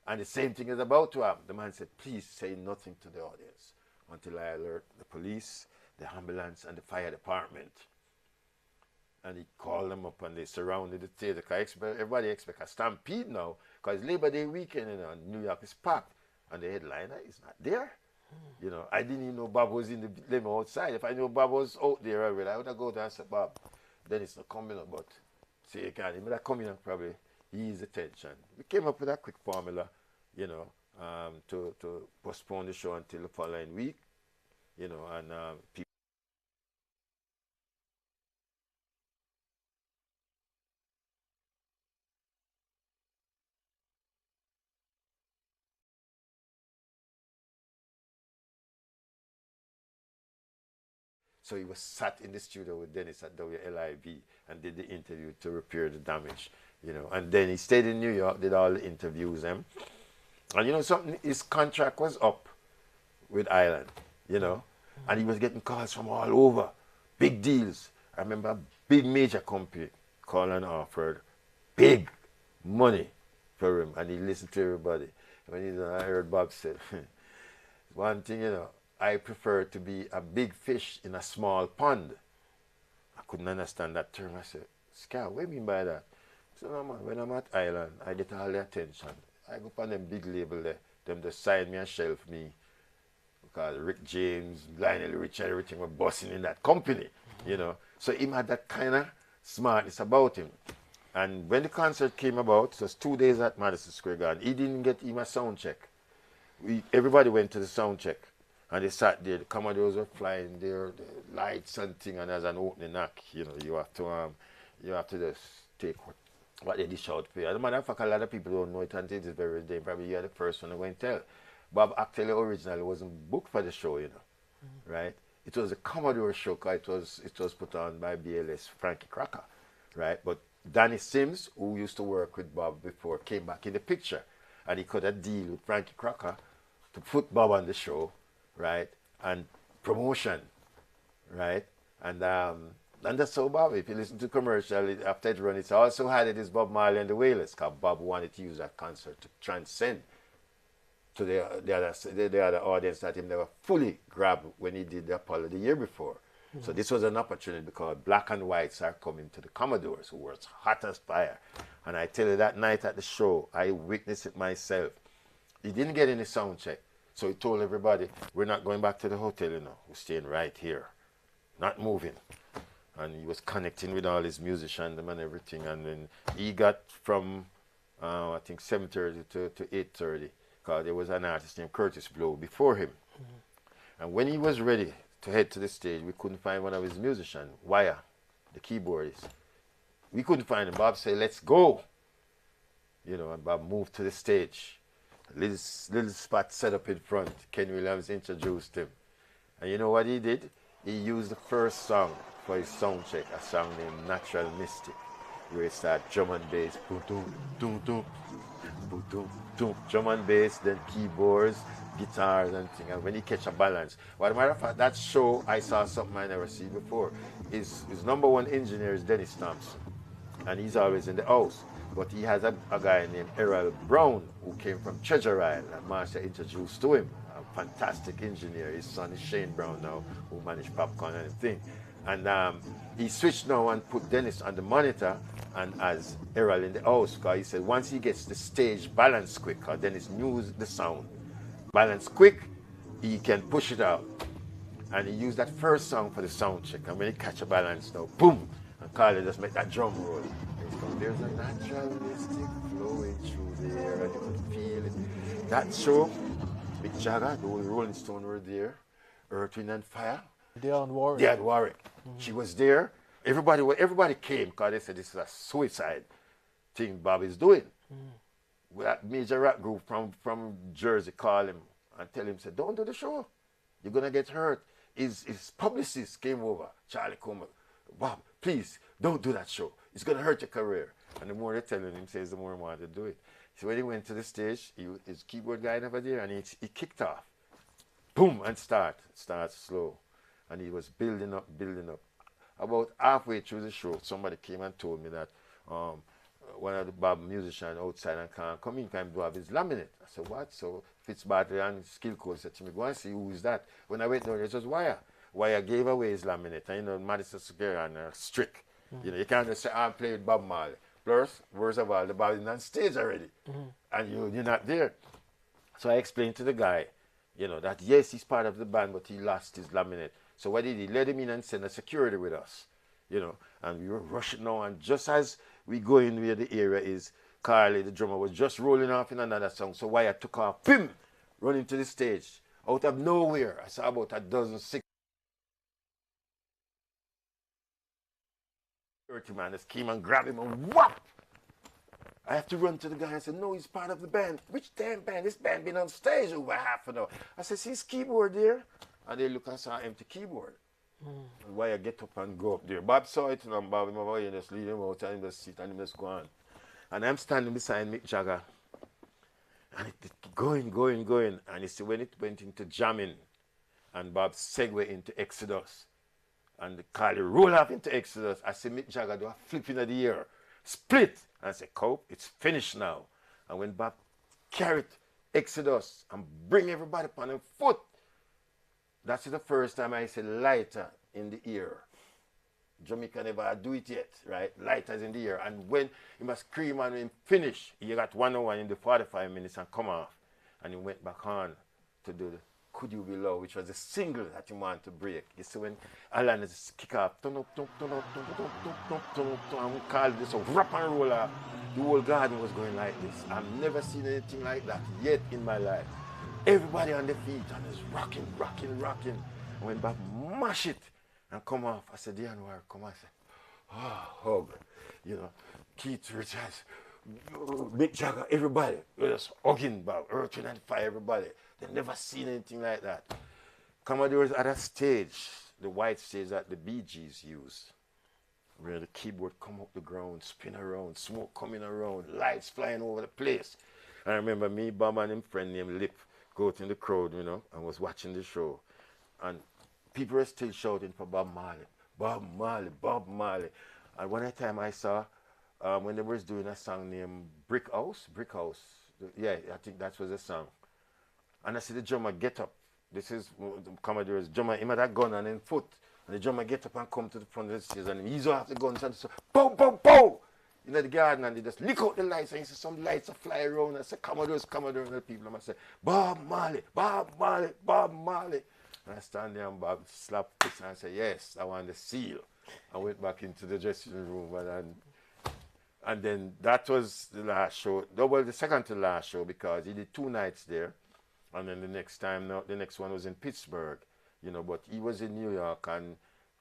And the same thing is about to happen. The man said, please say nothing to the audience until I alert the police, the ambulance, and the fire department. And he called them up and they surrounded the theater. Everybody expects a stampede now because Labor Day weekend, you know, New York is packed. And the headliner is not there. You know, I didn't even know Bob was in the limo outside. If I knew Bob was out there already, I would have gone there and said, Bob, then it's not coming up. But see, you can't. He would have come in and probably ease the tension. We came up with a quick formula, you know, to postpone the show until the following week, you know, and people. So he was sat in the studio with Dennis at WLIV and did the interview to repair the damage, you know. And then he stayed in New York, did all the interviews. And you know something, his contract was up with Island, you know. And he was getting calls from all over, big deals. I remember a big major company called and offered big money for him. And he listened to everybody. When I heard Bob said, one thing, you know, I prefer to be a big fish in a small pond. I couldn't understand that term. I said, Scar, what do you mean by that? So no man, when I'm at Island, I get all the attention. I go on them big label there, them just sign me and shelf me. Because Rick James, Lionel Richie, everything were bossing in that company, you know. So him had that kind of smartness about him. And when the concert came about, it was 2 days at Madison Square Garden, he didn't get him a sound check. Everybody went to the sound check. And they sat there, the Commodores were flying there, the lights and thing, and as an opening act, you know, you have to just take what they dish out for you. As a matter of fact, a lot of people don't know it until this very day. Probably you're the first one to go and tell. Bob actually originally wasn't booked for the show, you know, right? It was a Commodore show, because it was put on by BLS Frankie Crocker, right? But Danny Sims, who used to work with Bob before, came back in the picture, and he cut a deal with Frankie Crocker to put Bob on the show, right, and promotion, right, and that's so Bob. If you listen to commercial after it run, it's also had it is Bob Marley and the Wailers, because Bob wanted to use that concert to transcend to the other audience that he never fully grabbed when he did the Apollo the year before. So this was an opportunity because black and whites are coming to the Commodores, who were as hot as fire. And I tell you, that night at the show, I witnessed it myself. He didn't get any sound check. So he told everybody, we're not going back to the hotel, you know. We're staying right here, not moving. And he was connecting with all his musicians and everything. And then he got from, I think, 7:30 to 8:30, because there was an artist named Curtis Blow before him. And when he was ready to head to the stage, we couldn't find one of his musicians, Wire, the keyboardist. We couldn't find him. Bob said, let's go. You know, and Bob moved to the stage. Little spot set up in front. Ken Williams introduced him. And you know what he did? He used the first song for his sound check, a song named Natural Mystic, where he started drum and bass, boom, boom, boom, boom, boom, boom, boom, drum and bass, then keyboards, guitars and things. And when he catch a balance, well, as a matter of fact, that show, I saw something I never seen before. His #1 engineer is Dennis Thompson, and he's always in the house. But he has a guy named Errol Brown, who came from Treasure Isle, that Master introduced to him, a fantastic engineer. His son is Shane Brown now, who managed Popcorn and everything. And he switched now and put Dennis on the monitor and as Errol in the house, because he said once he gets the stage balanced quick, because Dennis knew the sound, balanced quick, he can push it out. And he used that first song for the sound check. And when he catch a balance now, boom, and Carly just make that drum roll. There's a natural mystic flowing through the air, and you could feel it. That show, Big Jagger, the old Rolling Stone were there, Earth, Wind and Fire. Dionne Warwick. Dionne Warwick. She was there. Everybody came because they said this is a suicide thing Bob is doing. That major rap group from Jersey called him and tell him, said, don't do the show. You're going to get hurt. His publicist came over, Charlie Comer. Bob, please, don't do that show. It's going to hurt your career. And the more they're telling him, says the more he wanted to do it. So when he went to the stage, his keyboard guy never there, and he kicked off. Boom, and start slow. And he was building up. About halfway through the show, somebody came and told me that one of the Bob musicians outside and can't come in, can do have his laminate. I said, what? So Fitzbattery and Skill Code said to me, go and see who is that. When I went down, it was Wire. Wire gave away his laminate. And you know, Madison Square and strict. You know, you can't just say, I'm playing with Bob Marley. Plus, worst of all, the Bob is on stage already. And you're not there. So I explained to the guy, you know, that yes, he's part of the band, but he lost his laminate. So what did he? Let him in and send a security with us. You know, and we were rushing now, and just as we go in where the area is, Carly, the drummer, was just rolling off in another song. So Wire took off, pim, running to the stage. Out of nowhere, I saw about a dozen, 6 man just came and grabbed him and whap! I have to run to the guy and say, no, he's part of the band. Which damn band? This band been on stage over half an hour. I said, see his keyboard there? And they look and saw an empty keyboard. And Wire get up and go up there. Bob saw it and Bob, you just leave him out and he just sit and he just go on. And I'm standing beside Mick Jagger. And it going. And you see when it went into jamming and Bob segue into Exodus. And the Carly roll off into Exodus. I see Mick Jagger do a flip in the air. Split. And I say, Cope, it's finished now. And when Bob carried Exodus and bring everybody upon him foot, that's the first time I say lighter in the ear. Jamaica never do it yet, right? Lighters in the ear. And when he must scream and when finish, he got 101 in the 45 minutes and come off. And he went back on to do the Could You Be Love, which was the single that he wanted to break. You see when Alan is kick off, and we call this a rap and roll off, the whole garden was going like this. I've never seen anything like that yet in my life. Everybody on their feet and is rocking. And when Bob mash it and come off, I said, Dianwar, come on. I said, hug. You know, Keith Richards, Mick Jagger, everybody. We're just hugging Bob, Earth, Wind and Fire, everybody. They've never seen anything like that. Commodores at a stage, the white stage that the Bee Gees use, where the keyboard come up the ground, spin around, smoke coming around, lights flying over the place. I remember me, Bob, and him friend named Lip, go out in the crowd, you know, and was watching the show. And people were still shouting for Bob Marley. And one time I saw, when they was doing a song named Brick House. Yeah, I think that was the song. And I see the drummer get up. This is the Commodore's drummer. He had a gun and then foot. And the drummer get up and come to the front of the stage and he's off the gun and so pow, pow, pow! In the garden and they just lick out the lights and you see some lights are fly around. I say, Commodore, and the people. And I say, Bob Marley. And I stand there and Bob slap this and I say, yes, I want the seal. I went back into the dressing room and then that was the last show. Well, the second to last show because he did 2 nights there. And then the next one was in Pittsburgh, you know, but he was in New York and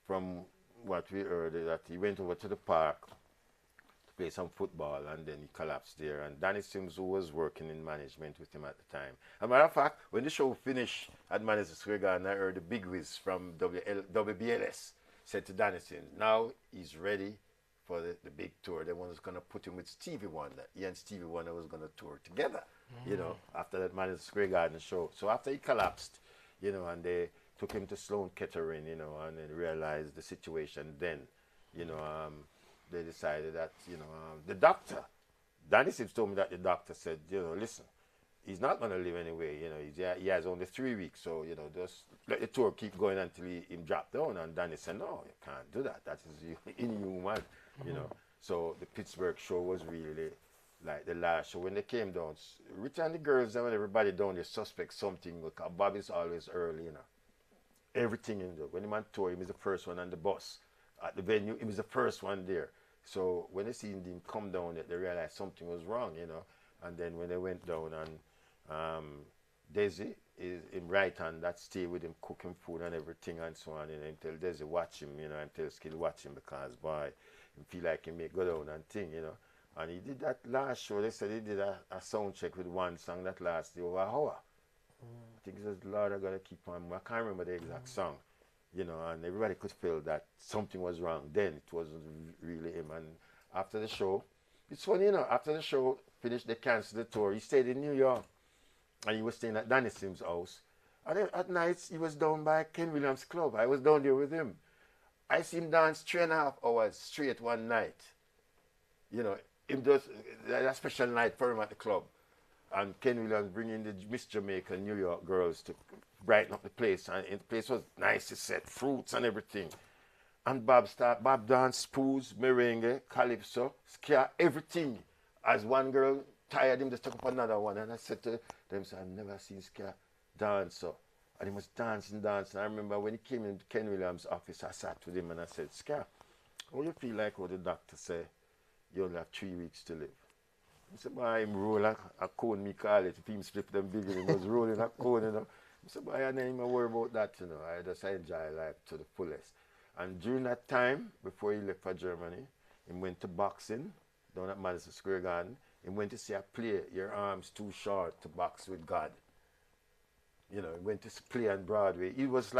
from what we heard that he went over to the park to play some football and then he collapsed there. And Danny Sims, who was working in management with him at the time. As a matter of fact, when the show finished at Madison Square Garden, I heard the big whiz from WBLS said to Danny Sims, now he's ready for the big tour. They was going to put him with Stevie Wonder. He and Stevie Wonder was going to tour together, you know, after that Madison Square Garden show. So after he collapsed, you know, and they took him to Sloan Kettering, you know, and then realized the situation then, you know, they decided that, you know, the doctor, Danny Sims told me that the doctor said, you know, listen, he's not going to live anyway, you know, he has only 3 weeks, so, you know, just let the tour keep going until he drop down. And Danny said, no, you can't do that. That is inhuman. You know, so the Pittsburgh show was really like the last show. When they came down, Rich and the girls and everybody down, they suspect something because Bobby's always early, you know. Everything in there. When the man tour, he was the first one on the bus. At the venue, he was the first one there. So when they seen him come down, they realized something was wrong, you know. And then when they went down and Desi is in right hand that stay with him cooking food and everything and so on, and until Desi watch him, you know, until Skill watch him because boy, feel like he may go down and thing, you know. And he did that last show. They said he did a sound check with one song that lasted over an hour. I think it was Lord, I gotta keep on. I can't remember the exact song, you know. And everybody could feel that something was wrong. Then it wasn't really him. And after the show, it's funny, you know. After the show finished, they canceled the tour. He stayed in New York, and he was staying at Danny Sims' house. And then at nights, he was down by Ken Williams' club. I was down there with him. I see him dance 3.5 hours straight one night. You know, him just a special night for him at the club. And Ken Williams bringing the Miss Jamaica New York girls to brighten up the place. And the place was nicely set, fruits and everything. And Bob dance, spoos, merengue, calypso, ska, everything. As one girl tired him, just took up another one. And I said to them, I've never seen ska dance. So. And he was dancing. I remember when he came into Ken Williams' office, I sat with him and I said, Ska, what do you feel like what the doctor said? You only have 3 weeks to live. He said, boy, him roll a cone, me call it. If him split them big, he was rolling a cone, you know. He said, boy, I don't even worry about that, you know. I just enjoy life to the fullest. And during that time, before he left for Germany, he went to boxing down at Madison Square Garden. He went to see a play, Your Arms Too Short to Box with God. You know, he went to play on Broadway. He was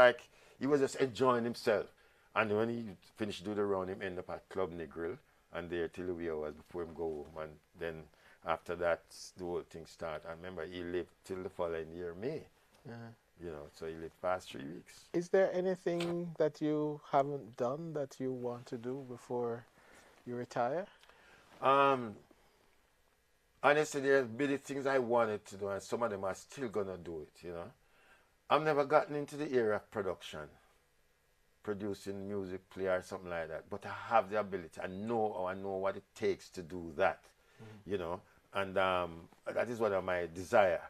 just enjoying himself. And when he finished doing the round, he ended up at Club Negril. And there till the wee hours before him go home. And then after that, the whole thing started. I remember he lived till the following year, May. You know, so he lived past 3 weeks. Is there anything that you haven't done that you want to do before you retire? Honestly, there's many things I wanted to do, and some of them are still gonna do it, you know. I've never gotten into the area of production, producing music, play or something like that, but I have the ability. I know what it takes to do that, you know, and that is one of my desire.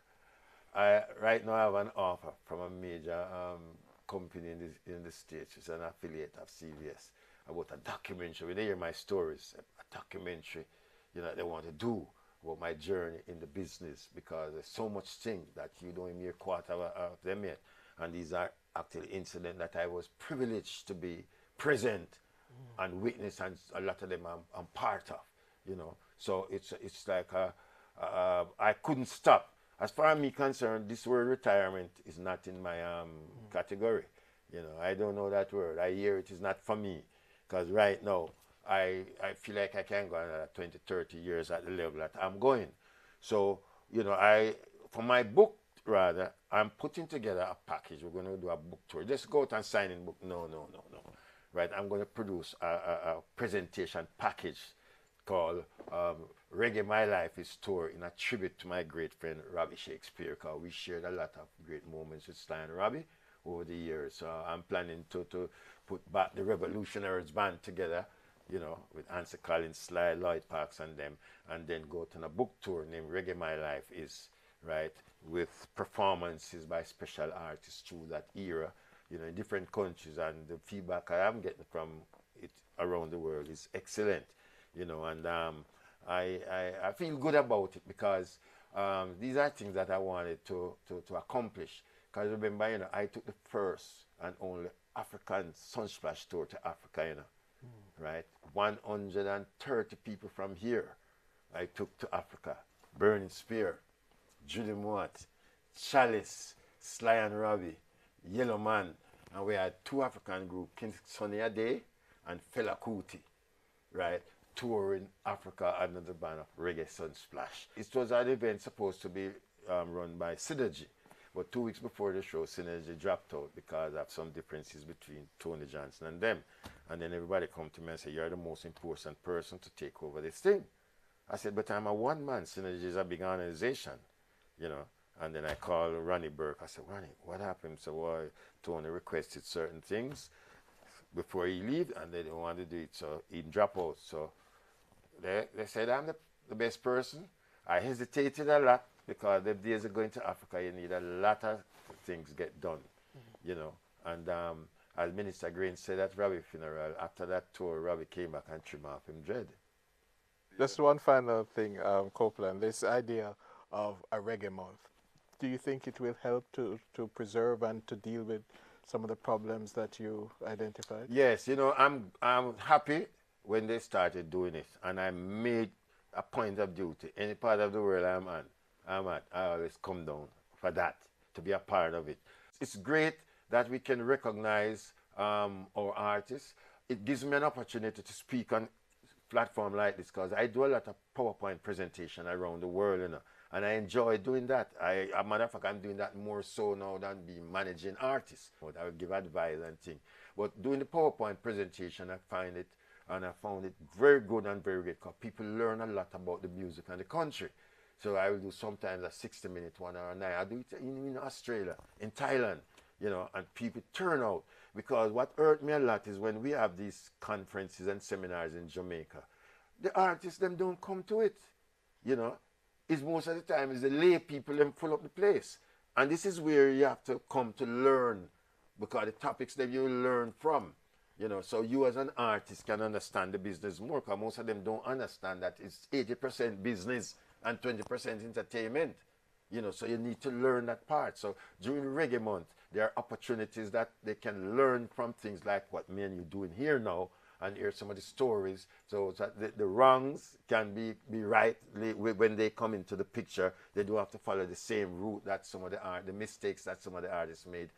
Right now I have an offer from a major company in the States. It's an affiliate of CBS about a documentary. When they hear my stories, a documentary, you know, they want to do about my journey in the business, because there's so much things that you don't even hear quarter of them yet. And these are actually incidents that I was privileged to be present and witness, and a lot of them I'm part of, you know. So it's like I couldn't stop. As far as me concerned, this word retirement is not in my category. You know, I don't know that word. I hear it is not for me, because right now I feel like I can go another 20, 30 years at the level that I'm going. So, you know, for my book, rather, I'm putting together a package. We're going to do a book tour. Just go out and sign in book. No. Right, I'm going to produce a presentation package called Reggae My Life is Tour, in a tribute to my great friend Robbie Shakespeare, because we shared a lot of great moments with Sly and Robbie over the years. So I'm planning to put back the Revolutionaries band together, you know, with Ansel Collins, Sly, Lloyd Parks and them, and then go to a book tour named Reggae My Life is, right, with performances by special artists through that era, you know, in different countries. And the feedback I am getting from it around the world is excellent, you know, and I feel good about it, because these are things that I wanted to accomplish. Because remember, you know, I took the first and only African Sunsplash tour to Africa, you know. Right, 130 people from here I took to Africa. Burning Spear, Judy Mott, Chalice, Sly and Robbie, Yellow Man, and we had 2 African groups, King Sunny Ade and Fela Kuti, right, touring Africa under the banner of Reggae Sunsplash. It was an event supposed to be run by Synergy, but 2 weeks before the show, Synergy dropped out because of some differences between Tony Johnson and them. And then everybody come to me and say, you're the most important person to take over this thing. I said, but I'm a one-man. Synergy is a big organization, you know. And then I called Ronnie Burke. I said, Ronnie, what happened? So, well, Tony requested certain things before he leave, and they didn't want to do it, so he dropped out. So they said I'm the best person. I hesitated a lot, because the days of going to Africa, you need a lot of things get done, you know. And as Minister Green said at Robbie's funeral, after that tour, Robbie came back and trimmed off him dread. Just one final thing, Copeland, this idea of a Reggae Month, do you think it will help to preserve and to deal with some of the problems that you identified? Yes, you know, I'm happy when they started doing it, and I made a point of duty. Any part of the world I always come down for that, to be a part of it. It's great that we can recognize our artists. It gives me an opportunity to speak on a platform like this, because I do a lot of PowerPoint presentation around the world, you know, and I enjoy doing that. As a matter of fact, I'm doing that more so now than being managing artists. I will give advice and things. But doing the PowerPoint presentation, I find it And I found it very good and very great because people learn a lot about the music and the country. So I will do sometimes a 60-minute one or a 9. I do it in Australia, in Thailand, you know, and people turn out. Because what hurt me a lot is when we have these conferences and seminars in Jamaica, the artists, them don't come to it, you know. It's most of the time is the lay people them full up the place. And this is where you have to come to learn, because the topics that you learn from, you know, so you as an artist can understand the business more, because most of them don't understand that it's 80% business and 20% entertainment, you know, so you need to learn that part. So during Reggae Month, there are opportunities that they can learn from things like what me and you doing here now, and hear some of the stories, so that the wrongs can be right when they come into the picture. They don't have to follow the same route that some of the mistakes that some of the artists made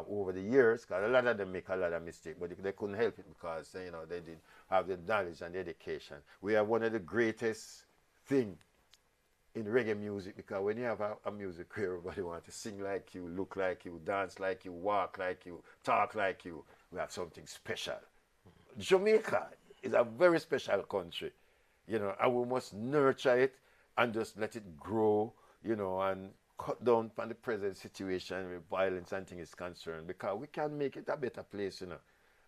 over the years, because a lot of them make a lot of mistakes, but they couldn't help it because, you know, they didn't have the knowledge and the education. We have one of the greatest things in reggae music, because when you have a music where everybody wants to sing like you, look like you, dance like you, walk like you, talk like you, we have something special. Jamaica is a very special country, you know, and we must nurture it and just let it grow, you know, and cut down from the present situation with violence and things is concerned, because we can make it a better place, you know.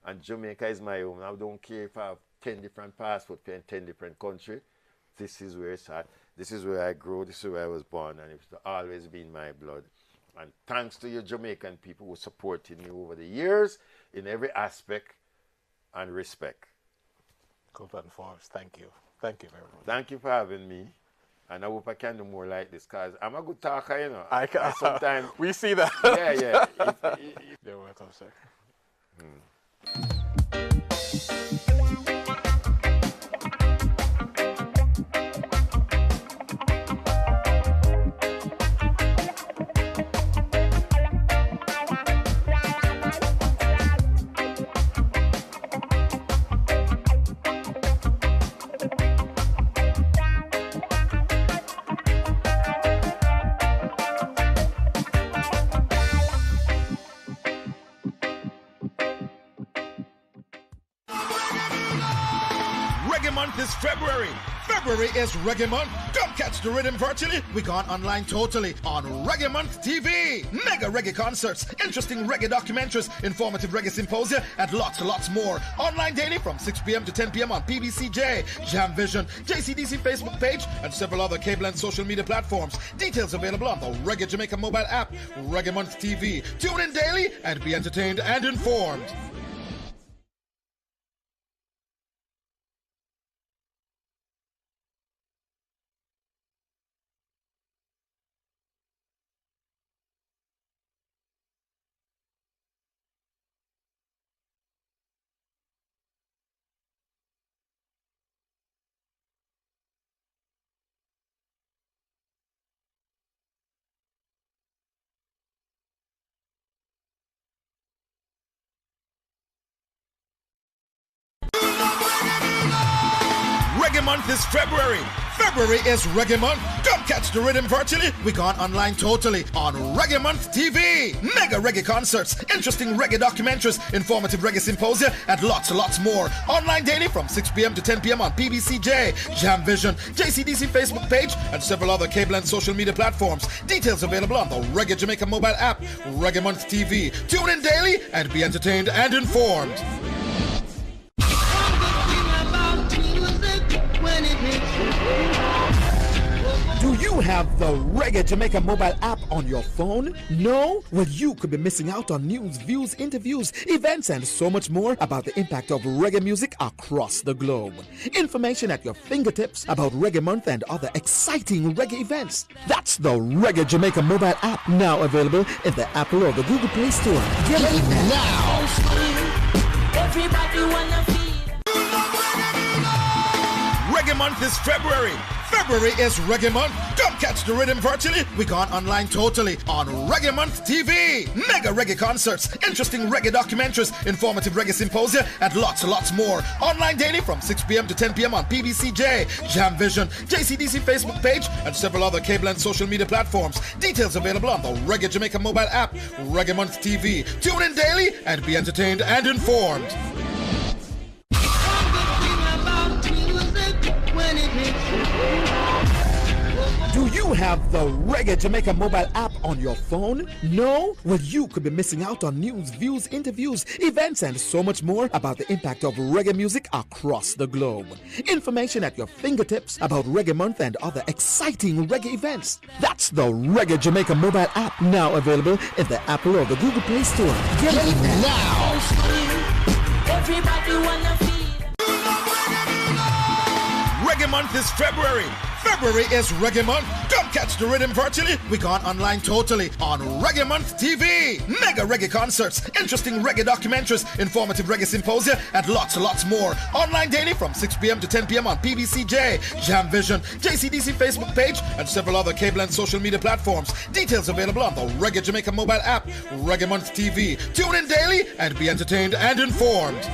And Jamaica is my home. I don't care if I have 10 different passports in 10 different countries. This is where it's at. This is where I grew. This is where I was born, and it's always been my blood. And thanks to you Jamaican people who supported me over the years in every aspect and respect. Copeland Forbes, thank you. Thank you very much. Thank you for having me. And I hope I can do more like this, because I'm a good talker, you know. I can. Sometimes we see that. Yeah. You're welcome, sir. Reggae Month is February. February is Reggae Month. Come catch the rhythm virtually. We gone online totally on Reggae Month TV. Mega reggae concerts, interesting reggae documentaries, informative reggae symposia, and lots more. Online daily from 6 p.m. to 10 p.m. on PBCJ, Jam Vision, JCDC Facebook page, and several other cable and social media platforms. Details available on the Reggae Jamaica mobile app, Reggae Month TV. Tune in daily and be entertained and informed. Reggae Month is February. February is Reggae Month. Come catch the rhythm virtually. We gone online totally on Reggae Month TV. Mega reggae concerts, interesting reggae documentaries, informative reggae symposia, and lots more. Online daily from 6 p.m. to 10 p.m. on PBCJ, Jam Vision, JCDC Facebook page, and several other cable and social media platforms. Details available on the Reggae Jamaica mobile app, Reggae Month TV. Tune in daily and be entertained and informed. Do you have the Reggae Jamaica mobile app on your phone? No? Well, you could be missing out on news, views, interviews, events, and so much more about the impact of reggae music across the globe. Information at your fingertips about Reggae Month and other exciting reggae events. That's the Reggae Jamaica mobile app, now available in the Apple or the Google Play Store. Get it now! Everybody wanna feel. Reggae Month is February. February is Reggae Month. Come catch the rhythm virtually. We gone online totally on Reggae Month TV. Mega reggae concerts, interesting reggae documentaries, informative reggae symposia, and lots more. Online daily from 6 p.m. to 10 p.m. on PBCJ, Jam Vision, JCDC Facebook page, and several other cable and social media platforms. Details available on the Reggae Jamaica mobile app, Reggae Month TV. Tune in daily and be entertained and informed. you have the Reggae Jamaica mobile app on your phone? No? Well, you could be missing out on news, views, interviews, events, and so much more about the impact of reggae music across the globe. Information at your fingertips about Reggae Month and other exciting reggae events. That's the Reggae Jamaica mobile app, now available in the Apple or the Google Play Store. Get it now! Everybody wanna feel. Reggae Month is February. February is Reggae Month. Come catch the rhythm virtually. We gone online totally on Reggae Month TV. Mega reggae concerts, interesting reggae documentaries, informative reggae symposia, and lots more. Online daily from 6 p.m. to 10 p.m. on PBCJ, Jam Vision, JCDC Facebook page, and several other cable and social media platforms. Details available on the Reggae Jamaica mobile app, Reggae Month TV. Tune in daily and be entertained and informed.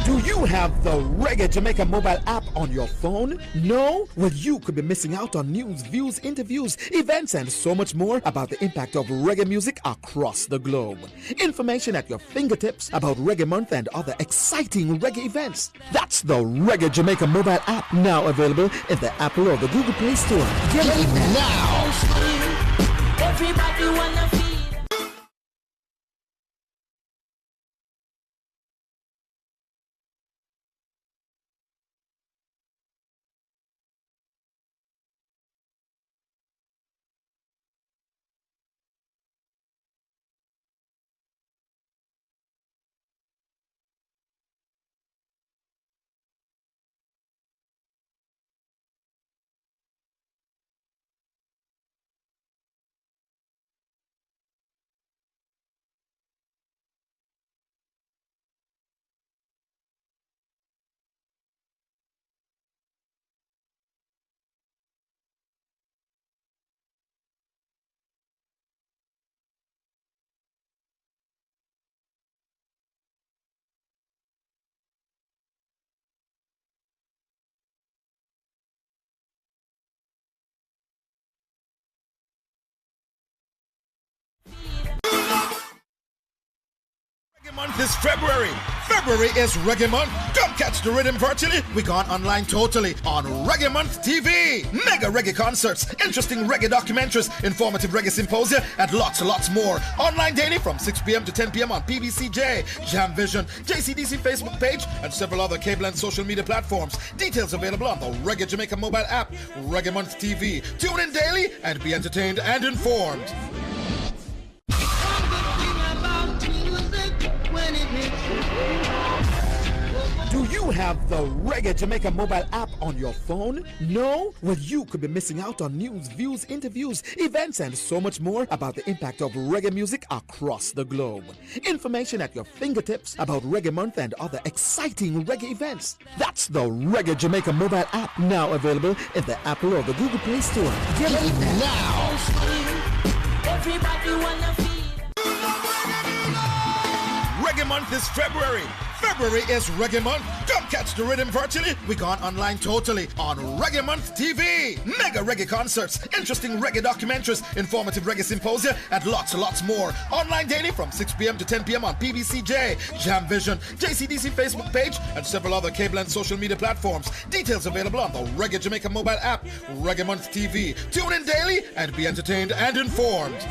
Do you have the Reggae Jamaica mobile app on your phone? No? Well, you could be missing out on news, views, interviews, events, and so much more about the impact of reggae music across the globe. Information at your fingertips about Reggae Month and other exciting reggae events. That's the Reggae Jamaica mobile app, now available in the Apple or the Google Play Store. Get it now! Everybody wanna feel. Reggae Month is February. February is Reggae Month. Come catch the rhythm virtually. We gone online totally on Reggae Month TV. Mega reggae concerts, interesting reggae documentaries, informative reggae symposia, and lots more. Online daily from 6 p.m. to 10 p.m. on PBCJ, Jam Vision, JCDC Facebook page, and several other cable and social media platforms. Details available on the Reggae Jamaica mobile app, Reggae Month TV. Tune in daily and be entertained and informed. Do you have the Reggae Jamaica mobile app on your phone? No? Well, you could be missing out on news, views, interviews, events, and so much more about the impact of reggae music across the globe. Information at your fingertips about Reggae Month and other exciting reggae events. That's the Reggae Jamaica mobile app, now available in the Apple or the Google Play Store. Get it now! Everybody wanna feel. Reggae Month is February. February is Reggae Month. Come catch the rhythm virtually. We gone online totally on Reggae Month TV. Mega reggae concerts, interesting reggae documentaries, informative reggae symposia, and lots more. Online daily from 6 p.m. to 10 p.m. on PBCJ, Jam Vision, JCDC Facebook page, and several other cable and social media platforms. Details available on the Reggae Jamaica mobile app, Reggae Month TV. Tune in daily and be entertained and informed.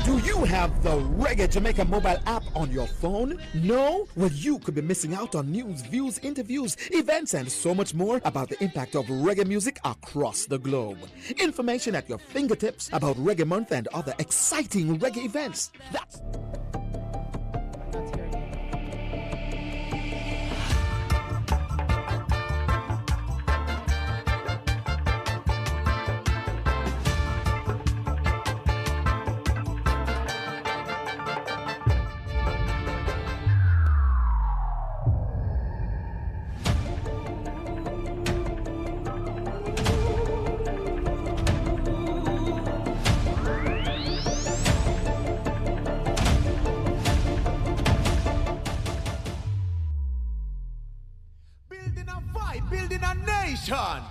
Do you have the Reggae Jamaica mobile app on your phone? No? Well, you could be missing out on news, views, interviews, events, and so much more about the impact of reggae music across the globe. Information at your fingertips about Reggae Month and other exciting reggae events. That's... Building a nation.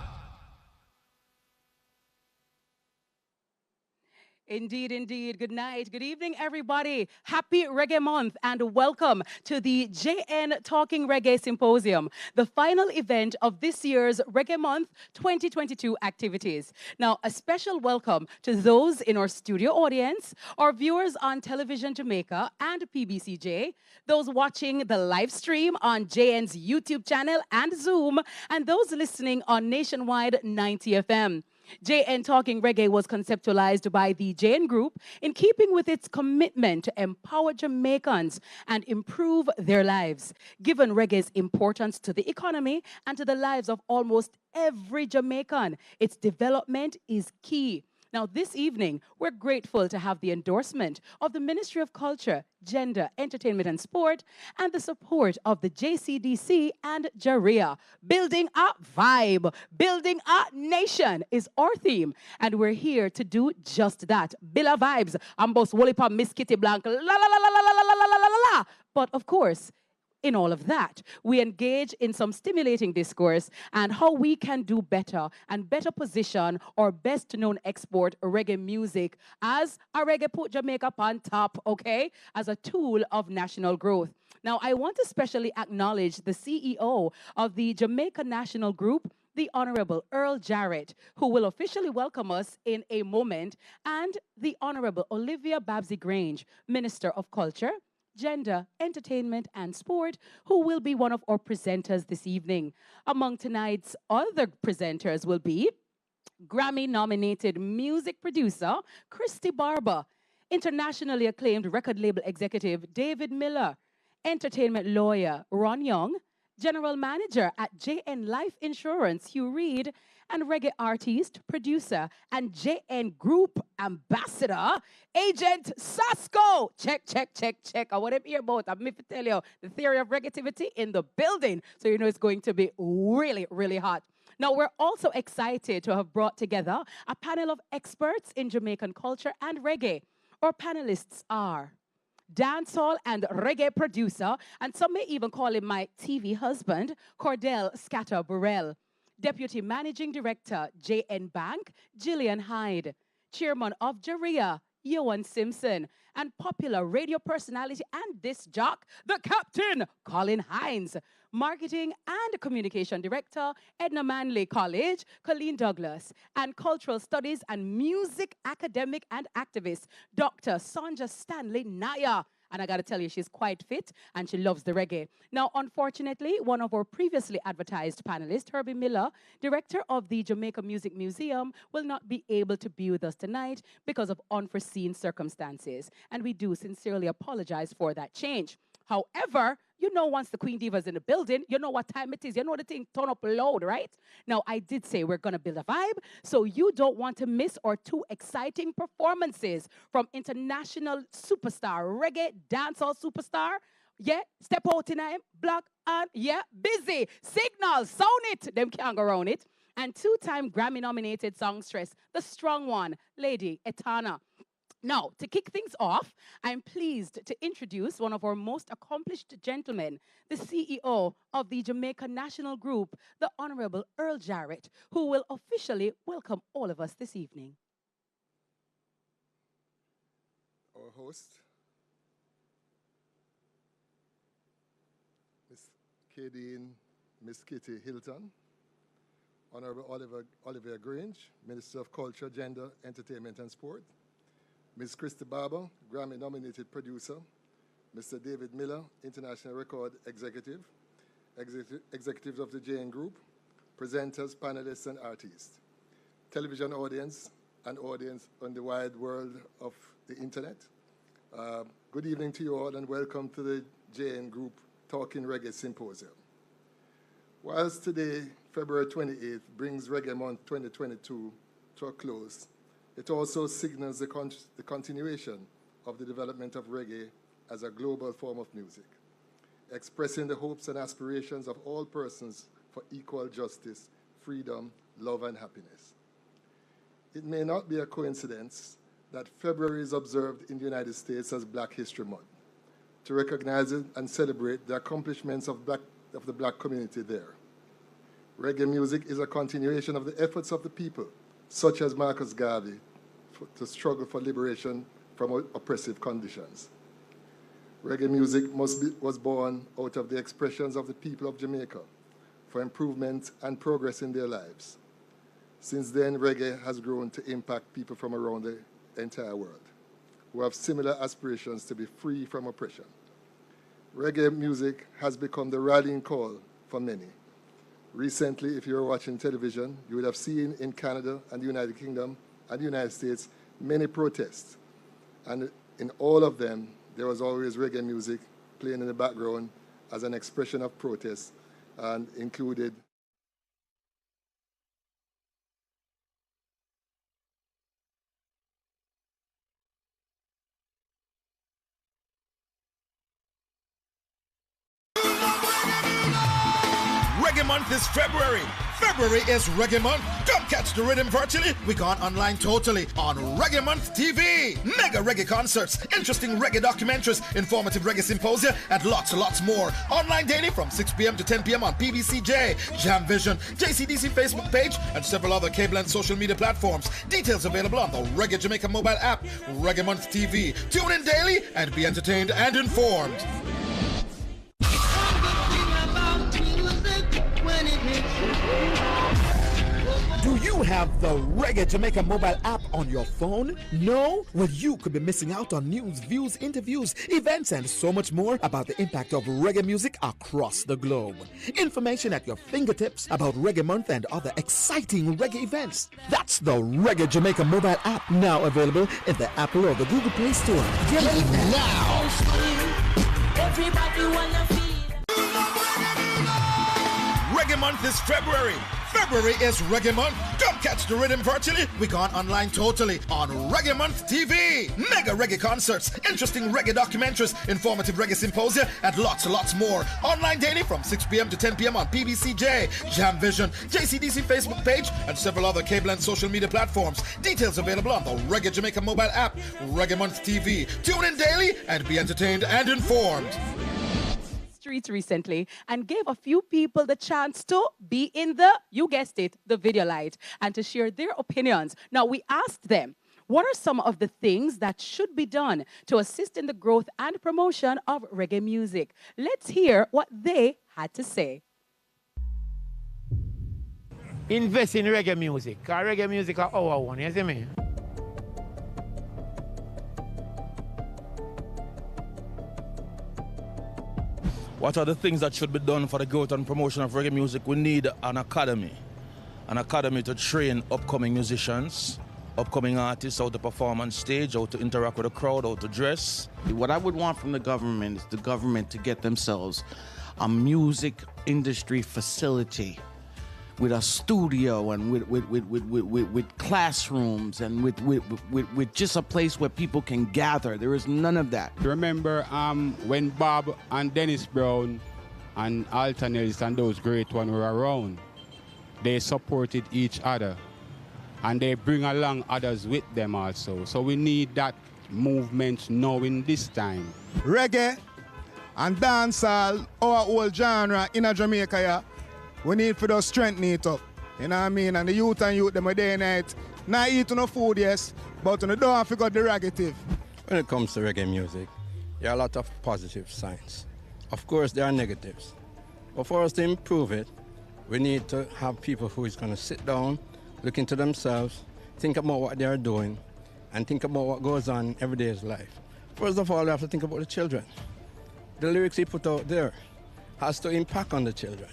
Indeed, indeed. Good night. Good evening, everybody. Happy Reggae Month and welcome to the JN Talking Reggae Symposium, the final event of this year's Reggae Month 2022 activities. Now, a special welcome to those in our studio audience, our viewers on Television Jamaica and PBCJ, those watching the live stream on JN's YouTube channel and Zoom, and those listening on Nationwide 90 FM. JN Talking Reggae was conceptualized by the JN Group in keeping with its commitment to empower Jamaicans and improve their lives. Given reggae's importance to the economy and to the lives of almost every Jamaican, its development is key. Now, this evening, we're grateful to have the endorsement of the Ministry of Culture, Gender, Entertainment and Sport, and the support of the JCDC and JARIA. Building a vibe, building a nation is our theme, and we're here to do just that. Build vibes. I'm boss Wolipa, Miss Kitty Blank, la la la la la la la la la la la. But of course, in all of that, we engage in some stimulating discourse and how we can do better and better position our best-known export reggae music as a reggae put Jamaica on top, okay, as a tool of national growth. Now, I want to specially acknowledge the CEO of the Jamaica National Group, the Honorable Earl Jarrett, who will officially welcome us in a moment, and the Honorable Olivia Babsy-Grange, Minister of Culture, Gender, Entertainment and Sport, who will be one of our presenters this evening. Among tonight's other presenters will be Grammy-nominated music producer Christy Barber, internationally acclaimed record label executive David Miller, entertainment lawyer Ron Young, general manager at JN Life Insurance Hugh Reid, and reggae artist, producer, and JN Group ambassador, Agent Sasko. Check, check, check, check. I want to hear about. I'm going to tell you the theory of reggaetivity in the building, so you know it's going to be really, really hot. Now, we're also excited to have brought together a panel of experts in Jamaican culture and reggae. Our panelists are dancehall and reggae producer, and some may even call him my TV husband, Cordell Scatter Burrell. Deputy Managing Director, JN Bank, Gillian Hyde. Chairman of JARIA, Ewan Simpson. And popular radio personality and disc jock, the Captain, Colin Hines. Marketing and Communication Director, Edna Manley College, Colleen Douglas. And Cultural Studies and Music Academic and Activist, Dr. Sonja Stanley Naya. And I got to tell you, she's quite fit and she loves the reggae. Now, unfortunately, one of our previously advertised panelists, Herbie Miller, director of the Jamaica Music Museum, will not be able to be with us tonight because of unforeseen circumstances. And we do sincerely apologize for that change. However, you know, once the Queen Diva's in the building, you know what time it is. You know the thing turn up loud, right? Now, I did say we're going to build a vibe, so you don't want to miss our two exciting performances from international superstar, reggae dancehall superstar. Yeah, step out in him, block and yeah, busy. Signal, sound it. Them can't go around it. And two-time Grammy-nominated songstress, the strong one, Lady Etana. Now, to kick things off, I'm pleased to introduce one of our most accomplished gentlemen, the CEO of the Jamaica National Group, the Honorable Earl Jarrett, who will officially welcome all of us this evening. Our host, Miss Kadeen, Miss Kitty Hilton, Honorable Olivia Grange, Minister of Culture, Gender, Entertainment and Sport, Ms. Christy Barber, Grammy-nominated producer, Mr. David Miller, International Record Executive, executives of the JN Group, presenters, panelists, and artists, television audience, and audience on the wide world of the internet. Good evening to you all, and welcome to the JN Group Talking Reggae Symposium. Whilst today, February 28th, brings Reggae Month 2022 to a close, it also signals the continuation of the development of reggae as a global form of music, expressing the hopes and aspirations of all persons for equal justice, freedom, love, and happiness. It may not be a coincidence that February is observed in the United States as Black History Month, to recognize it and celebrate the accomplishments of the black community there. Reggae music is a continuation of the efforts of the people, such as Marcus Garvey, to struggle for liberation from oppressive conditions. Reggae music was born out of the expressions of the people of Jamaica for improvement and progress in their lives. Since then, reggae has grown to impact people from around the entire world who have similar aspirations to be free from oppression. Reggae music has become the rallying call for many. Recently, if you were watching television, you would have seen in Canada and the United Kingdom and the United States many protests. And in all of them, there was always reggae music playing in the background as an expression of protest and included Reggae Month is February. February is Reggae Month. Come catch the rhythm virtually. We gone online totally on Reggae Month TV. Mega reggae concerts, interesting reggae documentaries, informative reggae symposia, and lots more. Online daily from 6 p.m. to 10 p.m. on PBCJ, Jam Vision, JCDC Facebook page, and several other Copeland social media platforms. Details available on the Reggae Jamaica mobile app, Reggae Month TV. Tune in daily and be entertained and informed. Do you have the Reggae Jamaica mobile app on your phone? No? Well, you could be missing out on news, views, interviews, events, and so much more about the impact of reggae music across the globe. Information at your fingertips about Reggae Month and other exciting reggae events. That's the Reggae Jamaica mobile app, now available in the Apple or the Google Play Store. Get it now! Everybody wanna feel. Reggae Month is February. February is Reggae Month. Come catch the rhythm virtually. We gone online totally on Reggae Month TV. Mega reggae concerts, interesting reggae documentaries, informative reggae symposia, and lots more. Online daily from 6 p.m. to 10 p.m. on PBCJ, Jam Vision, JCDC Facebook page, and several other Copeland social media platforms. Details available on the Reggae Jamaica mobile app, Reggae Month TV. Tune in daily and be entertained and informed. Streets recently and gave a few people the chance to be in the, you guessed it, the video light and to share their opinions. Now, we asked them, what are some of the things that should be done to assist in the growth and promotion of reggae music? Let's hear what they had to say. Invest in reggae music, because reggae music is our one, you see me? What are the things that should be done for the growth and promotion of reggae music? We need an academy to train upcoming musicians, upcoming artists, how to perform on stage, how to interact with the crowd, how to dress. What I would want from the government is the government to get themselves a music industry facility with a studio and with classrooms and with just a place where people can gather. There is none of that. Remember when Bob and Dennis Brown and Alton Ellis and those great ones were around, they supported each other and they bring along others with them also. So we need that movement now in this time. Reggae and dancehall, our whole genre in Jamaica, yeah. We need for those strengthen it up. You know what I mean? And the youth them a day and night. Not eat no food, yes, but you don't have to got the negative. When it comes to reggae music, there are a lot of positive signs. Of course, there are negatives. But for us to improve it, we need to have people who is going to sit down, look into themselves, think about what they are doing, and think about what goes on in everyday's life. First of all, we have to think about the children. The lyrics he put out there has to impact on the children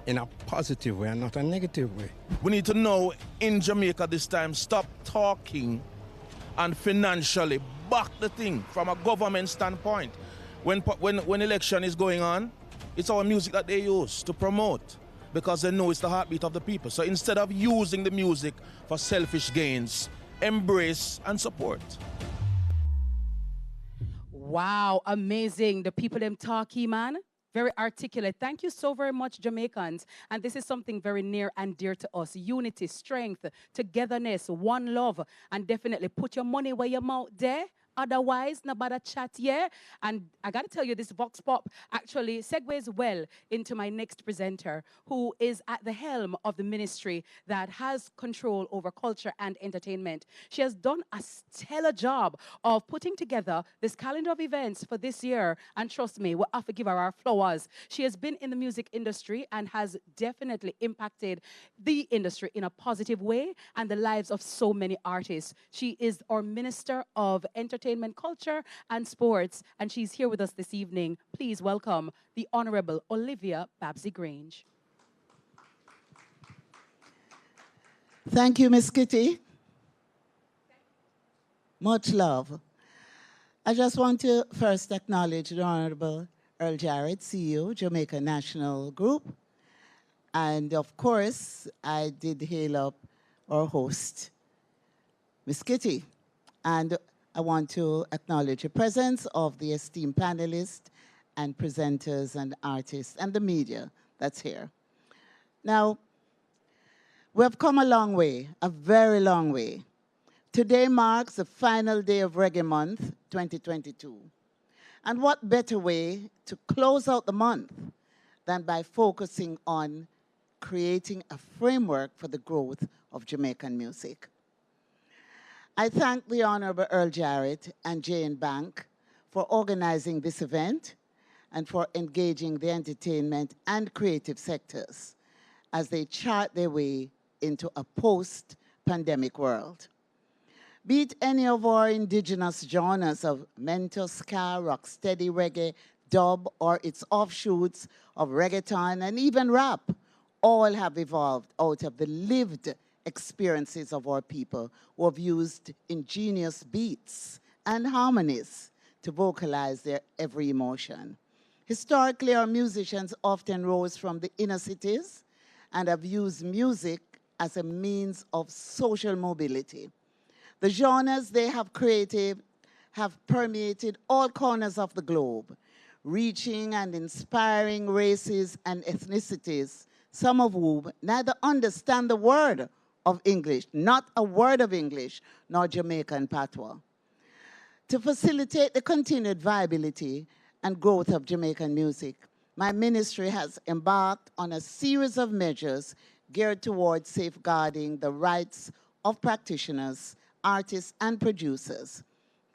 in a positive way and not a negative way. We need to know in Jamaica this time, stop talking and financially back the thing from a government standpoint. When election is going on, it's our music that they use to promote because they know it's the heartbeat of the people. So instead of using the music for selfish gains, embrace and support. Wow, amazing. The people them talky, man. Very articulate. Thank you so very much, Jamaicans. And this is something very near and dear to us. Unity, strength, togetherness, one love. And definitely put your money where your mouth there. otherwise, nabada chat yeah. And I gotta tell you, this Vox Pop actually segues well into my next presenter, who is at the helm of the ministry that has control over culture and entertainment. She has done a stellar job of putting together this calendar of events for this year. And trust me, we'll have to give her our flowers. She has been in the music industry and has definitely impacted the industry in a positive way and the lives of so many artists. She is our Minister of Entertainment, Culture and Sports, and she's here with us this evening. Please welcome the Honorable Olivia Babsy Grange. Thank you, Miss Kitty. Much love. I just want to first acknowledge the Honorable Earl Jarrett, CEO, Jamaica National Group. And of course, I did hail up our host, Miss Kitty. And I want to acknowledge the presence of the esteemed panelists and presenters and artists and the media that's here. Now, we have come a long way, a very long way. Today marks the final day of Reggae Month 2022. And what better way to close out the month than by focusing on creating a framework for the growth of Jamaican music. I thank the Honorable Earl Jarrett and Jane Bank for organizing this event and for engaging the entertainment and creative sectors as they chart their way into a post-pandemic world. Be it any of our indigenous genres of mento, ska, rocksteady reggae, dub, or its offshoots of reggaeton and even rap, all have evolved out of the lived experiences of our people who have used ingenious beats and harmonies to vocalize their every emotion. Historically, our musicians often rose from the inner cities and have used music as a means of social mobility. The genres they have created have permeated all corners of the globe, reaching and inspiring races and ethnicities, some of whom neither understand the word of English, not a word of English, nor Jamaican patois. To facilitate the continued viability and growth of Jamaican music, my ministry has embarked on a series of measures geared towards safeguarding the rights of practitioners, artists, and producers.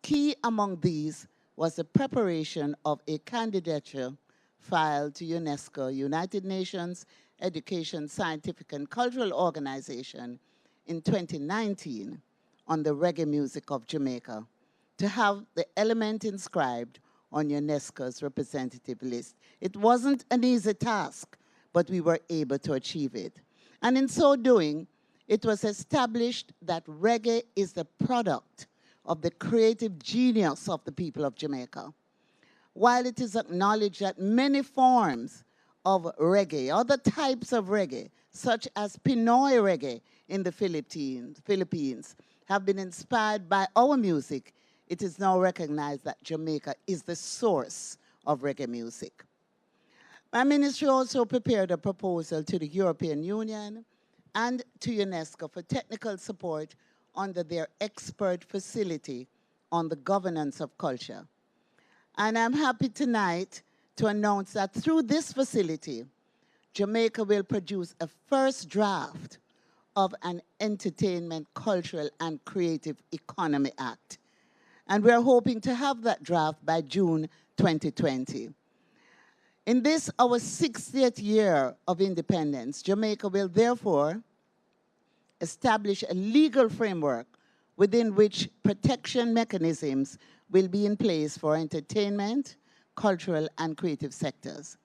Key among these was the preparation of a candidature filed to UNESCO, United Nations Education, Scientific, and Cultural Organization in 2019 on the reggae music of Jamaica, to have the element inscribed on UNESCO's representative list. It wasn't an easy task, but we were able to achieve it. And in so doing, it was established that reggae is the product of the creative genius of the people of Jamaica. While it is acknowledged that many forms of reggae, other types of reggae, such as Pinoy reggae in the Philippines, have been inspired by our music, it is now recognized that Jamaica is the source of reggae music. My ministry also prepared a proposal to the European Union and to UNESCO for technical support under their expert facility on the governance of culture. And I'm happy tonight to announce that through this facility, Jamaica will produce a first draft of an Entertainment, Cultural, and Creative Economy Act. And we're hoping to have that draft by June 2020. In this, our 60th year of independence, Jamaica will therefore establish a legal framework within which protection mechanisms will be in place for entertainment, cultural, and creative sectors.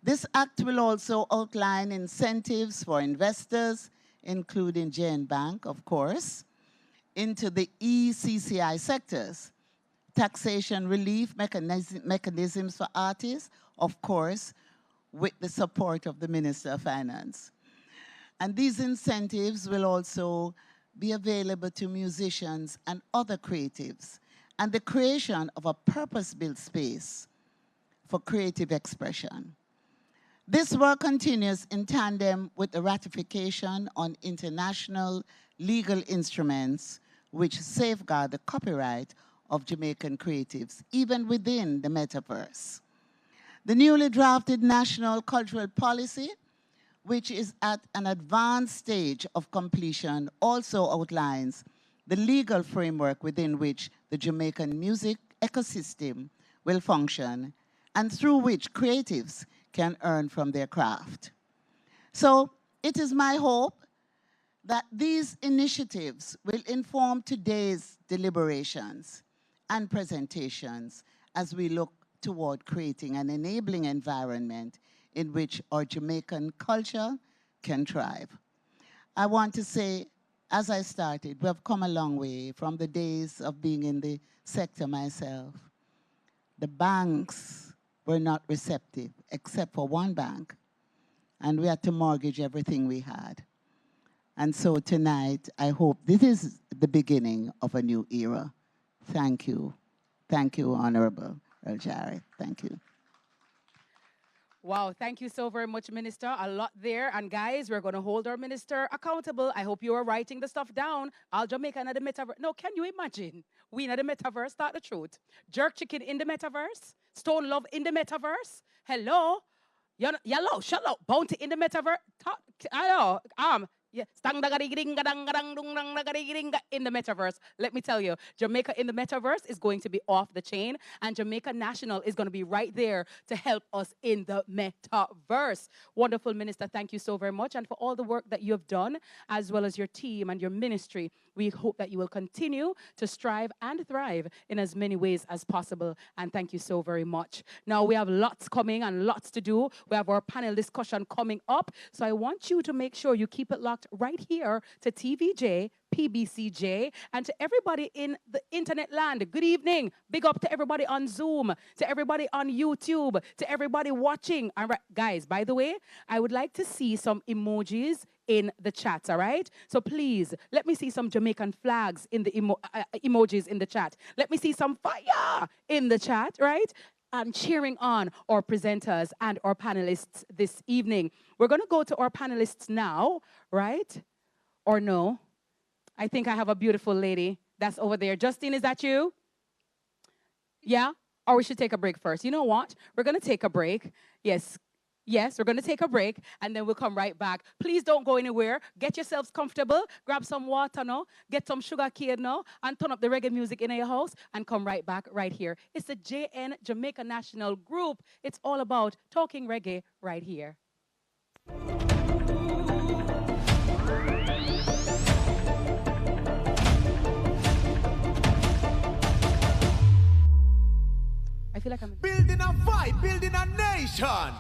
This act will also outline incentives for investors, including Jane Bank, of course, into the ECCI sectors, taxation relief mechanisms for artists, of course, with the support of the Minister of Finance. And these incentives will also be available to musicians and other creatives, and the creation of a purpose-built space for creative expression. This work continues in tandem with the ratification on international legal instruments which safeguard the copyright of Jamaican creatives, even within the metaverse. The newly drafted National Cultural Policy, which is at an advanced stage of completion, also outlines the legal framework within which the Jamaican music ecosystem will function and through which creatives can earn from their craft. So it is my hope that these initiatives will inform today's deliberations and presentations as we look toward creating an enabling environment in which our Jamaican culture can thrive. I want to say, as I started, we have come a long way from the days of being in the sector myself. The banks were not receptive, except for one bank, and we had to mortgage everything we had. And so tonight, I hope this is the beginning of a new era. Thank you. Thank you, Honorable Earl Jarrett. Thank you. Wow, thank you so very much, Minister. A lot there. And guys, we're going to hold our minister accountable. I hope you are writing the stuff down. All Jamaica in the metaverse. No, can you imagine? We in the metaverse, start the truth. Jerk chicken in the metaverse. Stone love in the metaverse. Hello? Yellow, shut up. Bounty in the metaverse. Hello. Yeah, in the metaverse. Let me tell you, Jamaica in the metaverse is going to be off the chain, and Jamaica National is going to be right there to help us in the metaverse. Wonderful, Minister. Thank you so very much, and for all the work that you have done, as well as your team and your ministry. We hope that you will continue to strive and thrive in as many ways as possible. And thank you so very much. Now, we have lots coming and lots to do. We have our panel discussion coming up. So I want you to make sure you keep it locked right here to TVJ, PBCJ, and to everybody in the internet land. Good evening. Big up to everybody on Zoom, to everybody on YouTube, to everybody watching. All right, guys, by the way, I would like to see some emojis in the chat, all right? So please, let me see some Jamaican flags in the emojis in the chat. Let me see some fire in the chat, right? And cheering on our presenters and our panelists this evening. We're going to go to our panelists now, right? Or no? I think I have a beautiful lady that's over there. Justine, is that you? Yeah? Or we should take a break first. You know what? We're going to take a break. Yes. Yes, we're going to take a break, and then we'll come right back. Please don't go anywhere. Get yourselves comfortable. Grab some water now. Get some sugar cane now, and turn up the reggae music in your house, and come right back right here. It's the JN Jamaica National Group. It's all about talking reggae right here. I feel like I'm building a vibe, building a nation.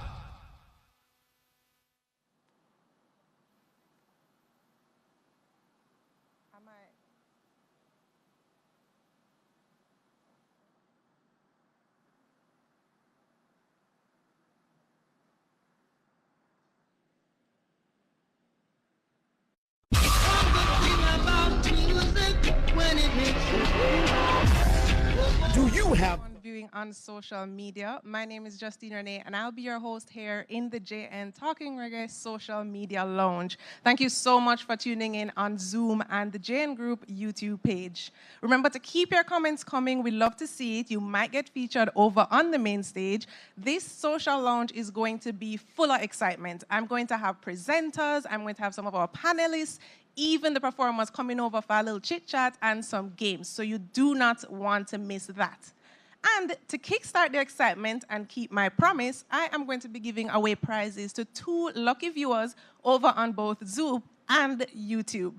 Do you have viewing on social media? My name is Justine Renee, and I'll be your host here in the JN Talking Reggae Social Media Lounge. Thank you so much for tuning in on Zoom and the JN Group YouTube page. Remember to keep your comments coming. We love to see it. You might get featured over on the main stage. This social lounge is going to be full of excitement. I'm going to have presenters. I'm going to have some of our panelists, even the performers coming over for a little chit-chat and some games. So you do not want to miss that. And to kickstart the excitement and keep my promise, I am going to be giving away prizes to 2 lucky viewers over on both Zoom and YouTube.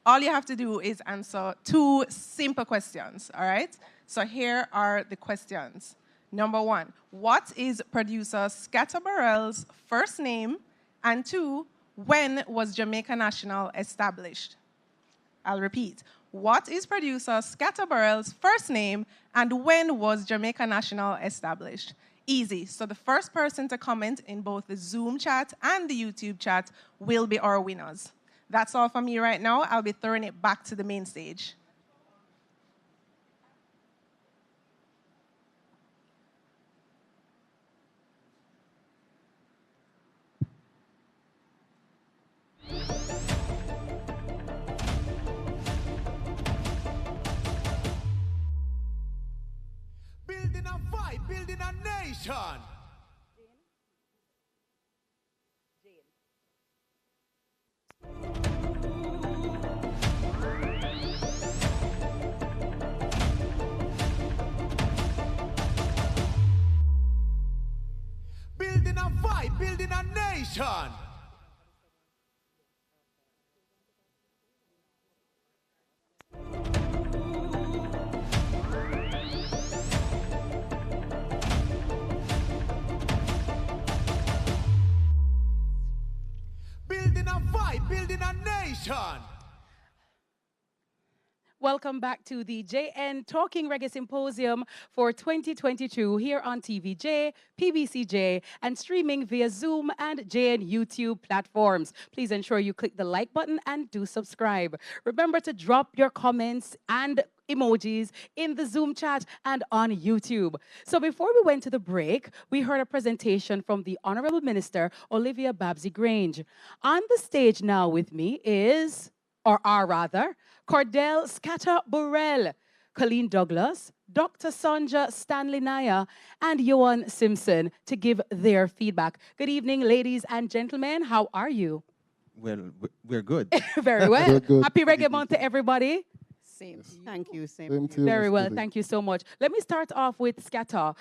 All you have to do is answer 2 simple questions, all right? So here are the questions. Number 1, what is producer Scatter Burrell's first name? And 2, when was Jamaica National established? I'll repeat. What is producer Scatter Burrell's first name, and when was Jamaica National established? Easy. So the first person to comment in both the Zoom chat and the YouTube chat will be our winners. That's all for me right now. I'll be throwing it back to the main stage. nation. Building a vibe, building a nation. Building a vibe, building a nation. Welcome back to the JN Talking Reggae Symposium for 2022 here on TVJ, PBCJ, and streaming via Zoom and JN YouTube platforms. Please ensure you click the like button and do subscribe. Remember to drop your comments and emojis in the Zoom chat and on YouTube. So before we went to the break, we heard a presentation from the Honorable Minister, Olivia Babsy-Grange. On the stage now with me is, or are rather, Cordell Scatter Burrell, Colleen Douglas, Dr. Sonja Stanley Naya, and Johan Simpson to give their feedback. Good evening, ladies and gentlemen. How are you? Well, we're good. Very well. Good, good. Happy Reggae Month to everybody. Same. Thank you. Same. Same to you, Very Miss well, Lily. thank you so much. Let me start off with Scatter,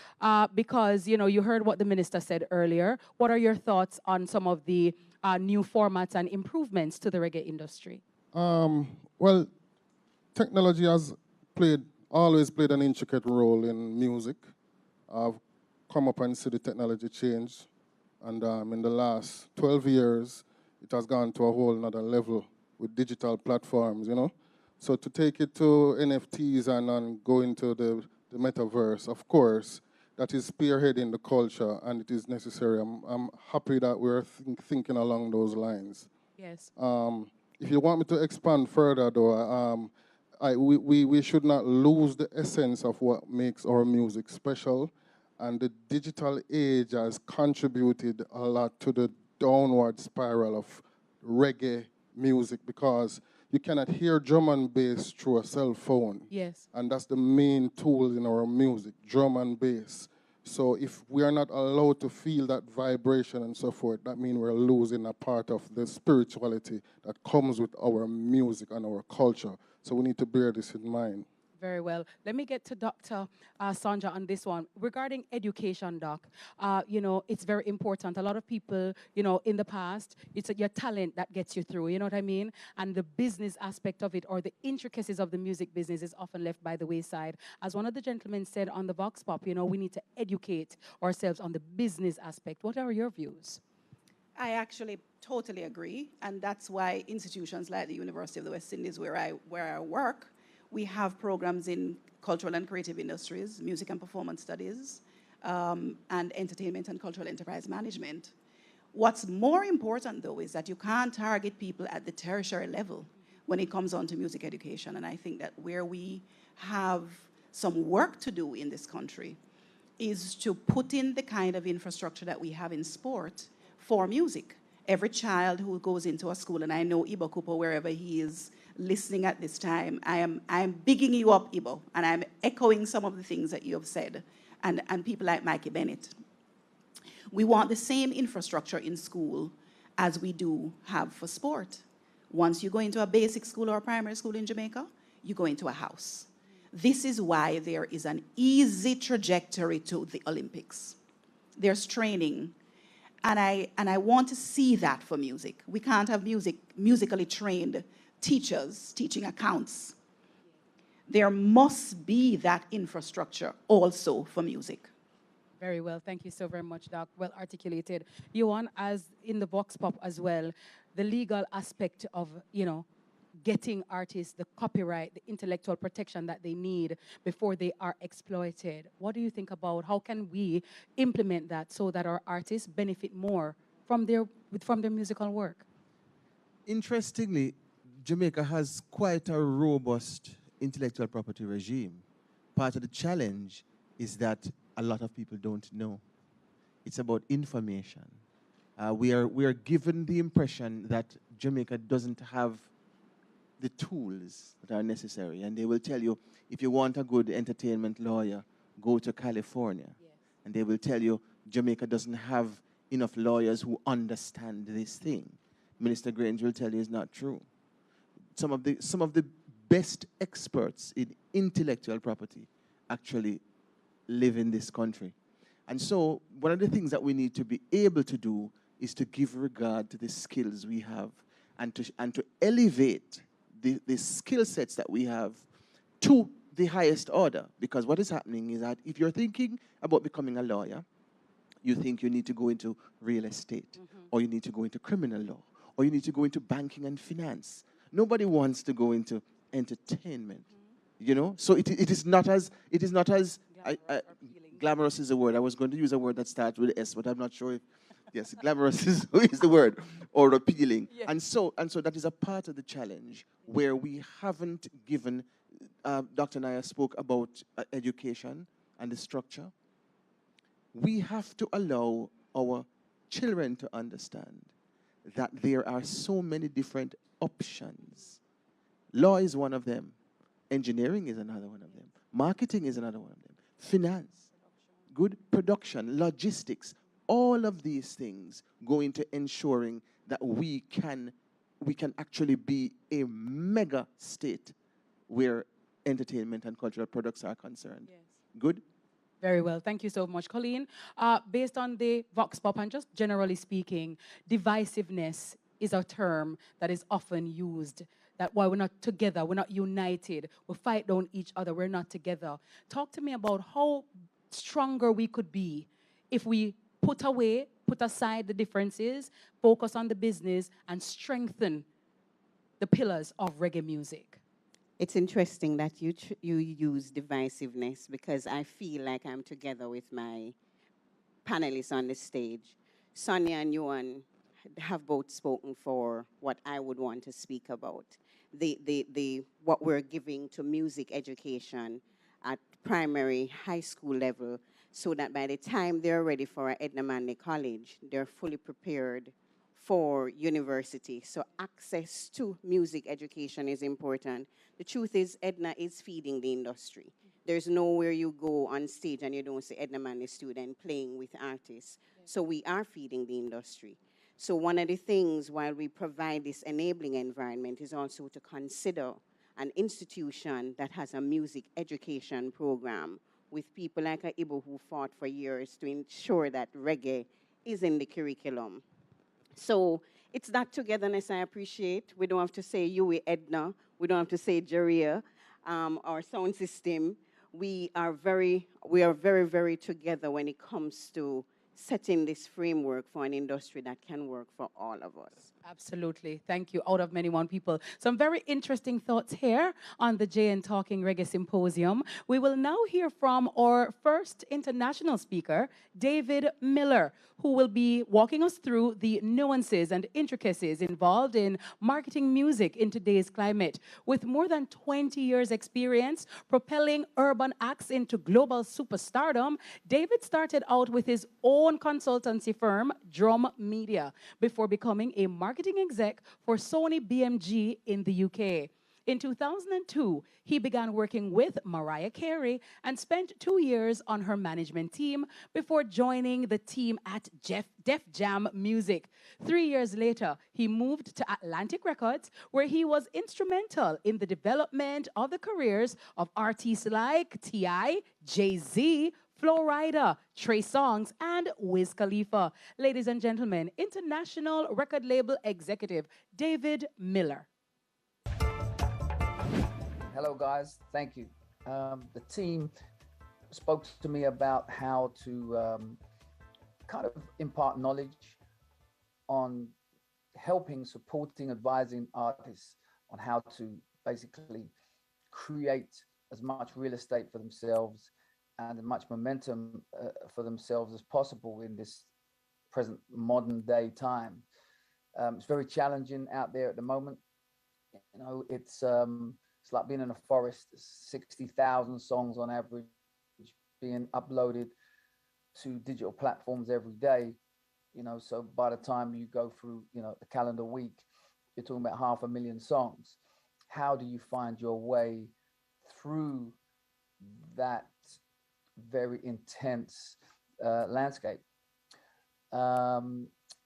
because you heard what the minister said earlier. What are your thoughts on some of the new formats and improvements to the reggae industry? Well, technology has always played an intricate role in music. I've come up and see the technology change, and in the last 12 years, it has gone to a whole another level with digital platforms, So to take it to NFTs and go into the metaverse, of course, that is spearheading the culture, and it is necessary. I'm happy that we're thinking along those lines. Yes. If you want me to expand further, though, we should not lose the essence of what makes our music special, and the digital age has contributed a lot to the downward spiral of reggae music, because you cannot hear drum and bass through a cell phone. Yes. And that's the main tool in our music, drum and bass. So if we are not allowed to feel that vibration and so forth, that means we're losing a part of the spirituality that comes with our music and our culture. So we need to bear this in mind. Very well. Let me get to Dr. Sonja on this one. Regarding education, Doc, it's very important. A lot of people, in the past, it's your talent that gets you through, you know what I mean? And the business aspect of it, or the intricacies of the music business, is often left by the wayside. As one of the gentlemen said on the Vox Pop, we need to educate ourselves on the business aspect. What are your views? I actually totally agree, and that's why institutions like the University of the West Indies, where I work, we have programs in cultural and creative industries, music and performance studies, and entertainment and cultural enterprise management. What's more important, though, is that you can't target people at the tertiary level when it comes on to music education. And I think that where we have some work to do in this country is to put in the kind of infrastructure that we have in sport for music. Every child who goes into a school, and I know Ibo Kupo, wherever he is listening at this time, I am bigging you up, Ibo, and I'm echoing some of the things that you have said, and people like Mikey Bennett. We want the same infrastructure in school as we do have for sport. Once you go into a basic school or a primary school in Jamaica, you go into a house. This is why there is an easy trajectory to the Olympics. There's training. And I want to see that for music. We can't have musically trained teachers teaching accounts. There must be that infrastructure also for music. Very well. Thank you so very much, Doc. Well articulated. Johan, as in the Vox Pop as well, the legal aspect of, getting artists the copyright, the intellectual protection that they need before they are exploited. What do you think about how can we implement that so that our artists benefit more from their musical work? Interestingly, Jamaica has quite a robust intellectual property regime. Part of the challenge is that a lot of people don't know. It's about information. We are given the impression that Jamaica doesn't have the tools that are necessary, and they will tell you, if you want a good entertainment lawyer, go to California. Yes. And they will tell you Jamaica doesn't have enough lawyers who understand this thing. Minister Grange will tell you it's not true. Some of the best experts in intellectual property actually live in this country. And so one of the things that we need to be able to do is to give regard to the skills we have and to elevate the skill sets that we have to the highest order. Because what is happening is that if you're thinking about becoming a lawyer, you think you need to go into real estate, or you need to go into criminal law, or you need to go into banking and finance. Nobody wants to go into entertainment, you know? So it is not as glamorous is a word. I was going to use a word that starts with S, but I'm not sure if, yes, glamorous is the word, or appealing. Yeah. And so that is a part of the challenge where we haven't given, Dr. Naya spoke about education and the structure. We have to allow our children to understand that there are so many different options. Law is one of them. Engineering is another one of them. Marketing is another one of them. Finance, good production, logistics, all of these things go into ensuring that we can actually be a mega state where entertainment and cultural products are concerned. Yes. Good? Very well. Thank you so much, Colleen. Based on the Vox Pop and just generally speaking, divisiveness is a term that is often used. That why we're not together, we're not united, we fight down each other, we're not together. Talk to me about how stronger we could be if we put aside the differences, focus on the business, and strengthen the pillars of reggae music. It's interesting that you use divisiveness, because I feel like I'm together with my panelists on the stage. Sonia and Yuan have both spoken for what I would want to speak about. What we're giving to music education at primary, high school level, so that by the time they're ready for Edna Manley College, they're fully prepared for university. So access to music education is important. The truth is, Edna is feeding the industry. There's nowhere you go on stage and you don't see Edna Manley student playing with artists. So we are feeding the industry. So one of the things, while we provide this enabling environment, is also to consider an institution that has a music education program with people like Ibo who fought for years to ensure that reggae is in the curriculum. So it's that togetherness I appreciate. We don't have to say Yui Edna. We don't have to say Jeria, our sound system. We are very, very together when it comes to setting this framework for an industry that can work for all of us. Absolutely. Thank you. Out of many one people. Some very interesting thoughts here on the JN Talking Reggae Symposium. We will now hear from our first international speaker, David Miller, who will be walking us through the nuances and intricacies involved in marketing music in today's climate. With more than 20 years experience propelling urban acts into global superstardom, David started out with his own consultancy firm, Drum Media, before becoming a marketing exec for Sony BMG in the UK. In 2002, he began working with Mariah Carey and spent 2 years on her management team before joining the team at Def Jam Music. 3 years later, he moved to Atlantic Records, where he was instrumental in the development of the careers of artists like T.I., Jay-Z, Flo Rida, Trey Songz, and Wiz Khalifa. Ladies and gentlemen, international record label executive David Miller. Hello, guys. Thank you. The team spoke to me about how to kind of impart knowledge on helping, supporting, advising artists on how to basically create as much real estate for themselves and as much momentum for themselves as possible in this present modern day time. It's very challenging out there at the moment. You know, it's like being in a forest. 60,000 songs on average being uploaded to digital platforms every day. You know, so by the time you go through, you know, the calendar week, you're talking about 500,000 songs. How do you find your way through that very intense landscape.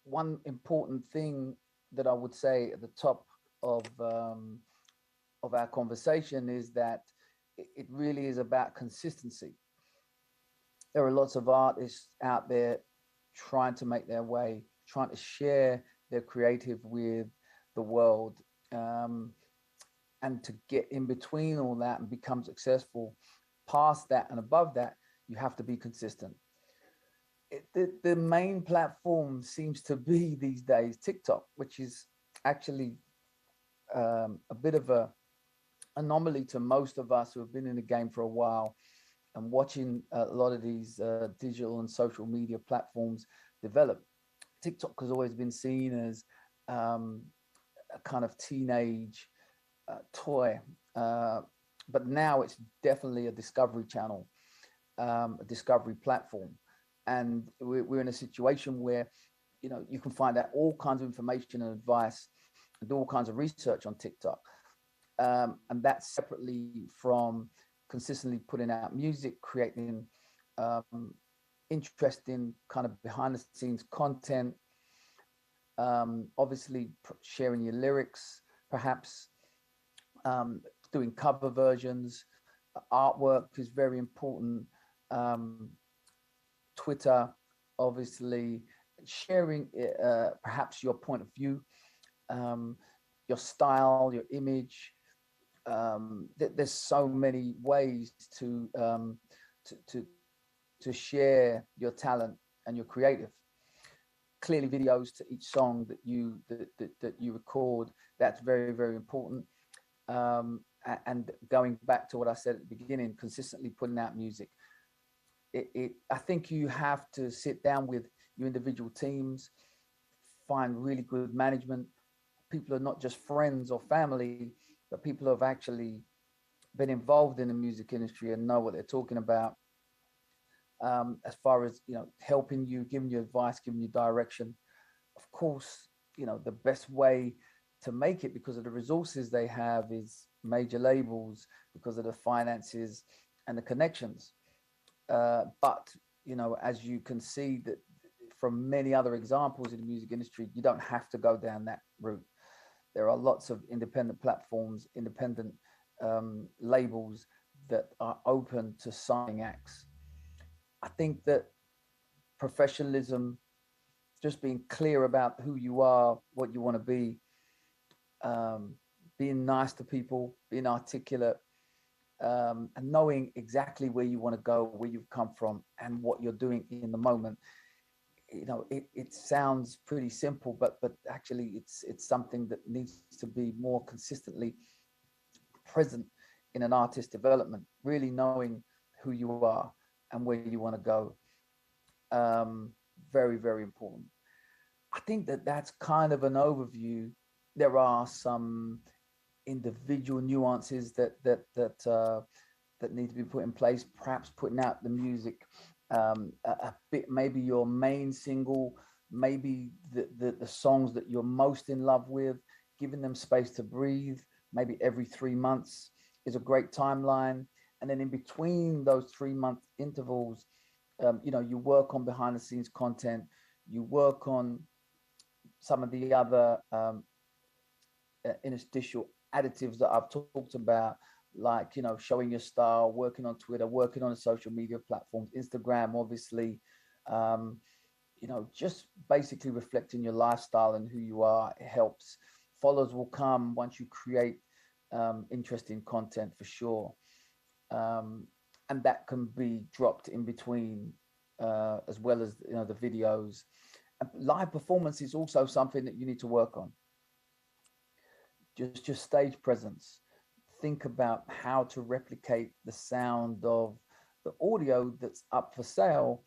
One important thing that I would say at the top of our conversation is that it really is about consistency. There are lots of artists out there trying to make their way, trying to share their creative with the world, and to get in between all that and become successful. Past that and above that, you have to be consistent. The main platform seems to be these days TikTok, which is actually a bit of a anomaly to most of us who have been in the game for a while and watching a lot of these digital and social media platforms develop. TikTok has always been seen as a kind of teenage toy, but now it's definitely a discovery channel, a discovery platform. And we're in a situation where, you can find out all kinds of information and advice and do all kinds of research on TikTok. And that's separately from consistently putting out music, creating interesting kind of behind the scenes content, obviously sharing your lyrics, perhaps doing cover versions. Artwork is very important. Twitter, obviously, sharing perhaps your point of view, your style, your image. There's so many ways to share your talent and your creative. Clearly, videos to each song that you record. That's very, very important. And going back to what I said at the beginning, consistently putting out music. I think you have to sit down with your individual teams, find really good management. People are not just friends or family, but people who have actually been involved in the music industry and know what they're talking about. As far as helping you, giving you advice, giving you direction. Of course, the best way to make it, because of the resources they have, is major labels, because of the finances and the connections. But as you can see that from many other examples in the music industry, you don't have to go down that route. There are lots of independent platforms, independent labels that are open to signing acts. I think that professionalism, just being clear about who you are, what you want to be, being nice to people, being articulate, and knowing exactly where you want to go, where you've come from, and what you're doing in the moment. It sounds pretty simple, but actually it's something that needs to be more consistently present in an artist development. Really knowing who you are and where you want to go. Very, very important. I think that that's kind of an overview. There are some individual nuances that need to be put in place. Perhaps putting out the music a bit, maybe your main single, maybe the songs that you're most in love with, giving them space to breathe. Maybe every 3 months is a great timeline, and then in between those 3-month intervals, you work on behind the scenes content. You work on some of the other interstitial additives that I've talked about, like showing your style, working on Twitter, working on the social media platforms, Instagram, obviously, just basically reflecting your lifestyle and who you are. It helps. Followers will come once you create interesting content, for sure, and that can be dropped in between, as well as the videos. And live performance is also something that you need to work on. Just your stage presence. Think about how to replicate the sound of the audio that's up for sale,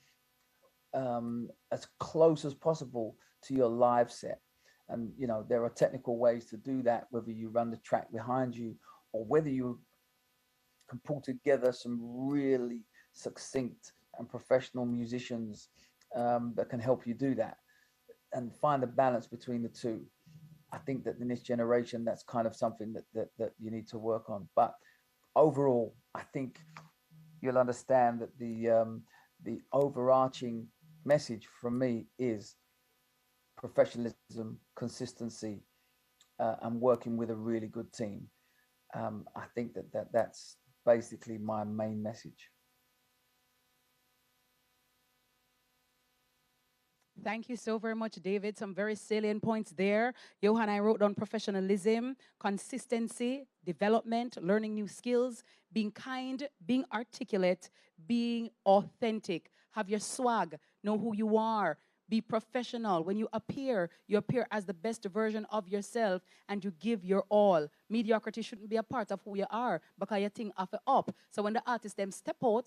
as close as possible to your live set. And there are technical ways to do that, whether you run the track behind you or whether you can pull together some really succinct and professional musicians that can help you do that, and find a balance between the two. I think that in this generation, that's kind of something that you need to work on. But overall, I think you'll understand that the overarching message from me is professionalism, consistency, and working with a really good team. I think that's basically my main message. Thank you so very much, David. Some very salient points there. Johan, I wrote down professionalism, consistency, development, learning new skills, being kind, being articulate, being authentic. Have your swag, know who you are, be professional. When you appear as the best version of yourself and you give your all. Mediocrity shouldn't be a part of who you are because you think of it up. So when the artists them step out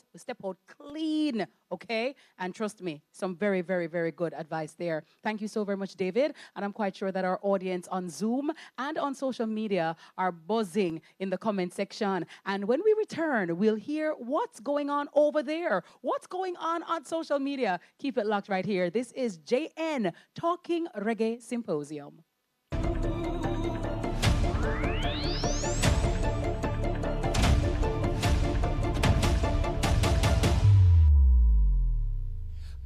clean, okay? And trust me, some very, very, very good advice there. Thank you so very much, David. And I'm quite sure that our audience on Zoom and on social media are buzzing in the comment section. And when we return, we'll hear what's going on over there. What's going on social media? Keep it locked right here. This is JN Talking Reggae Symposium.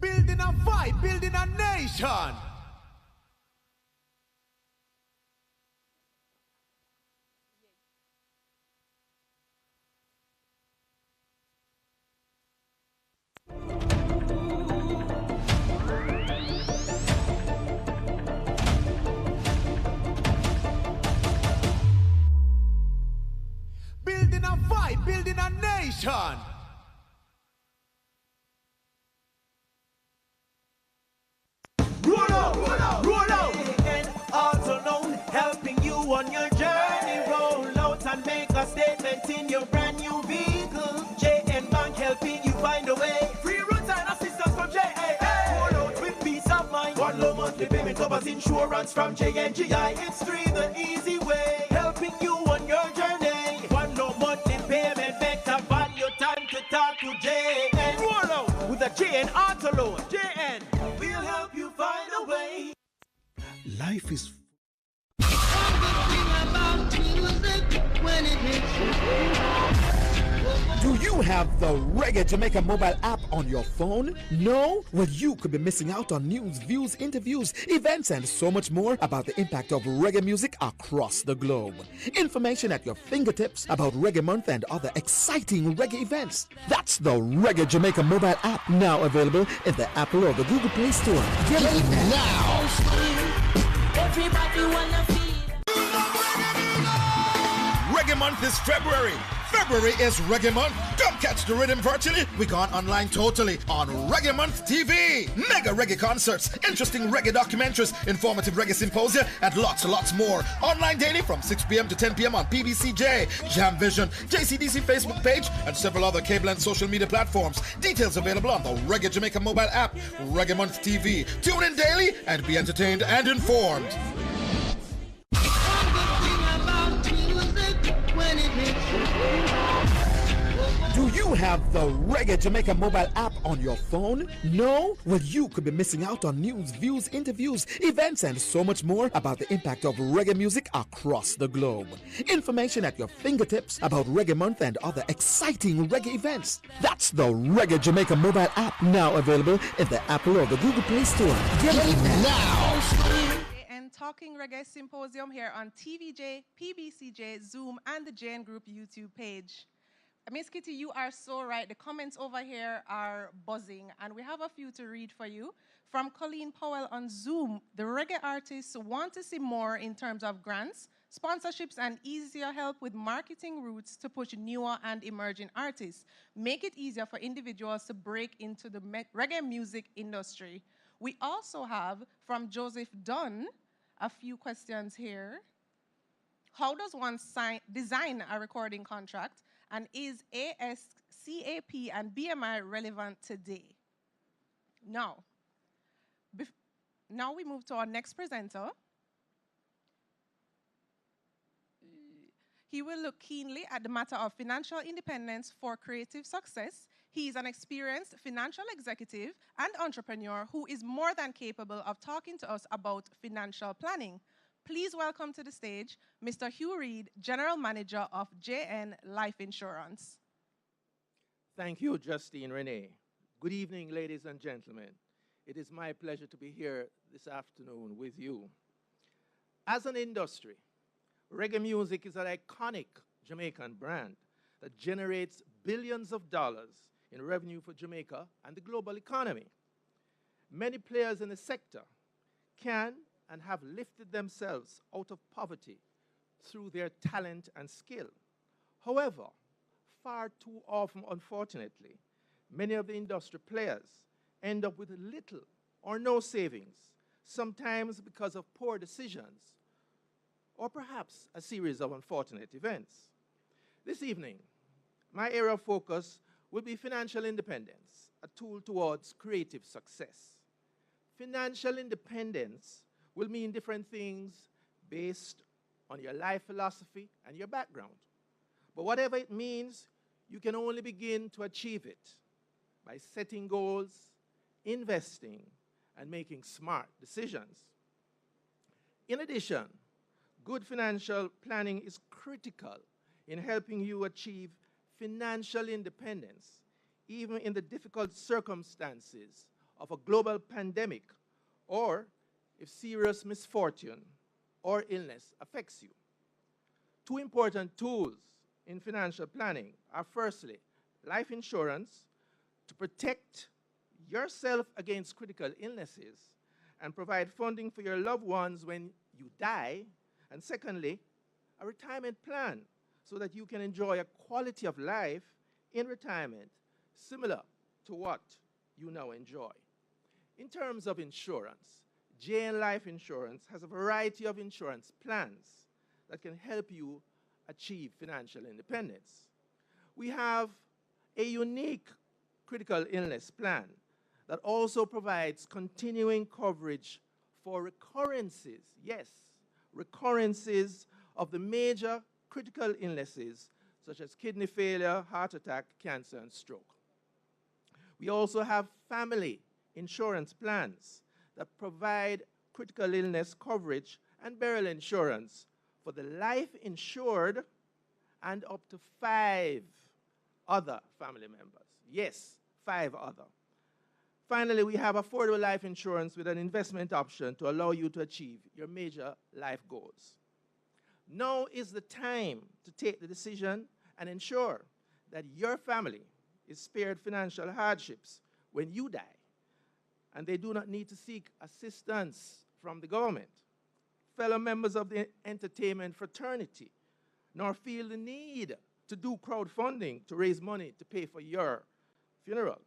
Building a vibe, building a nation. Building a vibe, building a nation. Roll out, and also known, helping you on your journey. Roll out and make a statement in your brand new vehicle. JN Bank helping you find a way. Free roads and assistance from JAA. Roll out with peace of mind. One low monthly payment covers insurance from JNGI. It's free the easy way, helping you on your journey. One low monthly payment, better value, time to talk to JN. Roll out with a JN auto loan. JN will help you find a way. Life is Do you have the Reggae Jamaica mobile app on your phone? No? Well, you could be missing out on news, views, interviews, events, and so much more about the impact of reggae music across the globe. Information at your fingertips about Reggae Month and other exciting reggae events. That's the Reggae Jamaica mobile app, now available in the Apple or the Google Play Store. Get it now! Everybody wanna feel. Reggae Month is February. February is Reggae Month. Come catch the rhythm virtually. We gone online totally on Reggae Month TV. Mega reggae concerts, interesting reggae documentaries, informative reggae symposia, and lots more. Online daily from 6 p.m. to 10 p.m. on PBCJ, Jam Vision, JCDC Facebook page, and several other cable and social media platforms. Details available on the Reggae Jamaica mobile app, Reggae Month TV. Tune in daily and be entertained and informed. Do you have the Reggae Jamaica mobile app on your phone? No? Well, you could be missing out on news, views, interviews, events, and so much more about the impact of reggae music across the globe. Information at your fingertips about Reggae Month and other exciting reggae events. That's the Reggae Jamaica mobile app, now available in the Apple or the Google Play Store. Get it now! And Talking Reggae Symposium here on TVJ, PBCJ, Zoom, and the JN Group YouTube page. Miss Kitty, you are so right. The comments over here are buzzing, and we have a few to read for you. From Colleen Powell on Zoom, the reggae artists want to see more in terms of grants, sponsorships, and easier help with marketing routes to push newer and emerging artists. Make it easier for individuals to break into the reggae music industry. We also have, from Joseph Dunn, a few questions here. How does one design a recording contract? And is ASCAP and BMI relevant today? Now we move to our next presenter. He will look keenly at the matter of financial independence for creative success. He is an experienced financial executive and entrepreneur who is more than capable of talking to us about financial planning. Please welcome to the stage Mr. Hugh Reid, General Manager of JN Life Insurance. Thank you, Justine Renee. Good evening, ladies and gentlemen. It is my pleasure to be here this afternoon with you. As an industry, reggae music is an iconic Jamaican brand that generates billions of dollars in revenue for Jamaica and the global economy. Many players in the sector can and have lifted themselves out of poverty through their talent and skill. However, far too often, unfortunately, many of the industry players end up with little or no savings, sometimes because of poor decisions, or perhaps a series of unfortunate events. This evening, my area of focus will be financial independence, a tool towards creative success. Financial independence will mean different things based on your life philosophy and your background. But whatever it means, you can only begin to achieve it by setting goals, investing, and making smart decisions. In addition, good financial planning is critical in helping you achieve financial independence, even in the difficult circumstances of a global pandemic, or if serious misfortune or illness affects you. Two important tools in financial planning are firstly, life insurance to protect yourself against critical illnesses and provide funding for your loved ones when you die, and secondly, a retirement plan so that you can enjoy a quality of life in retirement similar to what you now enjoy. In terms of insurance, JN Life Insurance has a variety of insurance plans that can help you achieve financial independence. We have a unique critical illness plan that also provides continuing coverage for recurrences, yes, recurrences of the major critical illnesses such as kidney failure, heart attack, cancer, and stroke. We also have family insurance plans that provide critical illness coverage and burial insurance for the life insured and up to 5 other family members. Yes, 5 other. Finally, we have affordable life insurance with an investment option to allow you to achieve your major life goals. Now is the time to take the decision and ensure that your family is spared financial hardships when you die, and they do not need to seek assistance from the government, fellow members of the entertainment fraternity, nor feel the need to do crowdfunding to raise money to pay for your funeral.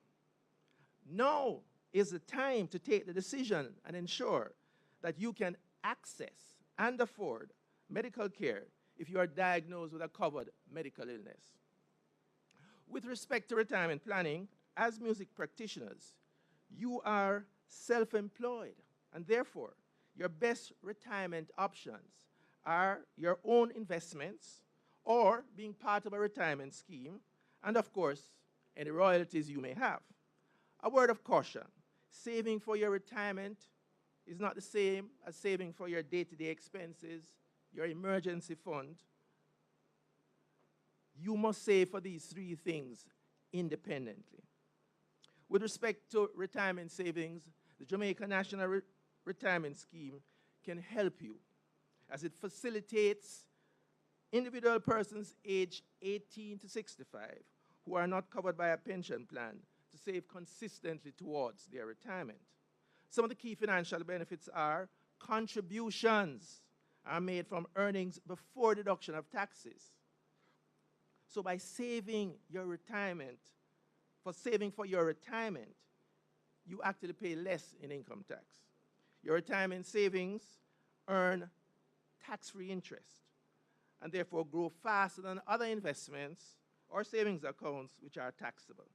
Now is the time to take the decision and ensure that you can access and afford medical care if you are diagnosed with a covered medical illness. With respect to retirement planning, as music practitioners, you are self-employed, and therefore, your best retirement options are your own investments or being part of a retirement scheme, and of course, any royalties you may have. A word of caution, saving for your retirement is not the same as saving for your day-to-day expenses, your emergency fund. You must save for these 3 things independently. With respect to retirement savings, the Jamaica National Retirement Scheme can help you as it facilitates individual persons aged 18 to 65 who are not covered by a pension plan to save consistently towards their retirement. Some of the key financial benefits are contributions are made from earnings before deduction of taxes. So by saving your retirement, saving for your retirement, you actually pay less in income tax. Your retirement savings earn tax-free interest and therefore grow faster than other investments or savings accounts which are taxable.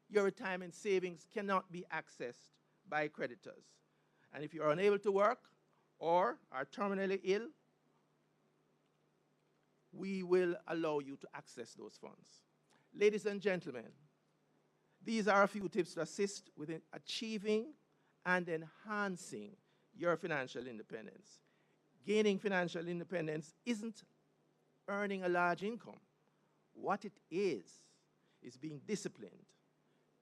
Your retirement savings cannot be accessed by creditors. And if you are unable to work or are terminally ill, we will allow you to access those funds. Ladies and gentlemen, these are a few tips to assist with achieving and enhancing your financial independence. Gaining financial independence isn't earning a large income. What it is being disciplined,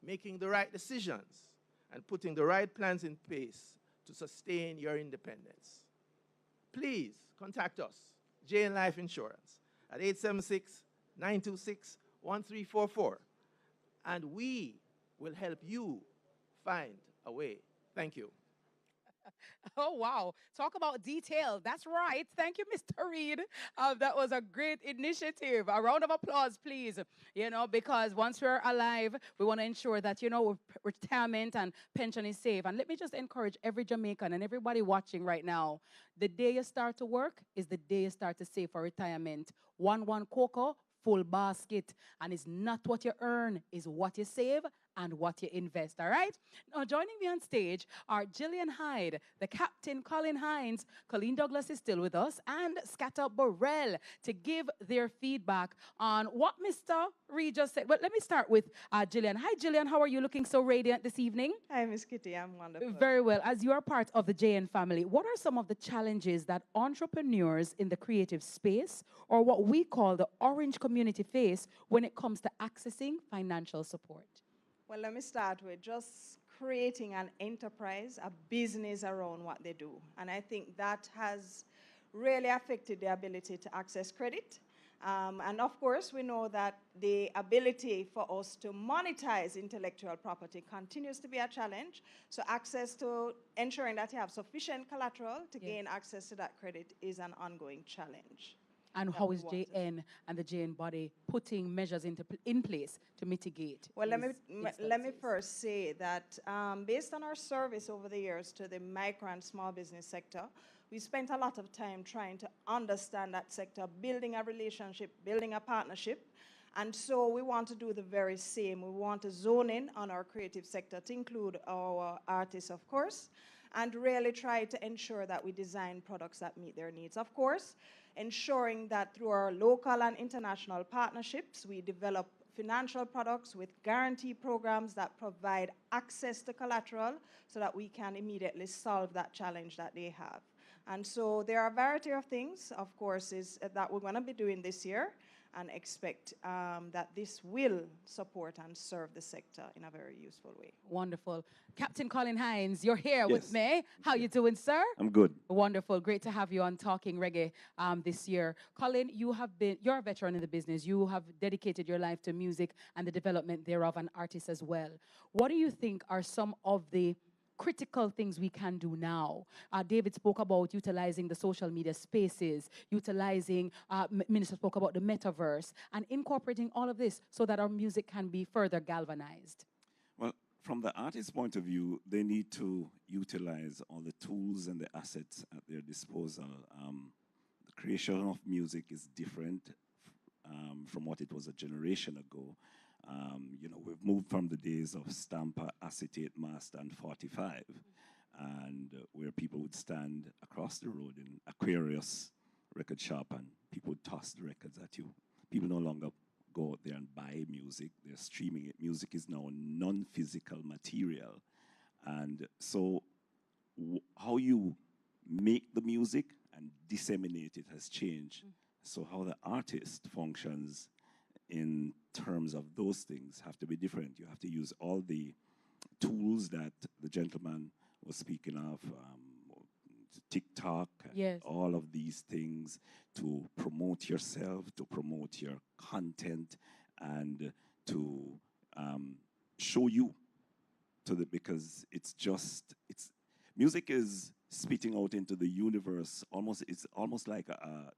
making the right decisions, and putting the right plans in place to sustain your independence. Please contact us, JN Life Insurance, at 876-926-1344, and we will help you find a way. Thank you. Oh, wow. Talk about detail. That's right. Thank you, Mr. Reed. That was a great initiative. A round of applause, please. You know, because once we're alive, we want to ensure that, you know, retirement and pension is safe. And let me just encourage every Jamaican and everybody watching right now, the day you start to work is the day you start to save for retirement. One cocoa, full basket. And it's not what you earn, it's what you save and what you invest, all right? Now, joining me on stage are Gillian Hyde, the Captain Colin Hines, Colleen Douglas is still with us, and Scatter Burrell to give their feedback on what Mr. Reed just said. Well, let me start with Gillian. Hi, Gillian. How are you looking so radiant this evening? Hi, Miss Kitty. I'm wonderful. Very well. As you are part of the JN family, what are some of the challenges that entrepreneurs in the creative space, or what we call the orange community, face when it comes to accessing financial support? Well, let me start with just creating an enterprise, a business around what they do. And I think that has really affected the ability to access credit. And of course, we know that the ability for us to monetize intellectual property continues to be a challenge. So access to ensuring that you have sufficient collateral to gain access to that credit is an ongoing challenge. And how is JN and the JN body putting measures in place to mitigate? Well, let me first say that based on our service over the years to the micro and small business sector, we spent a lot of time trying to understand that sector, building a relationship, building a partnership. And so we want to do the very same. We want to zone in on our creative sector to include our artists, of course, and really try to ensure that we design products that meet their needs. Of course, ensuring that through our local and international partnerships, we develop financial products with guarantee programs that provide access to collateral so that we can immediately solve that challenge that they have. And so there are a variety of things, of course, that we're going to be doing this year, and expect that this will support and serve the sector in a very useful way. Wonderful. Captain Colin Hines, you're here with me. How you doing, sir? I'm good. Wonderful. Great to have you on Talking Reggae this year. Colin, you're a veteran in the business. You have dedicated your life to music and the development thereof, and artists as well. What do you think are some of the critical things we can do now? David spoke about utilizing the social media spaces, Minister spoke about the metaverse, and incorporating all of this so that our music can be further galvanized. Well, from the artist's point of view, they need to utilize all the tools and the assets at their disposal. The creation of music is different from what it was a generation ago. You know, we've moved from the days of stamper, acetate, master, and 45, and where people would stand across the road in Aquarius record shop and people would toss the records at you. People no longer go out there and buy music, they're streaming it. Music is now non-physical material. And so how you make the music and disseminate it has changed. So how the artist functions in terms of those things have to be different. You have to use all the tools that the gentleman was speaking of, TikTok, all of these things to promote yourself, to promote your content, and to show you because music is spitting out into the universe. It's almost like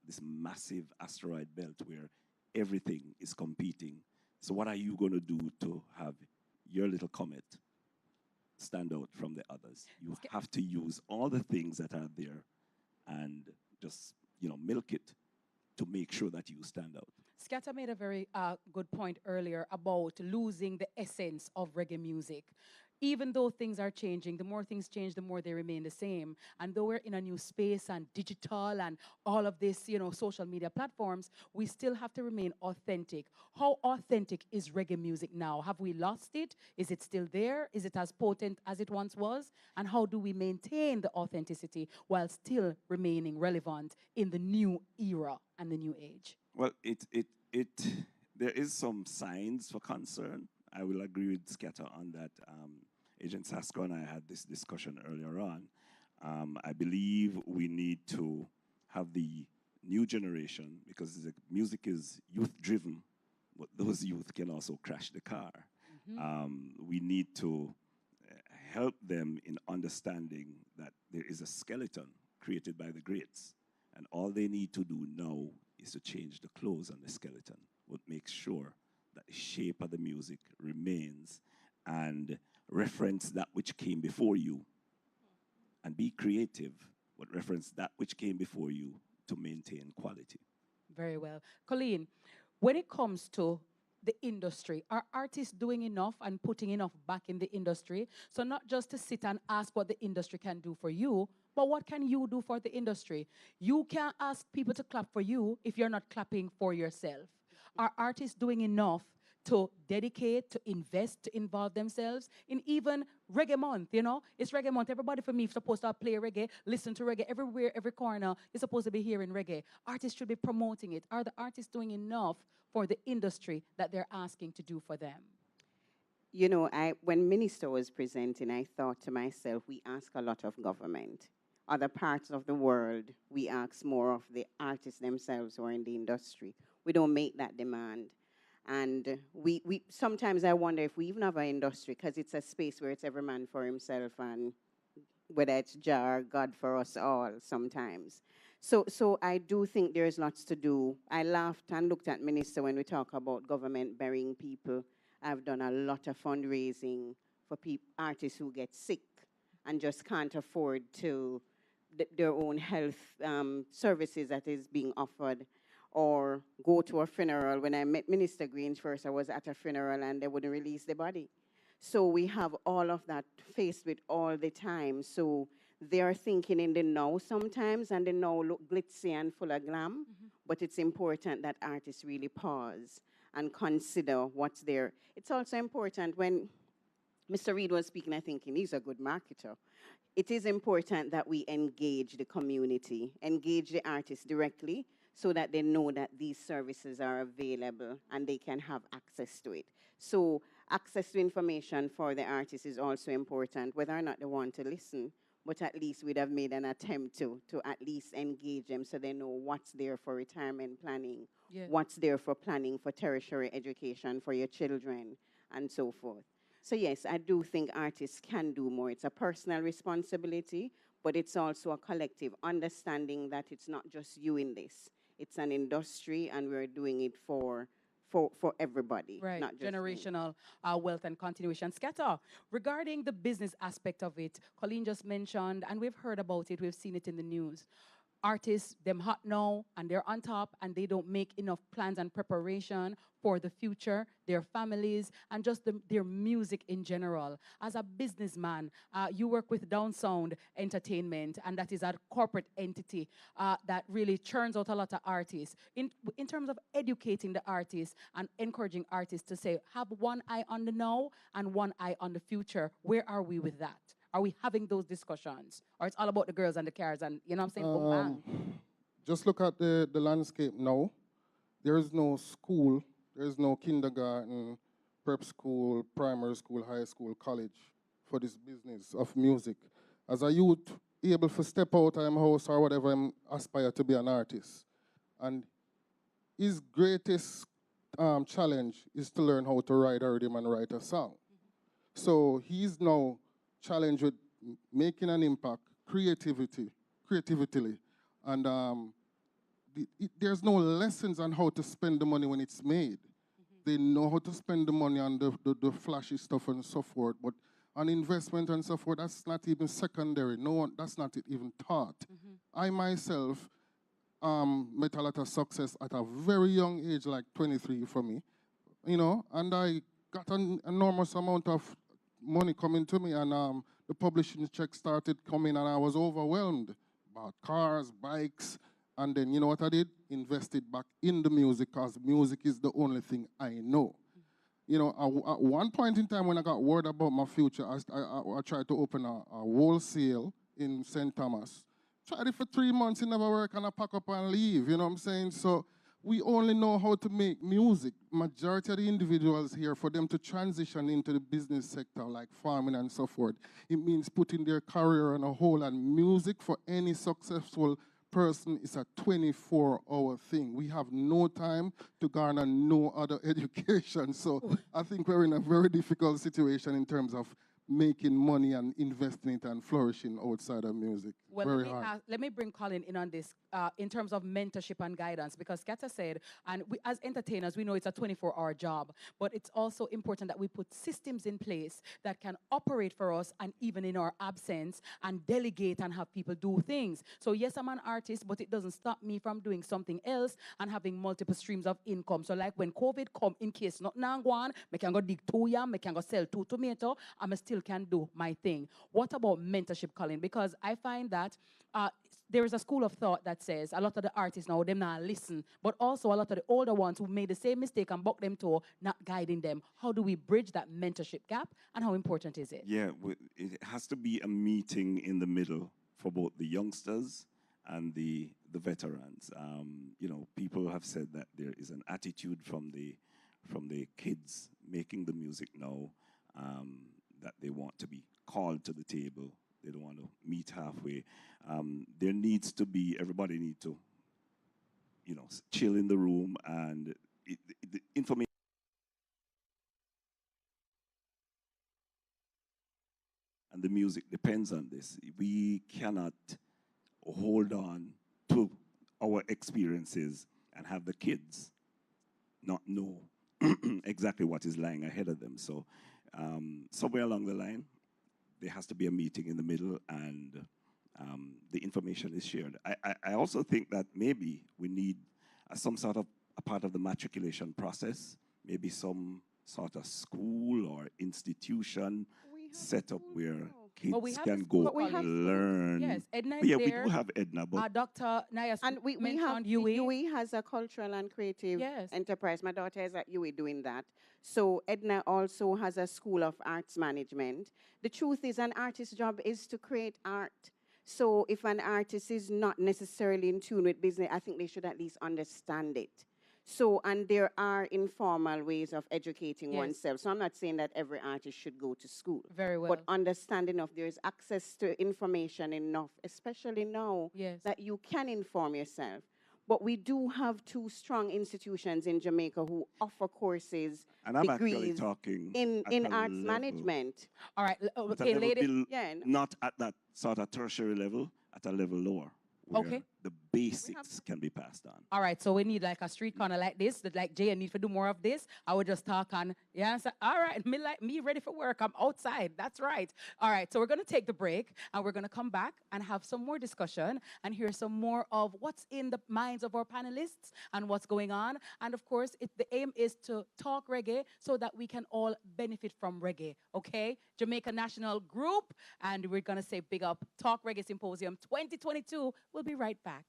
this massive asteroid belt where everything is competing. So what are you going to do to have your little comet stand out from the others? You have to use all the things that are there and just, milk it to make sure that you stand out. Scatter made a very good point earlier about losing the essence of reggae music. Even though things are changing, the more things change, the more they remain the same. And though we're in a new space and digital and all of this, social media platforms, we still have to remain authentic. How authentic is reggae music now? Have we lost it? Is it still there? Is it as potent as it once was? And how do we maintain the authenticity while still remaining relevant in the new era and the new age? Well, there is some signs for concern. I will agree with Scatter on that. Agent Sasko and I had this discussion earlier on. I believe we need to have the new generation, because the music is youth-driven, but those youth can also crash the car. We need to help them in understanding that there is a skeleton created by the greats, and all they need to do now is to change the clothes on the skeleton, but make sure that the shape of the music remains and reference that which came before you, and be creative, but reference that which came before you to maintain quality. Very well. Colleen, when it comes to the industry, are artists doing enough and putting enough back in the industry? So not just to sit and ask what the industry can do for you, but what can you do for the industry? You can't ask people to clap for you if you're not clapping for yourself. Are artists doing enough to dedicate, to invest, to involve themselves in even Reggae Month, you know? It's Reggae Month. Everybody for me is supposed to play reggae, listen to reggae everywhere, every corner. You're supposed to be hearing reggae. Artists should be promoting it. Are the artists doing enough for the industry that they're asking to do for them? You know, when Minister was presenting, I thought to myself, we ask a lot of government. Other parts of the world, we ask more of the artists themselves who are in the industry. We don't make that demand. And we sometimes I wonder if we even have an industry, because it's a space where it's every man for himself, and whether it's Jah or God for us all sometimes. So I do think there's lots to do. I laughed and looked at Minister when we talk about government burying people. I've done a lot of fundraising for artists who get sick and just can't afford to their own health services that is being offered, or go to a funeral. When I met Minister Greens first, I was at a funeral and they wouldn't release the body. So we have all of that faced with all the time. So they are thinking in the now sometimes, and the now look glitzy and full of glam. But it's important that artists really pause and consider what's there. It's also important when Mr. Reed was speaking, I think he's a good marketer. It is important that we engage the community, engage the artists directly, so that they know that these services are available and they can have access to it. So access to information for the artists is also important, whether or not they want to listen, but at least we'd have made an attempt to at least engage them so they know what's there for retirement planning, what's there for planning for tertiary education for your children, and so forth. So yes, I do think artists can do more. It's a personal responsibility, but it's also a collective understanding that it's not just you in this. It's an industry, and we're doing it for everybody, right. Not just generational wealth and continuation. Scatter, regarding the business aspect of it, Colleen just mentioned, and we've heard about it, we've seen it in the news. Artists, them hot now, and they're on top, and they don't make enough plans and preparation for the future, their families, and just their music in general. As a businessman, you work with Down Sound Entertainment, and that is a corporate entity that really churns out a lot of artists. In terms of educating the artists and encouraging artists to say, have one eye on the now and one eye on the future, where are we with that? Are we having those discussions? Or it's all about the girls and the cars and, you know what I'm saying? Boom, bang. Just look at the landscape now. There is no school, there is no kindergarten, prep school, primary school, high school, college for this business of music. As a youth, able to step out of my house or whatever, I aspire to be an artist. And his greatest challenge is to learn how to write a rhythm and write a song. So he's now challenged with making an impact, creatively, and there's no lessons on how to spend the money when it's made. They know how to spend the money on the flashy stuff and so forth, but on investment and so forth, that's not even secondary. No one, that's not even taught. I myself met a lot of success at a very young age, like 23 for me, you know, and I got an enormous amount of money coming to me, and the publishing check started coming, and I was overwhelmed. Bought cars, bikes, and then you know what I did? Invested back in the music, because music is the only thing I know. You know, at one point in time when I got word about my future, I tried to open a wholesale in St. Thomas. Tried it for 3 months, it never worked, and I pack up and leave, you know what I'm saying? So we only know how to make music. Majority of the individuals here, for them to transition into the business sector, like farming and so forth, it means putting their career on a hold. And music for any successful person is a 24-hour thing. We have no time to garner no other education. So I think we're in a very difficult situation in terms of making money and investing it and flourishing outside of music. Well, Very hard. let me bring Colin in on this in terms of mentorship and guidance, because Kata said, and we, as entertainers, we know it's a 24-hour job, but it's also important that we put systems in place that can operate for us and even in our absence and delegate and have people do things. So yes, I'm an artist, but it doesn't stop me from doing something else and having multiple streams of income. So like when COVID come, in case not now one, I can go dig 2 yam, I can go sell 2 tomato, I still can do my thing. What about mentorship, Colin? Because I find that there is a school of thought that says a lot of the artists now, them not listen, but also a lot of the older ones who made the same mistake and buck them to not guiding them. How do we bridge that mentorship gap, and how important is it? Yeah, it has to be a meeting in the middle for both the youngsters and the veterans. You know, people have said that there is an attitude from the kids making the music now, that they want to be called to the table. They don't want to meet halfway. There needs to be, everybody needs to, you know, chill in the room, and the information and the music depends on this. We cannot hold on to our experiences and have the kids not know exactly what is lying ahead of them. So somewhere along the line, there has to be a meeting in the middle, and the information is shared. I also think that maybe we need some sort of a part of the matriculation process, maybe some sort of school or institution set up where kids can go learn. Yes, Edna is yeah, there. we do have Edna, but Dr. Naya And we have, mentioned UE. UE has a cultural and creative enterprise. My daughter is at UE doing that. So Edna also has a school of arts management. The truth is, an artist's job is to create art. So if an artist is not necessarily in tune with business, I think they should at least understand it. So, and there are informal ways of educating oneself. So I'm not saying that every artist should go to school. Very well. But understanding of there is access to information enough, especially now, that you can inform yourself. But we do have 2 strong institutions in Jamaica who offer courses, and I'm degrees actually talking in arts management. All right, At okay, a level ladies. not at that sort of tertiary level, at a level lower, where Okay. the basics can be passed on. All right, so we need like a street corner like this, that like Jay need to do more of this. I would just talk on, so, all right, me ready for work. I'm outside. That's right. All right, so we're going to take the break, and we're going to come back and have some more discussion and hear some more of what's in the minds of our panelists and what's going on. And of course, the aim is to talk reggae so that we can all benefit from reggae, okay? Jamaica National Group, and we're going to say big up Talk Reggae Symposium 2022. We'll be right back.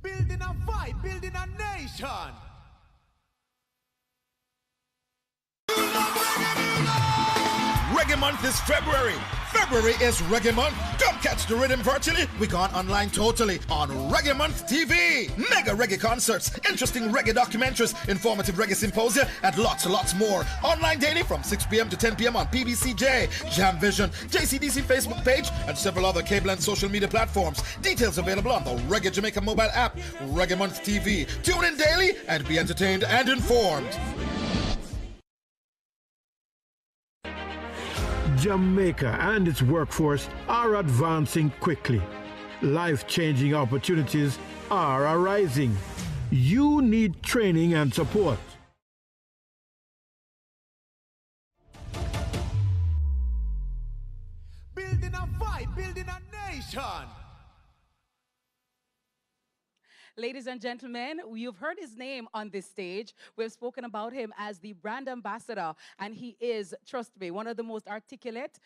Building a vibe, building a nation. Reggae Month is February. February is Reggae Month. Come catch the rhythm virtually. We gone online totally on Reggae Month TV. Mega reggae concerts, interesting reggae documentaries, informative reggae symposia, and lots more. Online daily from 6 p.m. to 10 p.m. on PBCJ, Jam Vision, JCDC Facebook page, and several other cable and social media platforms. Details available on the Reggae Jamaica mobile app, Reggae Month TV. Tune in daily and be entertained and informed. Jamaica and its workforce are advancing quickly. Life-changing opportunities are arising. You need training and support. Building a vibe, building a nation. Ladies and gentlemen, you've heard his name on this stage. We've spoken about him as the brand ambassador, and he is, trust me, one of the most articulate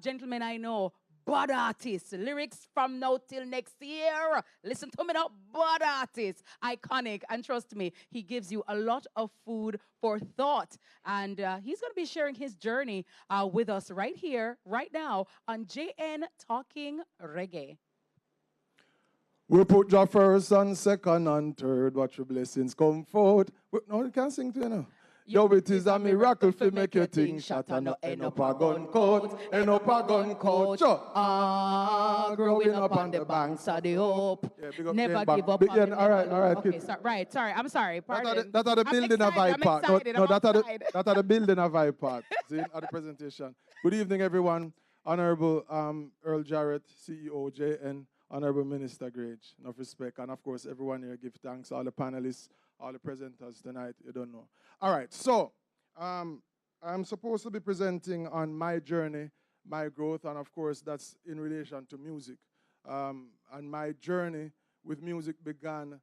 gentlemen I know, bad artist. Lyrics from now till next year. Listen to me now, bad artist. Iconic. And trust me, he gives you a lot of food for thought. And he's going to be sharing his journey with us right here, right now on JN Talking Reggae. We put Jah first and second and third. Watch your blessings come forth. No, you can't sing to you now. Yo, it is a miracle to make your thing shot and not end up a gun coat. End up a gun coat. Growing up on the banks of the hope. Yeah, Never give up. All right. Okay, sorry. I'm sorry. Pardon. That are the building a vibe part. No, that are the building a vibe part. See, at the presentation. Good evening, everyone. Honorable Earl Jarrett, CEO, JN. Honorable Minister Grage, enough respect. And of course, everyone here give thanks, all the panelists, all the presenters tonight, you don't know. All right, so I'm supposed to be presenting on my journey, my growth, and of course, that's in relation to music. And my journey with music began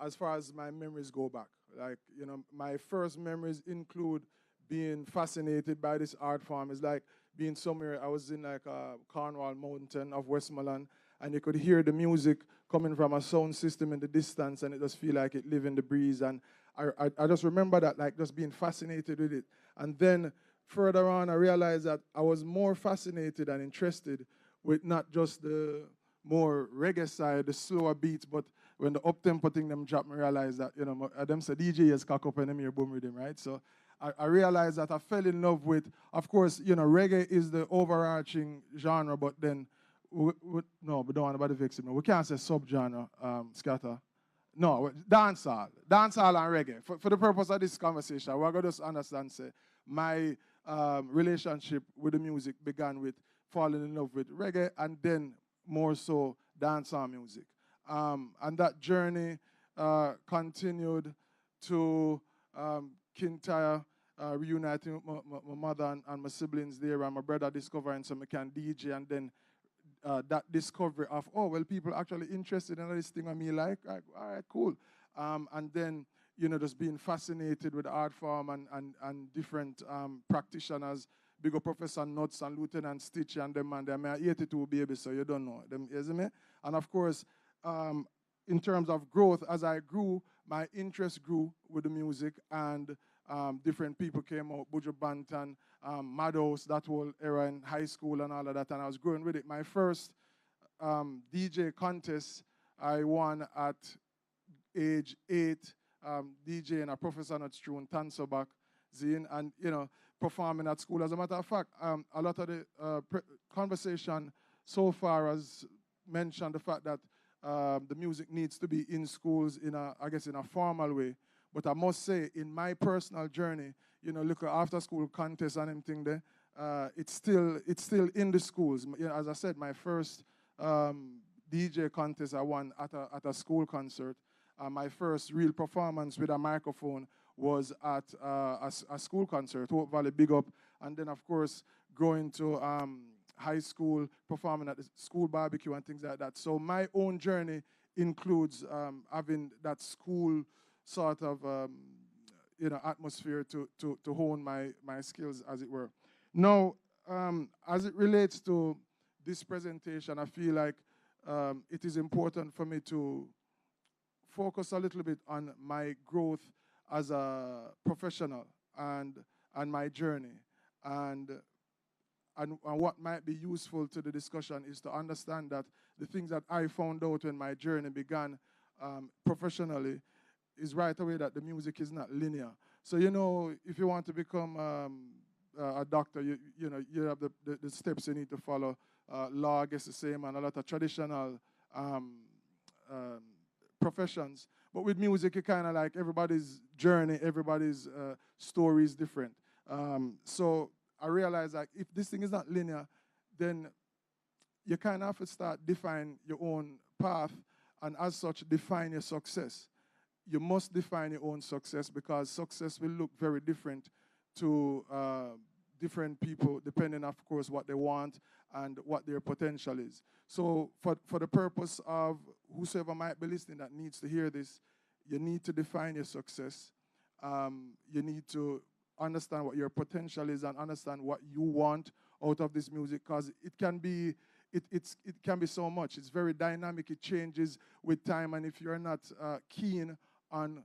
as far as my memories go back. Like, you know, my first memories include being fascinated by this art form. It's like being somewhere, I was in like Cornwall Mountain of Westmoreland, and you could hear the music coming from a sound system in the distance, and it just feel like it live in the breeze. And I just remember that, like, just being fascinated with it. And then further on, I realized that I was more fascinated and interested with not just the more reggae side, the slower beats, but when the up-tempo thing them drop, I realized that, you know, them say DJ is cock up and them here boom rhythm, right? So I realized that I fell in love with, of course, you know, reggae is the overarching genre, but then no, we don't want about the fix it. No, we can't say subgenre, scatter. No, dancehall and reggae. For the purpose of this conversation, we're going to just understand, say, my relationship with the music began with falling in love with reggae and then more so dancehall music. And that journey continued to Kintyre, reuniting with my mother and my siblings there, and my brother discovering some can DJ, and then that discovery of, oh, well, people actually interested in this thing on me, like, all right, cool. And then, you know, just being fascinated with the art form and different practitioners, bigger Professor Nuts and Lieutenant Stitch and them, and them are 82 babies, so you don't know them, isn't me? And of course, in terms of growth, as I grew, my interest grew with the music, and different people came out, Buju Banton, Madhouse, that whole era in high school and all of that, and I was growing with it. My first DJ contest I won at age 8, DJing a Professor Nuts tune, Tansobak, Zine, and, you know, performing at school. As a matter of fact, a lot of the conversation so far has mentioned the fact that the music needs to be in schools in a formal way. But I must say, in my personal journey, you know, look at after school contests and everything there, it's still in the schools. You know, as I said, my first DJ contest I won at a school concert. My first real performance with a microphone was at a school concert, Hope Valley Big Up. And then, of course, going to high school, performing at the school barbecue and things like that. So my own journey includes having that school sort of you know, atmosphere to hone my skills, as it were. Now, as it relates to this presentation, I feel like it is important for me to focus a little bit on my growth as a professional and my journey. And what might be useful to the discussion is to understand that the things that I found out when my journey began professionally is right away that the music is not linear. So, you know, if you want to become a doctor, you know, you have the steps you need to follow. Law, I guess the same, and a lot of traditional professions. But with music, you kind of like everybody's journey, everybody's story is different. So I realized that if this thing is not linear, then you kind of have to start define your own path, and as such, define your success. You must define your own success, because success will look very different to different people, depending, of course, what they want and what their potential is. So for the purpose of whosoever might be listening that needs to hear this, you need to define your success. You need to understand what your potential is and understand what you want out of this music, because it can be so much. It's very dynamic. It changes with time, and if you're not keen on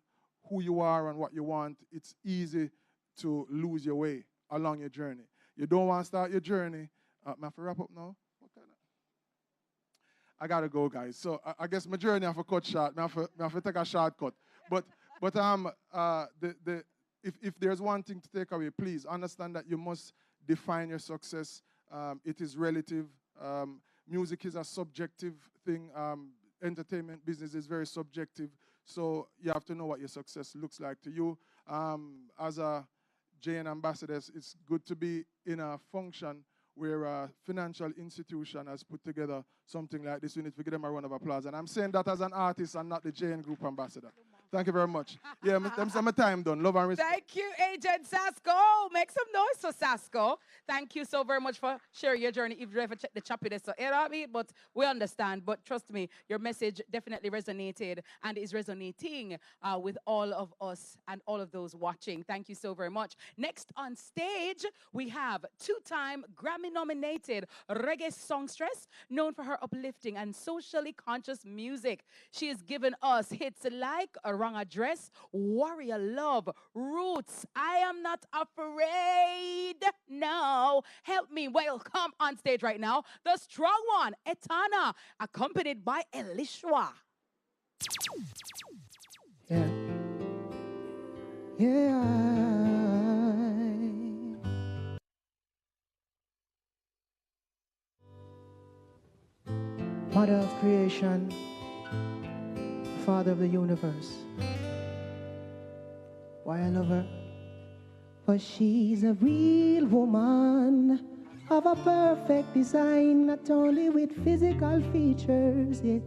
who you are and what you want, it's easy to lose your way along your journey. You don't want to start your journey. I have to wrap up now? I got to go, guys. So I guess my journey I have to cut short. I have to take a shortcut. But if there's one thing to take away, please understand that you must define your success. It is relative. Music is a subjective thing. Entertainment business is very subjective. So you have to know what your success looks like to you. As a JN ambassador, it's good to be in a function where a financial institution has put together something like this. We need to give them a round of applause. And I'm saying that as an artist and not the JN Group ambassador. Thank you very much. Yeah, my time done. Love and respect. Thank you, Agent Sasko. Make some noise for Sasko. Thank you so very much for sharing your journey. If you ever check the choppiness, so but we understand. But trust me, your message definitely resonated and is resonating with all of us and all of those watching. Thank you so very much. Next on stage, we have two-time Grammy-nominated reggae songstress, known for her uplifting and socially conscious music. She has given us hits like Wrong Address, Warrior Love, Roots, I Am Not Afraid. No, help me welcome on stage right now the strong one, Etana, accompanied by Elishwa. Yeah. Yeah. Mother of creation, Father of the universe. Why I love her? For she's a real woman of a perfect design, not only with physical features, yet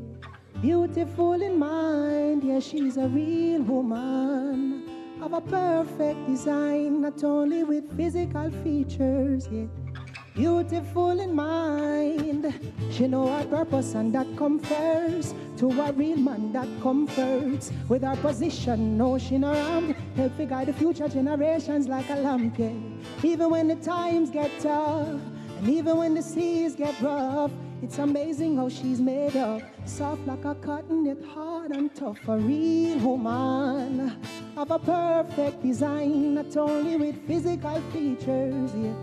beautiful in mind. Yeah, she's a real woman of a perfect design, not only with physical features, yet beautiful in mind. She know her purpose and that comes first. To a real man that comforts. With her position, no she no ramp. Help to guide the future generations like a lamp, yeah. Even when the times get tough, and even when the seas get rough, it's amazing how she's made up. Soft like a cotton, yet hard and tough. A real woman of a perfect design, not only with physical features, yeah,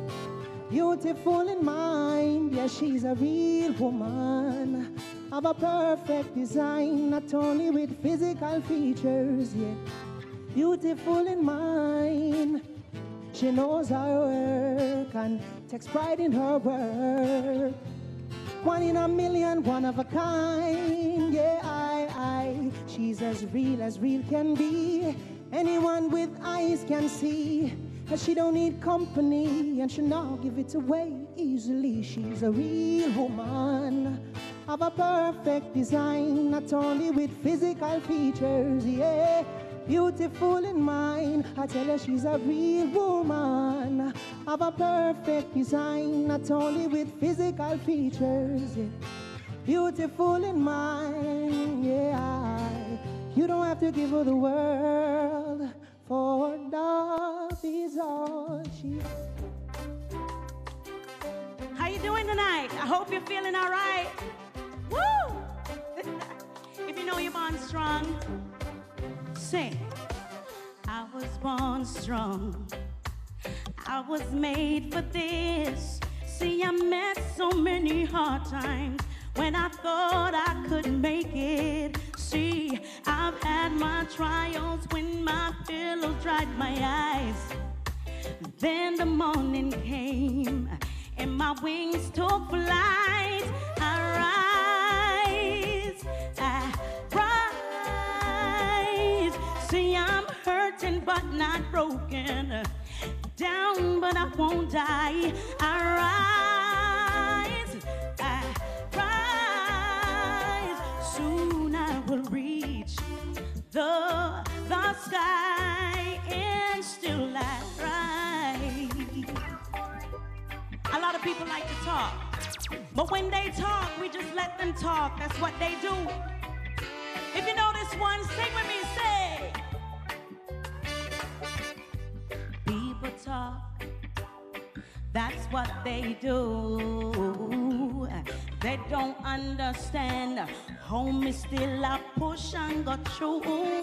beautiful in mind. Yeah, she's a real woman of a perfect design, not only with physical features, yeah, beautiful in mind. She knows her work and takes pride in her work. One in a million, one of a kind. Yeah, she's as real can be. Anyone with eyes can see that she don't need company, and she not give it away easily. She's a real woman of a perfect design, not only with physical features, yeah, beautiful in mind. I tell her she's a real woman of a perfect design, not only with physical features, yeah, beautiful in mind. Yeah, you don't have to give her the world, for love is all she. How you doing tonight? I hope you're feeling all right. Woo! If you know you're born strong, sing. I was born strong. I was made for this. See, I met so many hard times when I thought I couldn't make it. See, I've had my trials when my pillow dried my eyes. Then the morning came and my wings took flight. I rise. See, I'm hurting but not broken. Down but I won't die. I rise. Soon I will reach the sky and still I rise. A lot of people like to talk, but when they talk, we just let them talk. That's what they do. If you know this one, sing with me, say. People talk that that's what they do. They don't understand how me still a push and go through.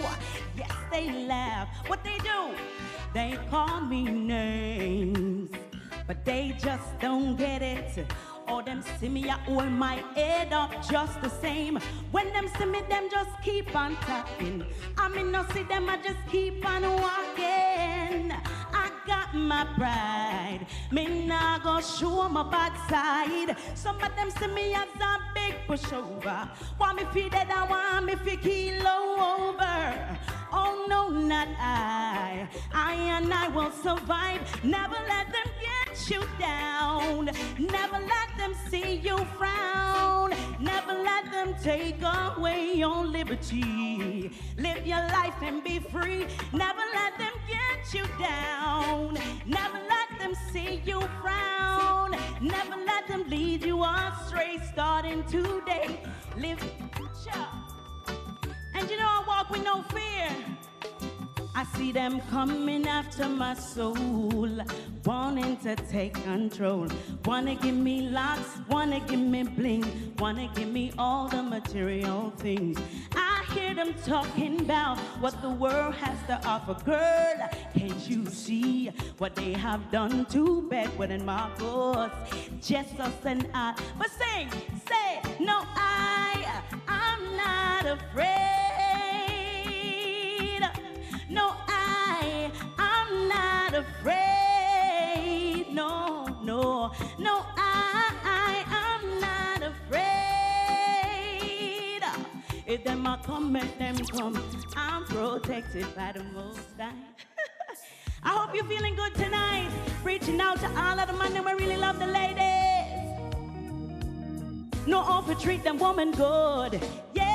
Yes, they laugh. What they do? They call me names, but they just don't get it. Or them see me, I hold my head up just the same. When them see me, them just keep on talking. I mean, no see them, I just keep on walking. I got my pride, me nah go show my bad side. Some of them see me as a big pushover. Want me feel dead, I want me feel kilo over. Oh no, not I and I will survive. Never let them get you down. Never let them see you frown. Never let them take away your liberty. Live your life and be free. Never let them get you down. Never let them see you frown. Never let them lead you astray. Starting today, live. And you know I walk with no fear. I see them coming after my soul, wanting to take control. Wanna give me locks, wanna give me bling, wanna give me all the material things. I hear them talking about what the world has to offer. Girl, can't you see what they have done to Bedouin and Marcos? Just us and I. But say, no, I'm not afraid. No, I'm not afraid. No, I'm not afraid. If them a come, let them come. I'm protected by the Most High. I hope you're feeling good tonight. Reaching out to all of the men who really love the ladies. No offer treat them woman good. Yeah.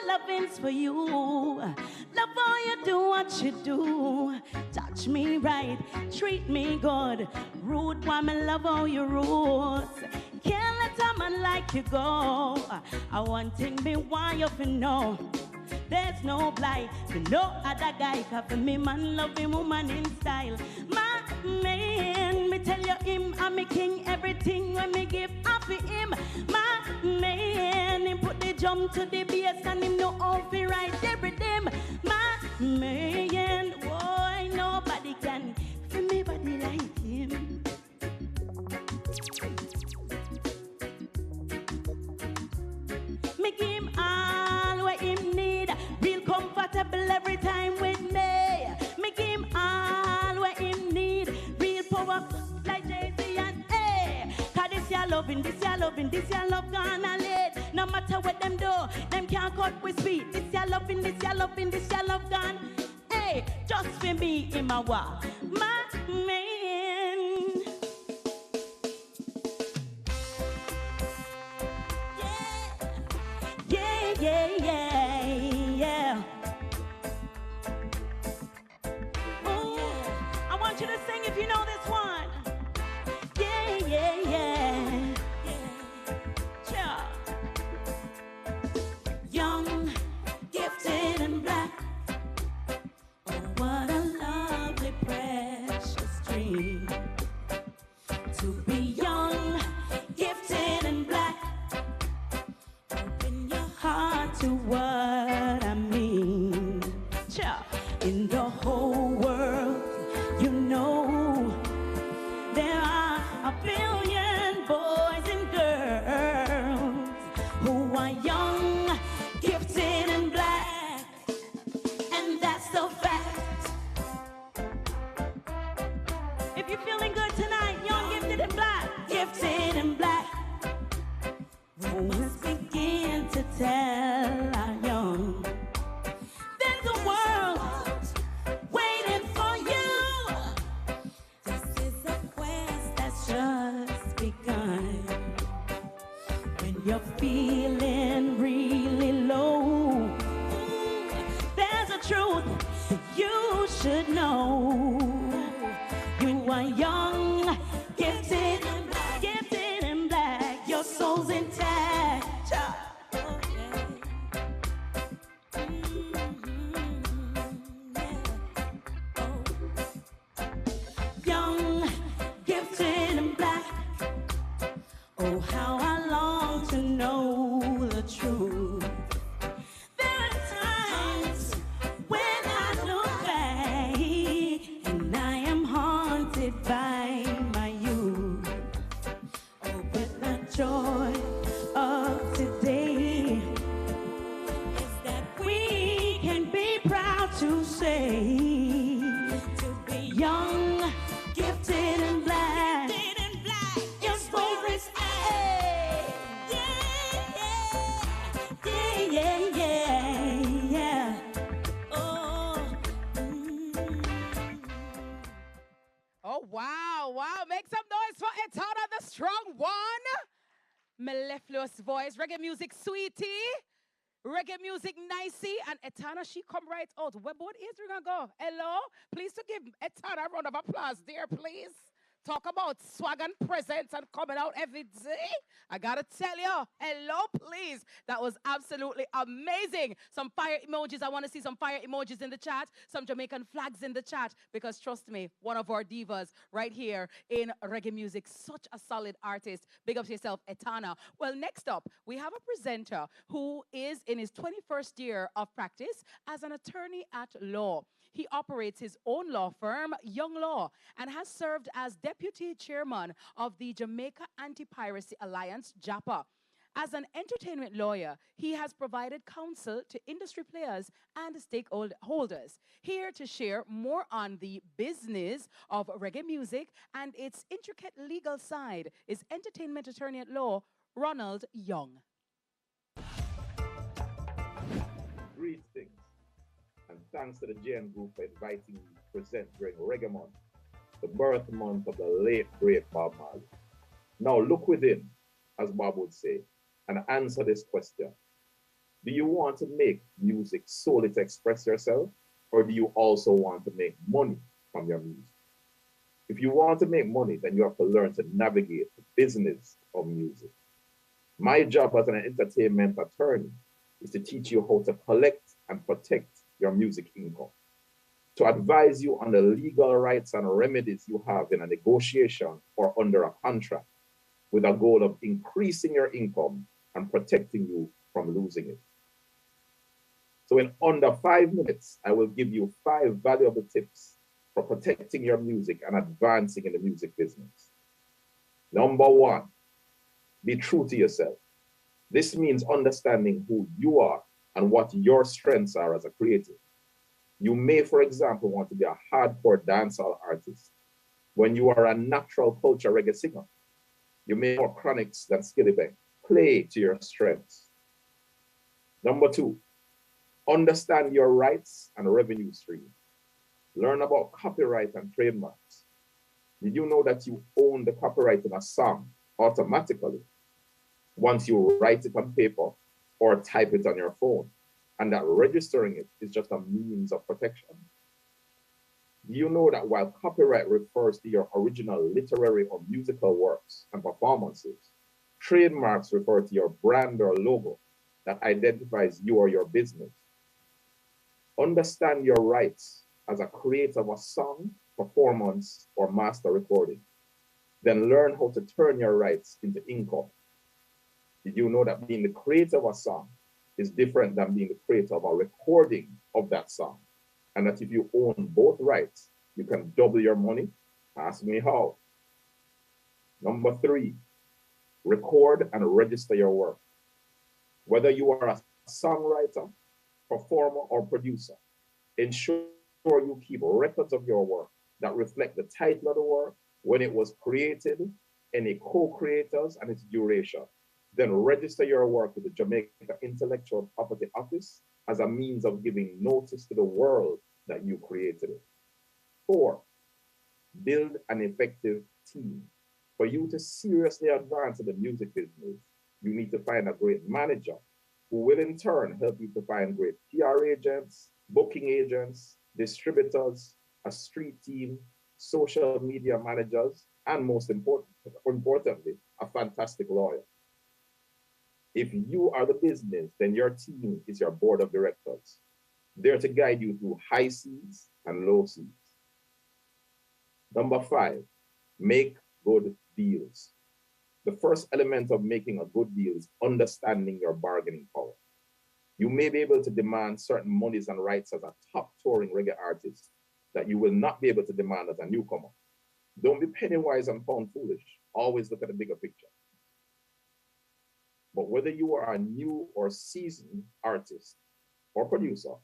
Loving's for you. Love how you do what you do. Touch me right, treat me good. Rude, why me love how you rude. Can't let a man like you go. I want thing me why you fi know. There's no blight to no other guy. Cause for me man love him woman in style. My man, me tell you him I'm me king. Everything when me give up for him. My man, him put the jump to the bass and him know how to ride the rhythm. My man, boy, nobody can feel me body like him. Me give him all what him need. Real comfortable every time with me. Me give him all what him need. Real power like Jay-Z and A. Cause this your loving, this your loving, this your love gonna lead. No matter what them do, them can't cut with speed. This your loving, this your loving, this your love gone. Hey, just for me in my walk. My man. Yeah. Ooh, I want you to sing if you know this one. Yeah. Sure. Young, gifted and black. Oh, what a lovely, precious dream. To be young, gifted and black. Open your heart to what I mean. In the whole world, you know, there are a billion boys and girls who are young, gifted and black, and that's the fact. If you're feeling good tonight, young, gifted and black, we must begin to tell our There are times when I look back and I am haunted by my youth. Oh, but the joy of today is that we can be proud to say to be young, gifted and black. Your stories, yeah. Oh, Oh, wow, wow. Make some noise for Etana, the strong one. Mellifluous voice, reggae music, sweetie. Reggae music, nicey. And Etana, she come right out. Where both is we gonna go? Hello? Please to give Etana a round of applause, dear, please. Talk about swag and presence and coming out every day. I gotta tell you, hello, please. That was absolutely amazing. Some fire emojis. I want to see some fire emojis in the chat, some Jamaican flags in the chat, because trust me, one of our divas right here in reggae music, such a solid artist. Big up to yourself, Etana. Well, next up, we have a presenter who is in his 21st year of practice as an attorney at law. He operates his own law firm, Young Law, and has served as deputy chairman of the Jamaica Anti-Piracy Alliance, JAPA. As an entertainment lawyer, he has provided counsel to industry players and stakeholders. Here to share more on the business of reggae music and its intricate legal side is entertainment attorney at law, Ronald Young. Greetings, and thanks to the JN Group for inviting me to present during Reggae Month, the birth month of the late, great Bob Marley. Now look within, as Bob would say, and answer this question. Do you want to make music solely to express yourself, or do you also want to make money from your music? If you want to make money, then you have to learn to navigate the business of music. My job as an entertainment attorney is to teach you how to collect and protect your music income, to advise you on the legal rights and remedies you have in a negotiation or under a contract, with a goal of increasing your income and protecting you from losing it. So in under 5 minutes, I will give you 5 valuable tips for protecting your music and advancing in the music business. Number 1, be true to yourself. This means understanding who you are and what your strengths are as a creative. You may, for example, want to be a hardcore dancehall artist when you are a natural culture reggae singer. You may know chronics than Skilly Bang. Play to your strengths. Number 2, understand your rights and revenue streams. Learn about copyright and trademarks. Did you know that you own the copyright in a song automatically once you write it on paper or type it on your phone, and that registering it is just a means of protection? Do you know that while copyright refers to your original literary or musical works and performances, trademarks refer to your brand or logo that identifies you or your business? Understand your rights as a creator of a song, performance, or master recording. Then learn how to turn your rights into income. Did you know that being the creator of a song is different than being the creator of a recording of that song? And that if you own both rights, you can double your money? Ask me how. Number 3, record and register your work. Whether you are a songwriter, performer, or producer, ensure you keep records of your work that reflect the title of the work, when it was created, any co-creators, and its duration. Then register your work with the Jamaica Intellectual Property Office as a means of giving notice to the world that you created it. 4, build an effective team. For you to seriously advance in the music business, you need to find a great manager who will in turn help you to find great PR agents, booking agents, distributors, a street team, social media managers, and most importantly, a fantastic lawyer. If you are the business, then your team is your board of directors, there to guide you through high seas and low seas. Number 5, make good deals. The first element of making a good deal is understanding your bargaining power. You may be able to demand certain monies and rights as a top touring reggae artist that you will not be able to demand as a newcomer. Don't be penny wise and pound foolish. Always look at the bigger picture. But whether you are a new or seasoned artist or producer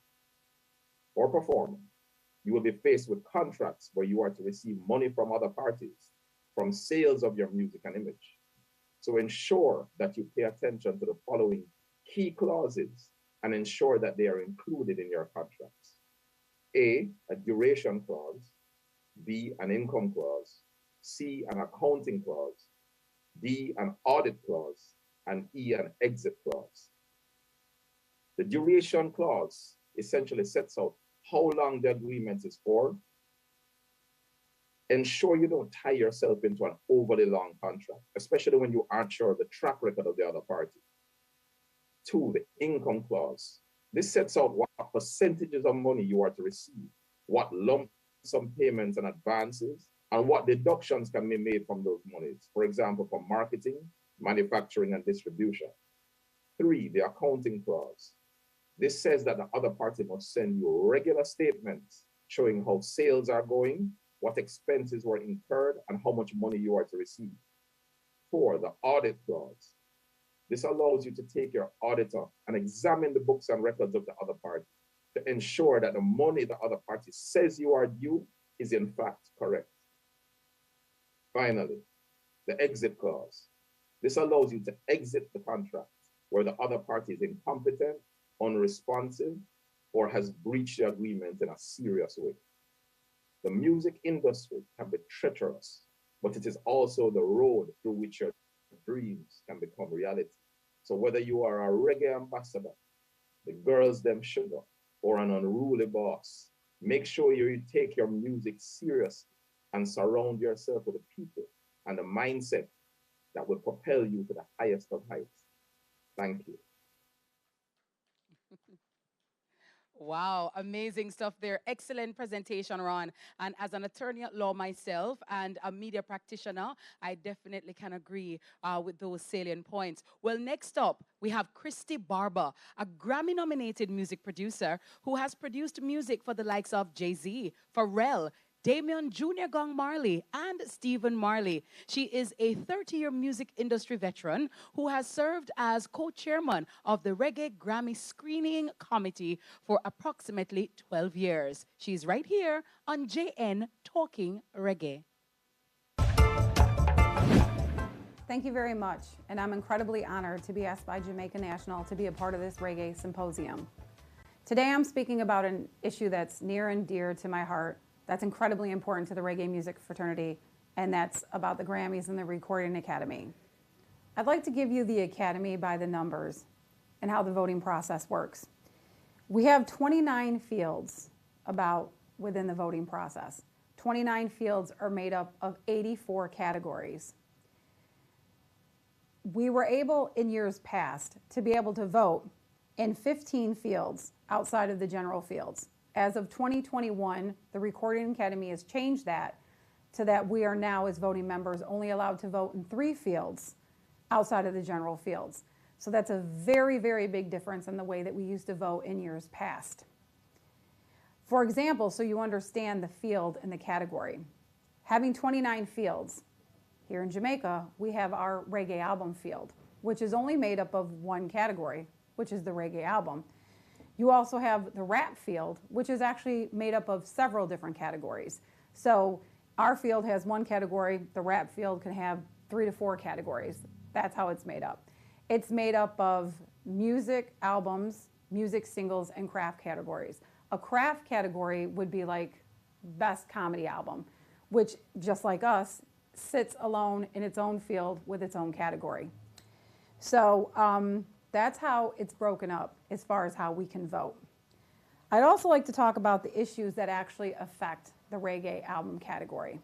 or performer, you will be faced with contracts where you are to receive money from other parties, from sales of your music and image. So ensure that you pay attention to the following key clauses and ensure that they are included in your contracts. A duration clause, B, an income clause, C, an accounting clause, D, an audit clause, and E, an exit clause. The duration clause essentially sets out how long the agreement is for. Ensure you don't tie yourself into an overly long contract, especially when you aren't sure of the track record of the other party. 2, the income clause. This sets out what percentages of money you are to receive, what lump sum payments and advances, and what deductions can be made from those monies. For example, for marketing, manufacturing, and distribution. 3, the accounting clause. This says that the other party must send you regular statements showing how sales are going, what expenses were incurred, and how much money you are to receive. 4, the audit clause. This allows you to take your auditor and examine the books and records of the other party to ensure that the money the other party says you are due is in fact correct. Finally, the exit clause. This allows you to exit the contract where the other party is incompetent, unresponsive, or has breached the agreement in a serious way. The music industry can be treacherous, but it is also the road through which your dreams can become reality. So whether you are a reggae ambassador, the girls them sugar, or an unruly boss, make sure you take your music seriously and surround yourself with the people and the mindset that will propel you to the highest of heights. Thank you. Wow, amazing stuff there. Excellent presentation, Ron. And as an attorney at law myself and a media practitioner, I definitely can agree with those salient points. Well, next up, we have Christy Barber, a Grammy-nominated music producer who has produced music for the likes of Jay-Z, Pharrell, Damian Jr. Gong Marley, and Stephen Marley. She is a 30-year music industry veteran who has served as co-chairman of the Reggae Grammy Screening Committee for approximately 12 years. She's right here on JN Talking Reggae. Thank you very much, and I'm incredibly honored to be asked by Jamaica National to be a part of this reggae symposium. Today I'm speaking about an issue that's near and dear to my heart, that's incredibly important to the reggae music fraternity, and that's about the Grammys and the Recording Academy. I'd like to give you the Academy by the numbers and how the voting process works. We have 29 fields within the voting process. 29 fields are made up of 84 categories. We were able in years past to be able to vote in 15 fields outside of the general fields. As of 2021, the Recording Academy has changed that so that we are now, as voting members, only allowed to vote in 3 fields outside of the general fields. So that's a very, very big difference in the way that we used to vote in years past. For example, so you understand the field and the category. Having 29 fields, here in Jamaica, we have our reggae album field, which is only made up of 1 category, which is the reggae album. You also have the rap field, which is actually made up of several different categories. So our field has 1 category, the rap field can have 3 to 4 categories. That's how it's made up. It's made up of music albums, music singles, and craft categories. A craft category would be like best comedy album, which, just like us, sits alone in its own field with its own category. So that's how it's broken up as far as how we can vote. I'd also like to talk about the issues that actually affect the reggae album category.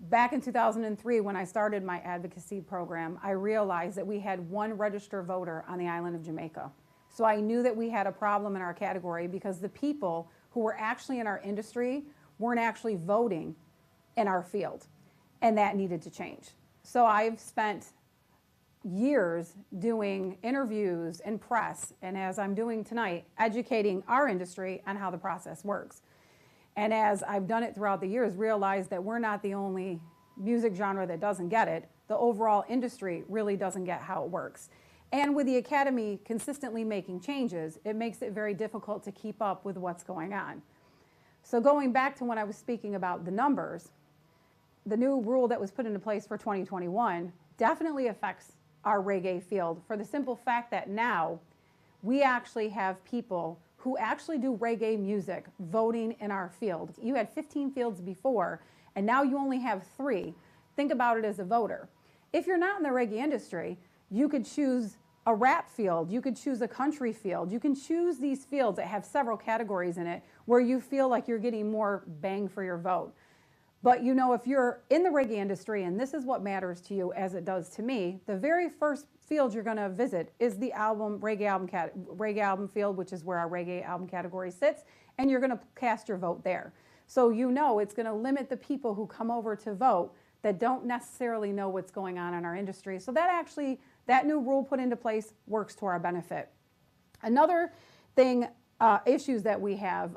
Back in 2003, when I started my advocacy program, I realized that we had 1 registered voter on the island of Jamaica. So I knew that we had a problem in our category because the people who were actually in our industry weren't actually voting in our field, and that needed to change. So I've spent years doing interviews and press, and as I'm doing tonight, educating our industry on how the process works. And as I've done it throughout the years, realized that we're not the only music genre that doesn't get it. The overall industry really doesn't get how it works. And with the Academy consistently making changes, it makes it very difficult to keep up with what's going on. So going back to when I was speaking about the numbers, the new rule that was put into place for 2021 definitely affects our reggae field for the simple fact that now we actually have people who actually do reggae music voting in our field. You had 15 fields before, and now you only have 3. Think about it as a voter. If you're not in the reggae industry, you could choose a rap field, you could choose a country field, you can choose these fields that have several categories in it where you feel like you're getting more bang for your vote. But you know, if you're in the reggae industry, and this is what matters to you as it does to me, the very first field you're going to visit is the reggae album field, which is where our reggae album category sits, and you're going to cast your vote there. So you know it's going to limit the people who come over to vote that don't necessarily know what's going on in our industry. So that new rule put into place works to our benefit. Another thing, issues that we have,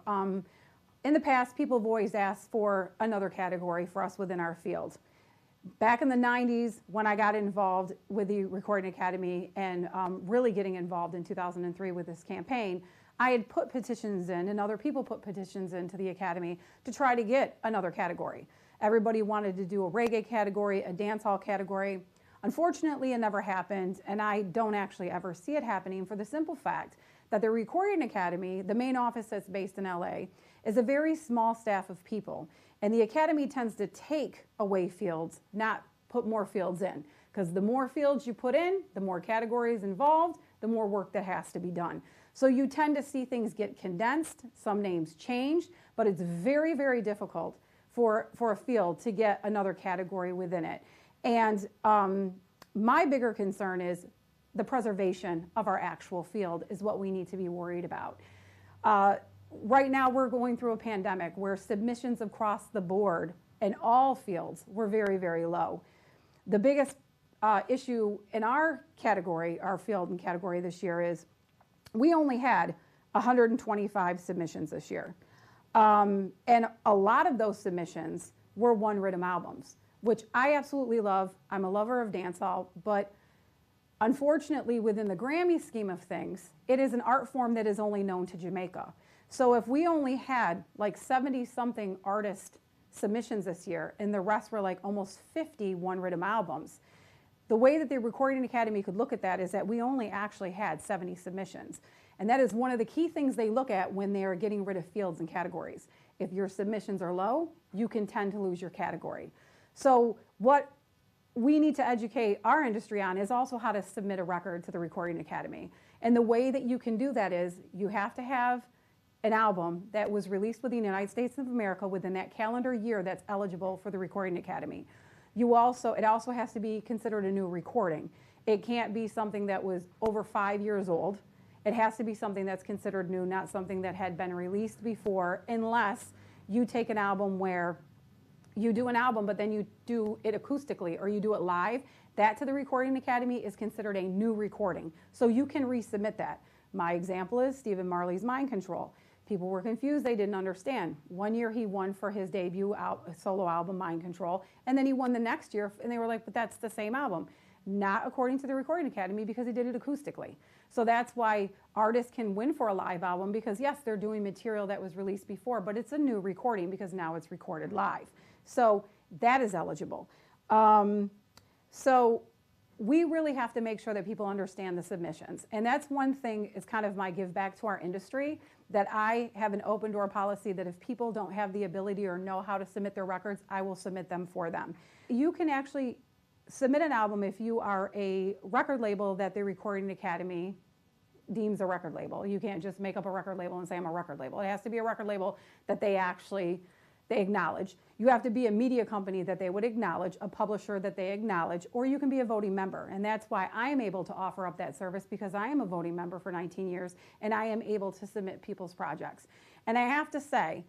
in the past, people have always asked for another category for us within our field. Back in the 90s, when I got involved with the Recording Academy and really getting involved in 2003 with this campaign, I had put petitions in, and other people put petitions into the Academy to try to get another category. Everybody wanted to do a reggae category, a dancehall category. Unfortunately, it never happened, and I don't actually ever see it happening for the simple fact that the Recording Academy, the main office that's based in LA, is a very small staff of people. And the Academy tends to take away fields, not put more fields in. Because the more fields you put in, the more categories involved, the more work that has to be done. So you tend to see things get condensed, some names changed, but it's very, very difficult for a field to get another category within it. And my bigger concern is the preservation of our actual field is what we need to be worried about. Right now, we're going through a pandemic where submissions across the board in all fields were very, very low. The biggest issue in our category, our field and category this year is we only had 125 submissions this year. And a lot of those submissions were one rhythm albums, which I absolutely love. I'm a lover of dancehall, but unfortunately, within the Grammy scheme of things, it is an art form that is only known to Jamaica. So if we only had like 70-something artist submissions this year, and the rest were like almost 50 one rhythm albums, the way that the Recording Academy could look at that is that we only actually had 70 submissions. And that is one of the key things they look at when they are getting rid of fields and categories. If your submissions are low, you can tend to lose your category. So what we need to educate our industry on is also how to submit a record to the Recording Academy. And the way that you can do that is you have to have an album that was released within the United States of America within that calendar year that's eligible for the Recording Academy. It also has to be considered a new recording. It can't be something that was over 5 years old. It has to be something that's considered new, not something that had been released before, unless you take an album where you do an album, but then you do it acoustically or you do it live. That to the Recording Academy is considered a new recording. So you can resubmit that. My example is Stephen Marley's Mind Control. People were confused, they didn't understand. One year he won for his debut solo album, Mind Control, and then he won the next year, and they were like, but that's the same album. Not according to the Recording Academy because he did it acoustically. So that's why artists can win for a live album because yes, they're doing material that was released before, but it's a new recording because now it's recorded live. So that is eligible. So we really have to make sure that people understand the submissions. And that's one thing, is kind of my give back to our industry, that I have an open door policy that if people don't have the ability or know how to submit their records, I will submit them for them. You can actually submit an album if you are a record label that the Recording Academy deems a record label. You can't just make up a record label and say I'm a record label. It has to be a record label that they acknowledge. You have to be a media company that they would acknowledge, a publisher that they acknowledge, or you can be a voting member. And that's why I am able to offer up that service, because I am a voting member for 19 years and I am able to submit people's projects. And I have to say,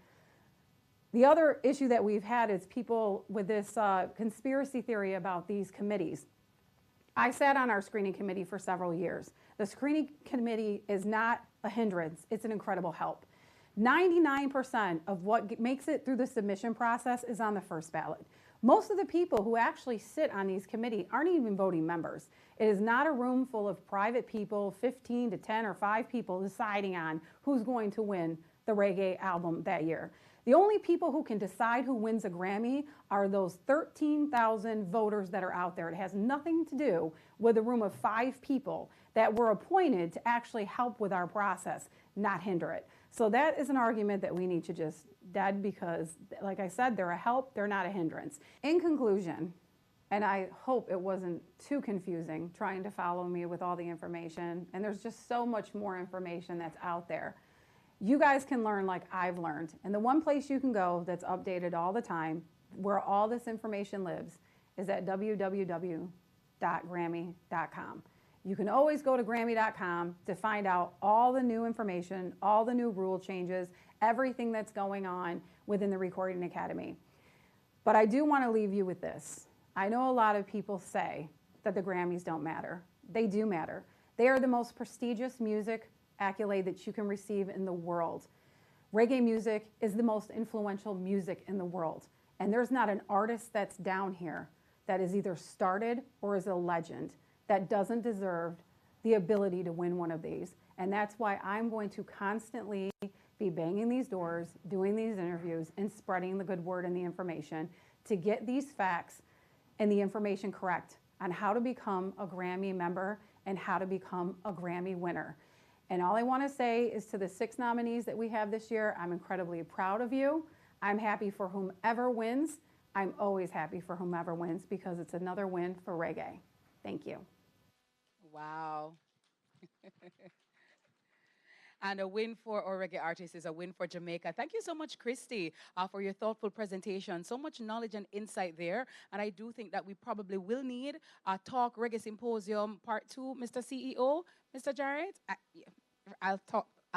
the other issue that we've had is people with this conspiracy theory about these committees. I sat on our screening committee for several years. The screening committee is not a hindrance, it's an incredible help. 99% of what makes it through the submission process is on the first ballot. Most of the people who actually sit on these committees aren't even voting members. It is not a room full of private people, 15 to 10 or 5 people deciding on who's going to win the reggae album that year. The only people who can decide who wins a Grammy are those 13,000 voters that are out there. It has nothing to do with a room of 5 people that were appointed to actually help with our process, not hinder it. So that is an argument that we need to just dead because, like I said, they're a help, they're not a hindrance. In conclusion, and I hope it wasn't too confusing trying to follow me with all the information, and there's just so much more information that's out there. You guys can learn like I've learned. And the one place you can go that's updated all the time, where all this information lives, is at www.grammy.com. You can always go to Grammy.com to find out all the new information, all the new rule changes, everything that's going on within the Recording Academy. But I do want to leave you with this. I know a lot of people say that the Grammys don't matter. They do matter. They are the most prestigious music accolade that you can receive in the world. Reggae music is the most influential music in the world. And there's not an artist that's down here that is either started or is a legend that doesn't deserve the ability to win one of these. And that's why I'm going to constantly be banging these doors, doing these interviews, and spreading the good word and the information to get these facts and the information correct on how to become a Grammy member and how to become a Grammy winner. And all I want to say is to the 6 nominees that we have this year, I'm incredibly proud of you. I'm happy for whomever wins. I'm always happy for whomever wins because it's another win for reggae. Thank you. Wow. And a win for our reggae artists is a win for Jamaica. Thank you so much, Christy, for your thoughtful presentation. So much knowledge and insight there. And I do think that we probably will need a Talk Reggae Symposium Part 2, Mr. CEO, Mr. Jarrett. I'll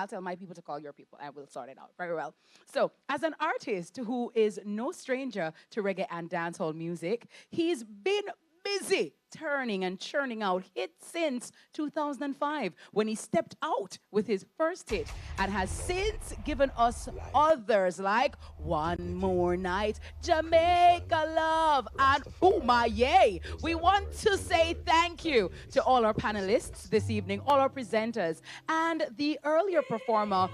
tell my people to call your people and we'll sort it out very well. So, as an artist who is no stranger to reggae and dancehall music, he's been busy turning and churning out hits since 2005 when he stepped out with his first hit and has since given us others like One More Night, Jamaica Love, and Oh My Yay. We want to say thank you to all our panelists this evening, all our presenters, and the earlier performer,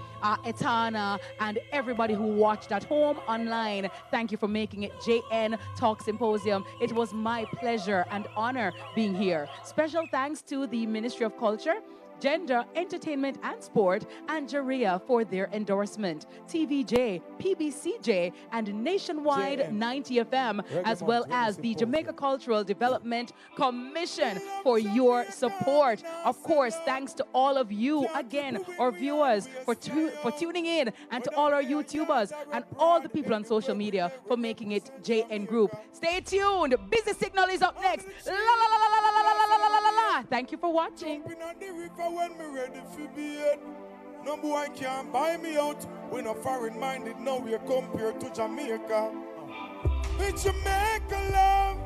Etana, and everybody who watched at home online. Thank you for making it JN Talk Symposium. It was my pleasure and honor being here. Special thanks to the Ministry of Culture, Gender, Entertainment and Sport, and Jaria for their endorsement, TVJ, PBCJ, and Nationwide 90 FM, as well as the Jamaica Cultural Development Commission for your support. Of course, thanks to all of you, again, our viewers, for tuning in, and to all our YouTubers and all the people on social media for making it JN Group. Stay tuned. Busy Signal is up next. La la la la la la la la la la la. Thank you for watching. When me ready for be it, no boy can't buy me out. We no foreign minded, now we compared to Jamaica. It's Jamaica love,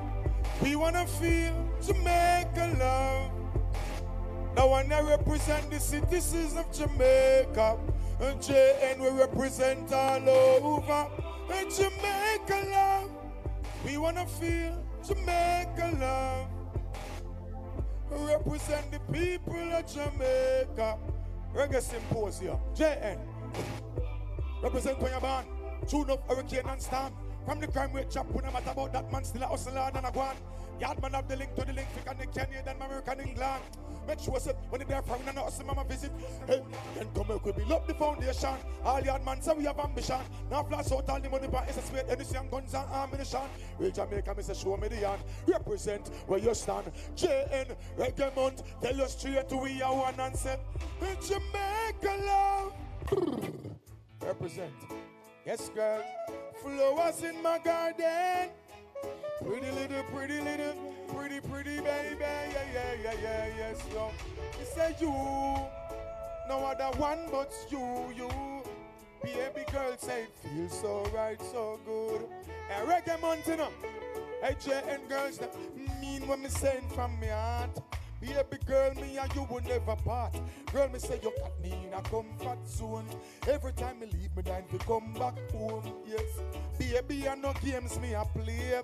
we wanna feel Jamaica love. Now when I represent the citizens of Jamaica, and JN we represent all over. It's Jamaica love, we wanna feel Jamaica love. Represent the people of Jamaica. Reggae Symposium, JN. Represent when you're born. Tune up hurricane and storm. From the crime rate chop, when no matter about that man, still a hustler and a guan. Yard man have the link to the link, pick on the Kenya, then American England. Make sure that when they're from and not see mama visit. Hey, then come here, we build up the foundation. All yard man say we have ambition. Now flash out all the money back, it's a sweat, and guns and ammunition. Real Jamaica, me say show me the hand. Represent where you stand. JN, Reggae Month, tell you straight to we are one and say, Jamaica love. Represent. Yes, girl. Flowers in my garden. Pretty little, pretty baby, yeah, yes, yo. He said you, no other one but you. Baby girl say it feels so right, so good. A Reggae Month, you know. Hey, JN girls, that mean what me saying from me heart. Baby girl, me and you will never part. Girl, me say you got me in a comfort zone. Every time me leave, me dying to come back home. Yes, baby, I no games me a play.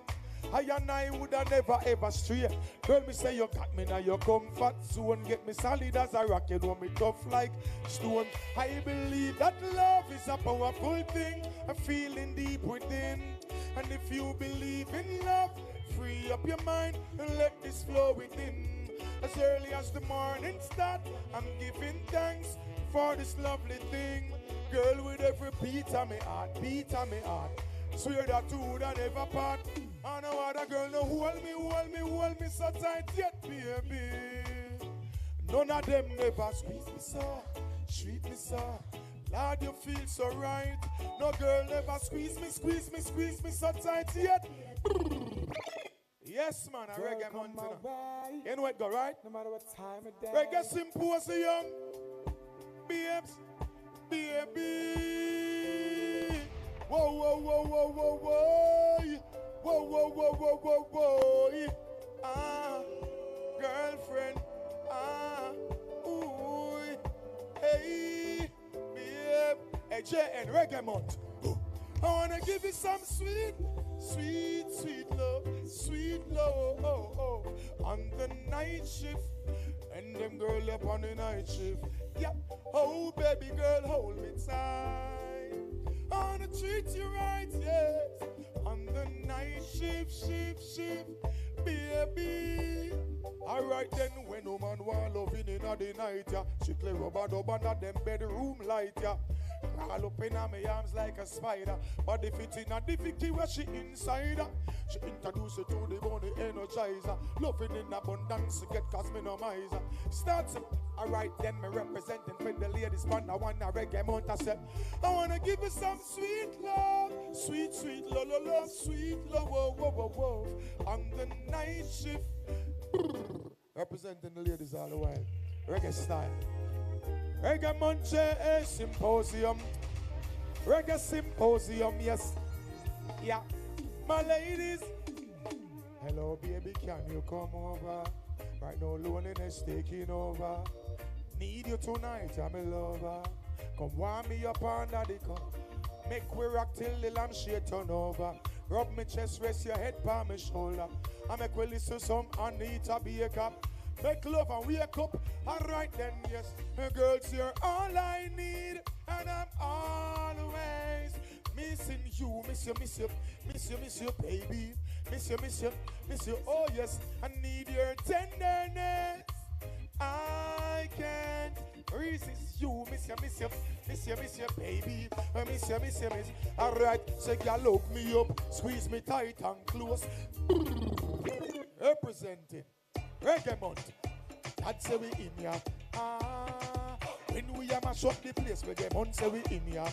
I and I woulda never ever stray. Girl, me say you got me in your comfort zone. Get me solid as a rock, you know me tough like stone. I believe that love is a powerful thing, a feeling deep within. And if you believe in love, free up your mind and let this flow within. As early as the morning start, I'm giving thanks for this lovely thing. Girl, with every beat of me heart, swear that two would never part. I know other girl no hold me so tight yet, baby. None of them never squeeze me so, treat me so. Lord, you feel so right. No girl never squeeze me so tight yet. Yes, man, a reggae month. You know it go, right? No matter what time of day. Reggae symposium. Babes, baby. Whoa, whoa, whoa, whoa, whoa, whoa. Whoa, whoa, whoa, whoa, whoa, whoa. Ah, girlfriend. Ah, ooh. Hey, babe. Hey, JN, Reggae Month. I wanna give you some sweet love, on the night shift, and them girl up on the night shift. Yeah, oh baby girl, hold me tight. I wanna treat you right, yes. On the night shift, baby. Alright then, when no man want loving in the night, yeah. She clear rubber dub under them bedroom light, yeah. Crawl up in my arms like a spider. But if it's in a difficulty where she inside, she introduce you to the bony energizer. Loving in abundance, get cosminomizer. Starts up, alright then, me representing for the ladies, but I want a reggae month. I said, I wanna give you some sweet love, sweet love, sweet love, whoa, whoa, whoa, whoa. On the night shift, representing the ladies all the while. Reggae style. Reggae Month Symposium. Reggae Symposium, yes. Yeah. My ladies. Hello, baby, can you come over? Right now, loneliness taking over. Need you tonight, I'm a lover. Come warm me up under the cup. Make we rock till the lampshade turn over. Rub me chest, rest your head by my shoulder. I make we listen some Anita Baker. Make love and wake up. Alright then, yes. Girls, you're all I need. And I'm always missing you. Miss you, baby. Miss you. Oh yes, I need your tenderness. I can't resist you. Miss you, baby. Miss you. Alright, so girl, look me up. Squeeze me tight and close. Representing Reggae Month. I'd say we in ya. When we are mash up the place, Reggae Month say we in ya.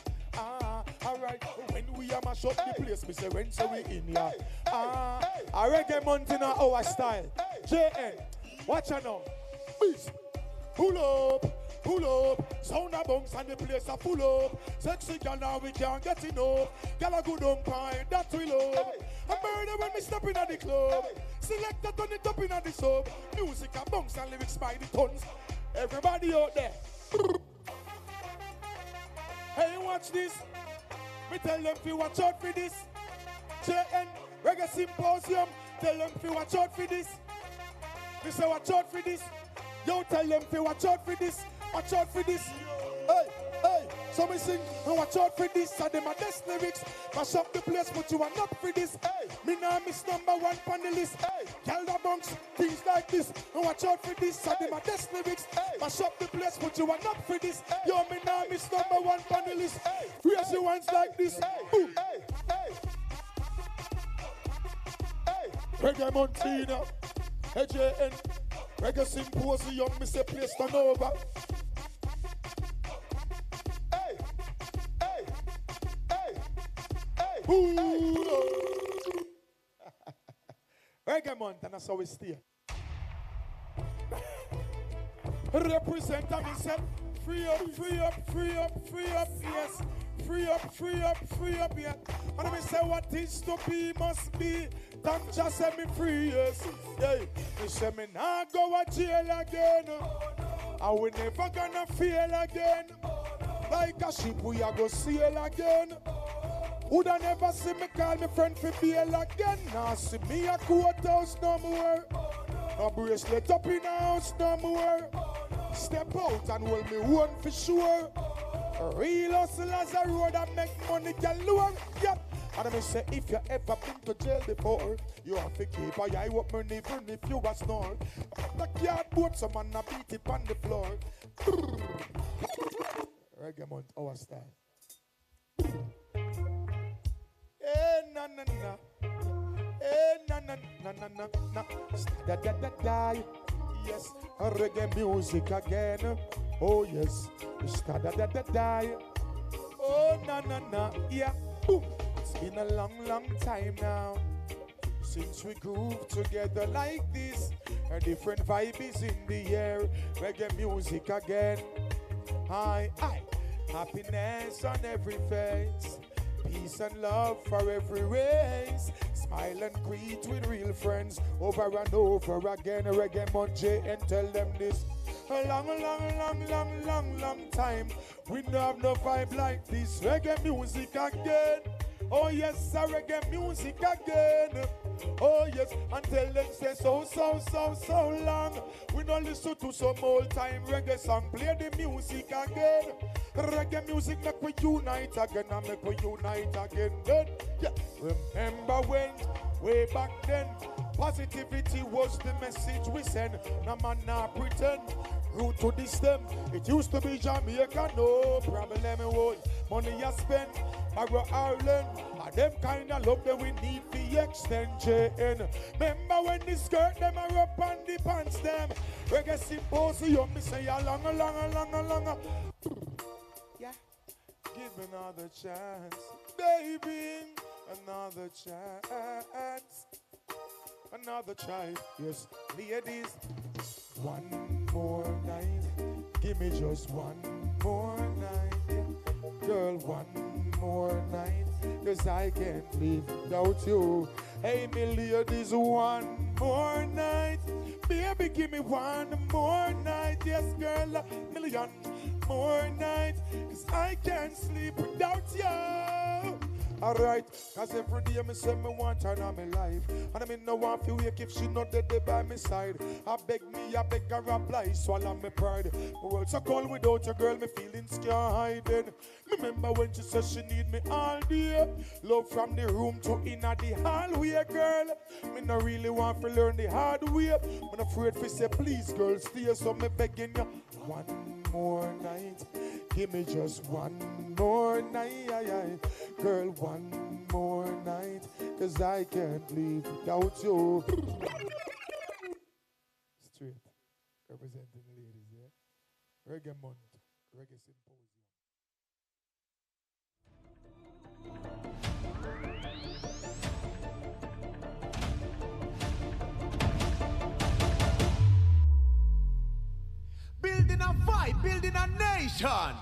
Alright. When we are mash up the place, we say when say we in ya. A Reggae Month in our style. JN, watch out now. Please, pull up. Sound a bounce and the place a full up. Sexy girl now we can't get enough. Girl a good umpire, that we love. A murder when we step in at the club. Select that turn it up in at the sub. Music a bounce and lyrics by the tons. Everybody out there. Hey, watch this. Me tell them to watch out for this. JN, Reggae Symposium. Tell them to watch out for this. Me say watch out for this. Yo, tell them to watch out for this. Watch out for this. Hey. So me sing, watch out for this. And them are best lyrics. Mash up the place, but you are not for this. Hey, me now miss number one on the list. Hey, girl the bunks, things like this. Watch out for this. And them are best lyrics. Hey, mash up the place, but you are not for this. Hey, yo, me now miss number one on the list. Hey, raise your ones like this. Hey, Reggae Montina. JN. Reggae Symposium, me say place turn over. Reggae Month, and that's how we stay. Represent myself. Free up, yes. Free up, yeah. And we say what is to be must be. Thank just set me free, yes. Hey, me say me nah go to jail again. And we never gonna fail again. Like a ship we a go sail again. Woulda never see me call me friend for bail again. Nah see me a courthouse no more. No bracelet up in the house no more. Step out and hold me one for sure. Real hustlers a road and make money galore. Yep. And I say if you ever been to jail before, you have to keep an eye open even if you a snore. The cardboard, someone a beat it on the floor. Reggae Month, our style. Eh, na na na. Eh, na na na na na na. Da da da da. Yes, reggae music again. Oh yes, da da da da da. Oh na na na. Yeah, boom. It's been a long, long time now since we groove together like this. A different vibe is in the air. Reggae music again. Hi, hi. Happiness on every face. Peace and love for every race. Smile and greet with real friends. Over and over again. Reggae Month, and tell them this. A long, long, long, long, long, long time. We don't have no vibe like this. Reggae music again. Oh yes, reggae music again. Oh yes, and tell them say so long. We don't listen to some old time reggae song. Play the music again. Reggae music make we unite again and make we unite again. Then, yeah. Remember when, way back then, positivity was the message we send. No man not pretend. Root to this them. It used to be Jamaica, no problem. Hold money you spend. Barrow Ireland, and them kind of love that we need to extend JN. Remember when the skirt them are up on the pants them. Reggae Symposium, me say a long. Yeah, give another chance, baby, another chance, another try. Yes, ladies, one more night. Give me just one more night, yeah. Girl, one more night, 'cause I can't live without you. Hey, me ladies, one more night. Baby, give me one more night. Yes, girl, a million more night, 'cause I can't sleep without you. Alright, 'cause every day me say me want her in my life. And I mean no want to wake if she not dead by my side. I beg her apply, swallow me pride. The world so cold without your girl, me feelings can't hide it. Remember when she said she need me all day. Love from the room to inna the hallway, girl. Me no really want to learn the hard way. I'm afraid to say please girl stay, so me begging you. One more night, give me just one more night. Girl, one more night, 'cause I can't live without you. Straight, representing the ladies, yeah? Reggae Month, Reggae Symposium. Building a vibe, building a nation.